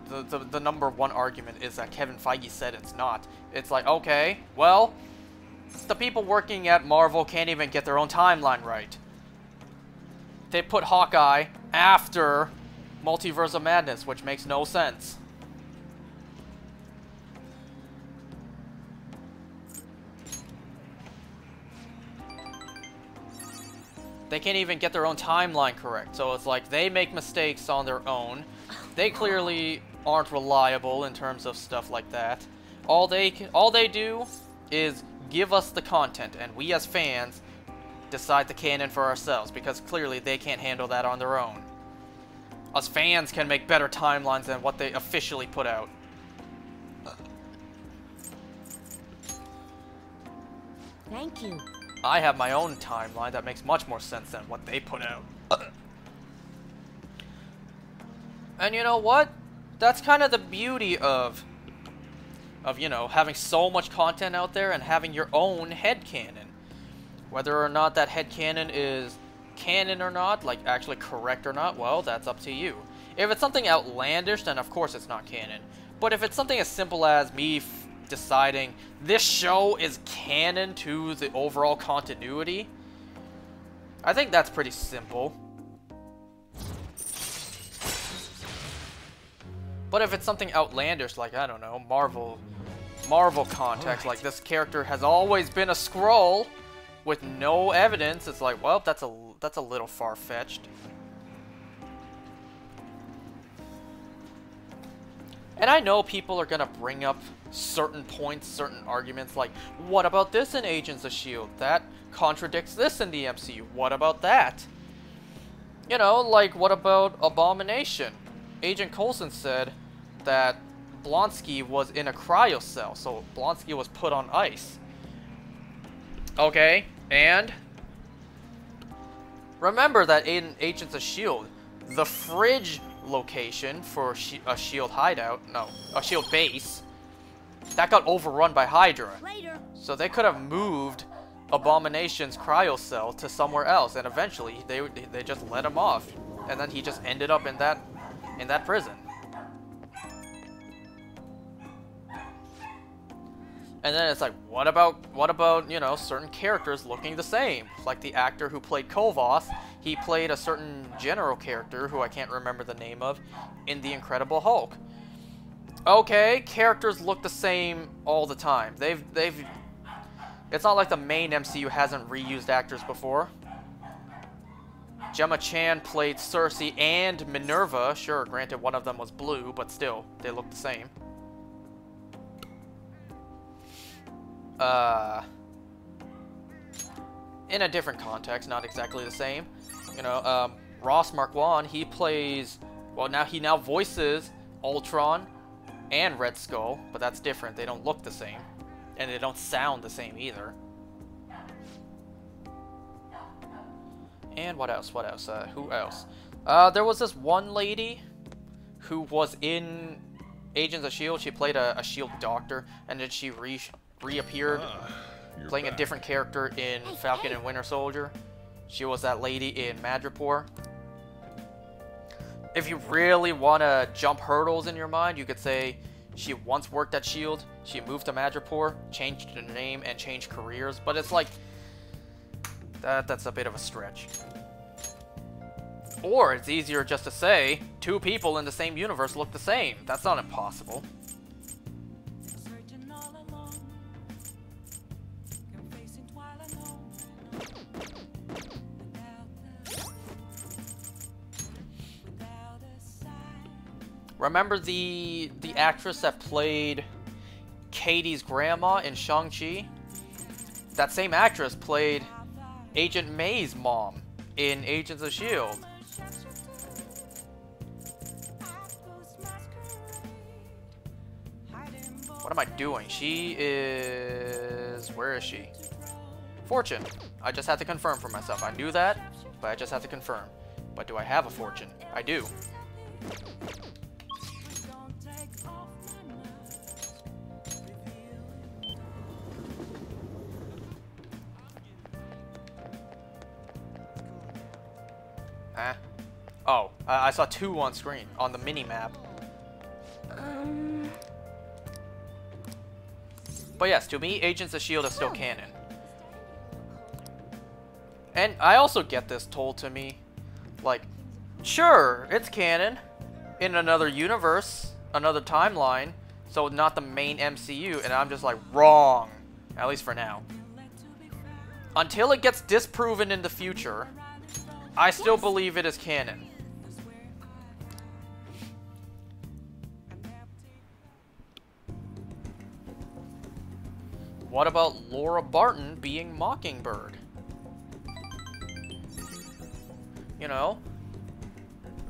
A: the number one argument is that Kevin Feige said it's not. It's like, okay, well, the people working at Marvel can't even get their own timeline right. They put Hawkeye after Multiverse of Madness, which makes no sense. They can't even get their own timeline correct. So it's like they make mistakes on their own. They clearly aren't reliable in terms of stuff like that. All they do is give us the content, and we as fans decide the canon for ourselves, because clearly they can't handle that on their own. Us fans can make better timelines than what they officially put out.
I: Thank you.
A: I have my own timeline that makes much more sense than what they put out. And you know what? That's kind of the beauty of you know, having so much content out there and having your own headcanon. Whether or not that headcanon is canon or not, like actually correct or not, well, that's up to you. If it's something outlandish, then of course it's not canon. But if it's something as simple as me deciding this show is canon to the overall continuity, I think that's pretty simple. But if it's something outlandish, like, I don't know, Marvel context, like this character has always been a Skrull with no evidence, it's like, well, that's a little far-fetched. And I know people are gonna bring up certain points, certain arguments, like, what about this in Agents of S.H.I.E.L.D.? That contradicts this in the MCU. What about that? You know, like, what about Abomination? Agent Coulson said that Blonsky was in a cryocell, so Blonsky was put on ice. Okay, and remember that in Agents of S.H.I.E.L.D., the fridge location for a S.H.I.E.L.D. hideout, no, a S.H.I.E.L.D. base, that got overrun by Hydra.
I: Later.
A: So they could have moved Abomination's cryocell to somewhere else, and eventually they just let him off, and then he just ended up in that prison. And then it's like, what about, you know, certain characters looking the same? Like the actor who played Kovath, he played a certain general character who I can't remember the name of in The Incredible Hulk. Okay, characters look the same all the time. It's not like the main MCU hasn't reused actors before. Gemma Chan played Cersei and Minerva. Sure, granted one of them was blue, but still, they look the same. In a different context, not exactly the same. You know, Ross Marquand, he plays, well, he now voices Ultron and Red Skull, but that's different. They don't look the same, and they don't sound the same either. And what else? What else? Who else? There was this one lady who was in Agents of S.H.I.E.L.D. She played a S.H.I.E.L.D. doctor, and then she reappeared playing a different character in Falcon and Winter Soldier. She was that lady in Madripoor. If you really want to jump hurdles in your mind, you could say she once worked at S.H.I.E.L.D., she moved to Madripoor, changed her name, and changed careers, but it's like, that's a bit of a stretch. Or it's easier just to say, two people in the same universe look the same. That's not impossible. Remember the actress that played Katie's grandma in Shang-Chi? That same actress played Agent May's mom in Agents of S.H.I.E.L.D. What am I doing? She is... Where is she? Fortune. I just had to confirm for myself. I knew that, but I just had to confirm. But do I have a fortune? I do. Oh, I saw two on screen, on the mini-map. But yes, to me, Agents of S.H.I.E.L.D. is still canon. And I also get this told to me, like, sure, it's canon in another universe, another timeline, so not the main MCU, and I'm just like, wrong, at least for now. Until it gets disproven in the future, I still believe it is canon. What about Laura Barton being Mockingbird? You know,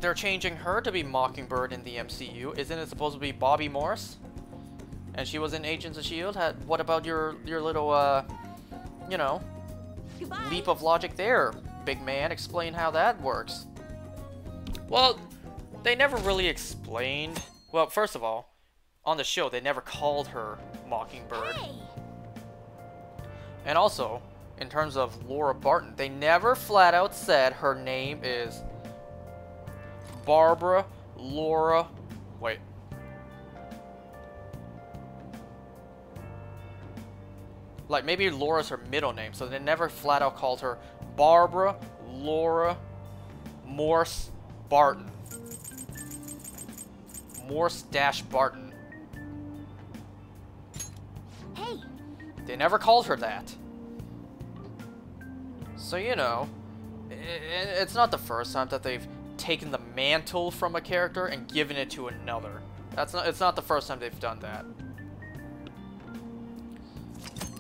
A: they're changing her to be Mockingbird in the MCU. Isn't it supposed to be Bobby Morse? And she was in Agents of S.H.I.E.L.D. What about your little, you know,
C: Goodbye.
A: leap of logic there, big man? Explain how that works. Well, they never really explained. Well, first of all, on the show, they never called her Mockingbird.
B: Hey!
A: And also, in terms of Laura Barton, they never flat out said her name is Barbara Laura. Wait. Like, maybe Laura's her middle name, so they never flat out called her Barbara Laura Morse Barton. Morse-Barton.
B: Hey!
A: They never called her that. So, you know, it's not the first time that they've taken the mantle from a character and given it to another. It's not the first time they've done that.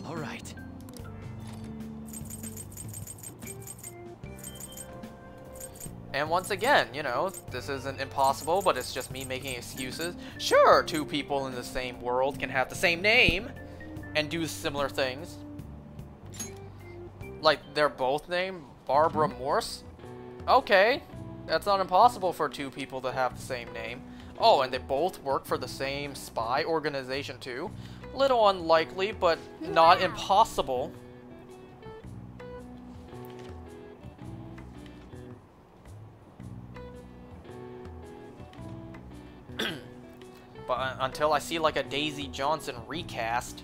G: All right.
A: And once again, you know, this isn't impossible, but it's just me making excuses. Sure, two people in the same world can have the same name and do similar things. Like, they're both named Barbara Morse? Okay, that's not impossible for two people to have the same name. Oh, and they both work for the same spy organization too? Little unlikely, but not impossible. But until I see like a Daisy Johnson recast,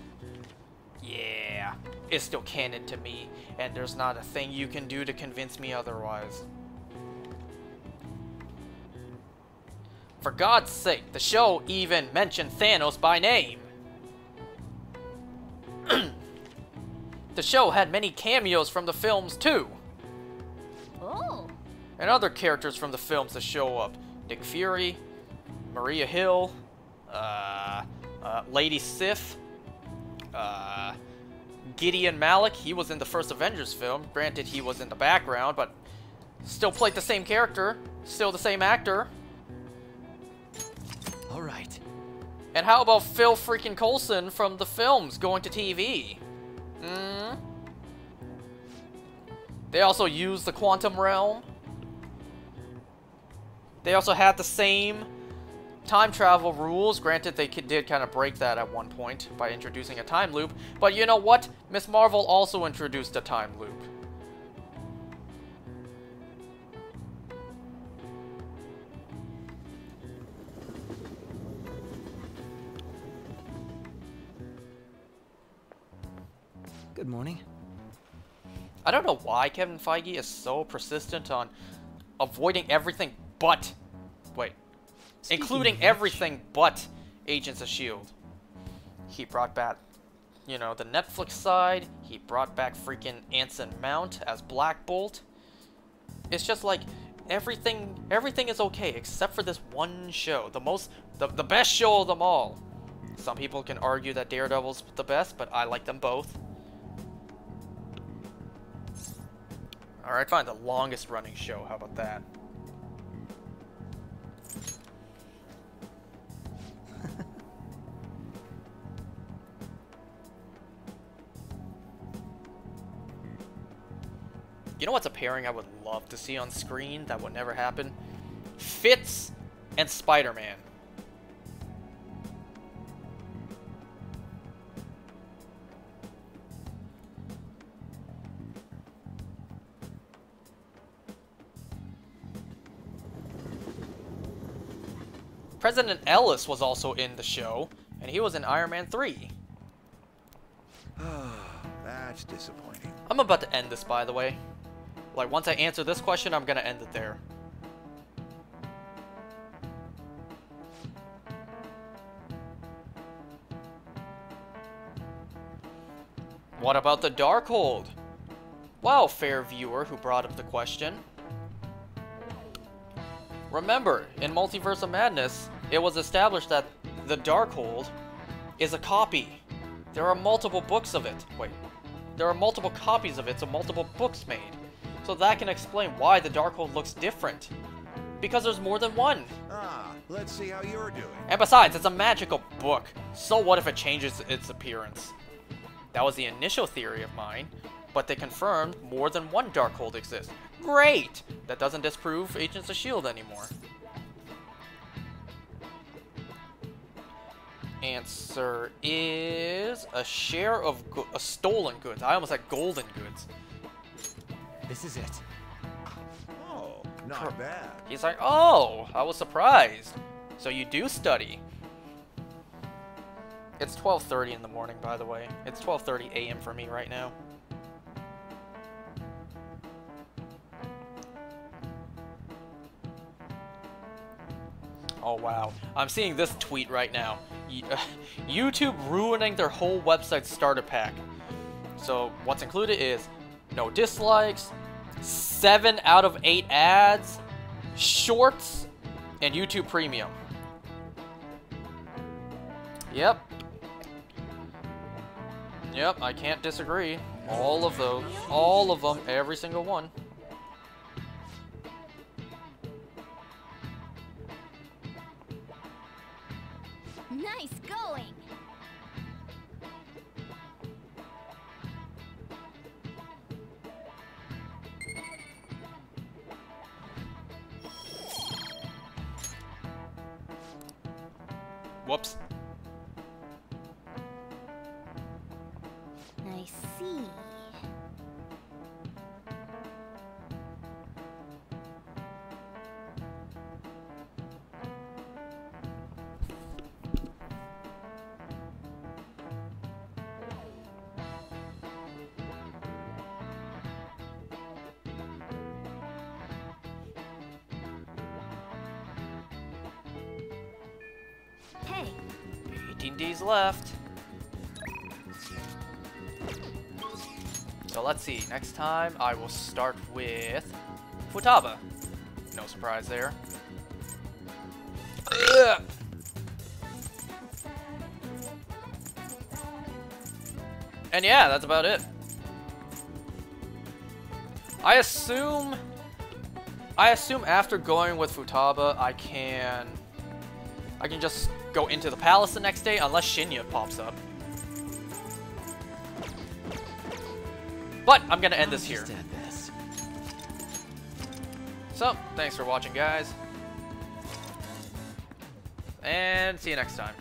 A: yeah, it's still canon to me, and there's not a thing you can do to convince me otherwise. For God's sake, the show even mentioned Thanos by name. The show had many cameos from the films too.
B: Oh!
A: And other characters from the films that show up. Nick Fury, Maria Hill, Lady Sif, Gideon Malik. He was in the first Avengers film. Granted, he was in the background, but still played the same character. Still the same actor.
G: All right.
A: And how about Phil freaking Coulson from the films going to TV? They also used the quantum realm. They also had the same time travel rules. Granted, they did kind of break that at one point by introducing a time loop. But you know what? Ms. Marvel also introduced a time loop.
D: Good morning.
A: I don't know why Kevin Feige is so persistent on avoiding everything but... Wait. Including everything but Agents of S.H.I.E.L.D. He brought back, you know, the Netflix side. He brought back freaking Anson Mount as Black Bolt. It's just like, everything is okay except for this one show. The best show of them all. Some people can argue that Daredevil's the best, but I like them both. Alright, fine. The longest running show. How about that? You know what's a pairing I would love to see on screen that would never happen? Fitz and Spider-Man. President Ellis was also in the show, and he was in Iron Man 3.
H: That's disappointing.
A: I'm about to end this, by the way. Like, once I answer this question, I'm gonna end it there. What about the Darkhold? Wow, fair viewer who brought up the question. Remember, in Multiverse of Madness, it was established that the Darkhold is a copy. There are multiple books of it. Wait. There are multiple copies of it, so multiple books made. So that can explain why the Darkhold looks different. Because there's more than one.
J: Ah, let's see how you're doing.
A: And besides, it's a magical book. So what if it changes its appearance? That was the initial theory of mine, but they confirmed more than one Darkhold exists. Great! That doesn't disprove Agents of S.H.I.E.L.D. anymore. Answer is a share of stolen goods. I almost said golden goods.
K: This is it.
J: Oh, not bad.
A: He's like, oh, I was surprised. So you do study. It's 12:30 in the morning, by the way. It's 12:30 a.m. for me right now. Oh wow, I'm seeing this tweet right now. YouTube ruining their whole website starter pack. So what's included is no dislikes, 7 out of 8 ads, shorts, and YouTube Premium. Yep. Yep, I can't disagree. All of those. All of them, every single one.
B: Nice going!
A: Whoops.
B: I see. Hey.
A: 18 Ds left. So let's see. Next time I will start with Futaba. No surprise there. Ugh. And yeah, that's about it. I assume after going with Futaba, I can just go into the palace the next day, unless Shinya pops up. But I'm gonna end this here. So, thanks for watching, guys. And see you next time.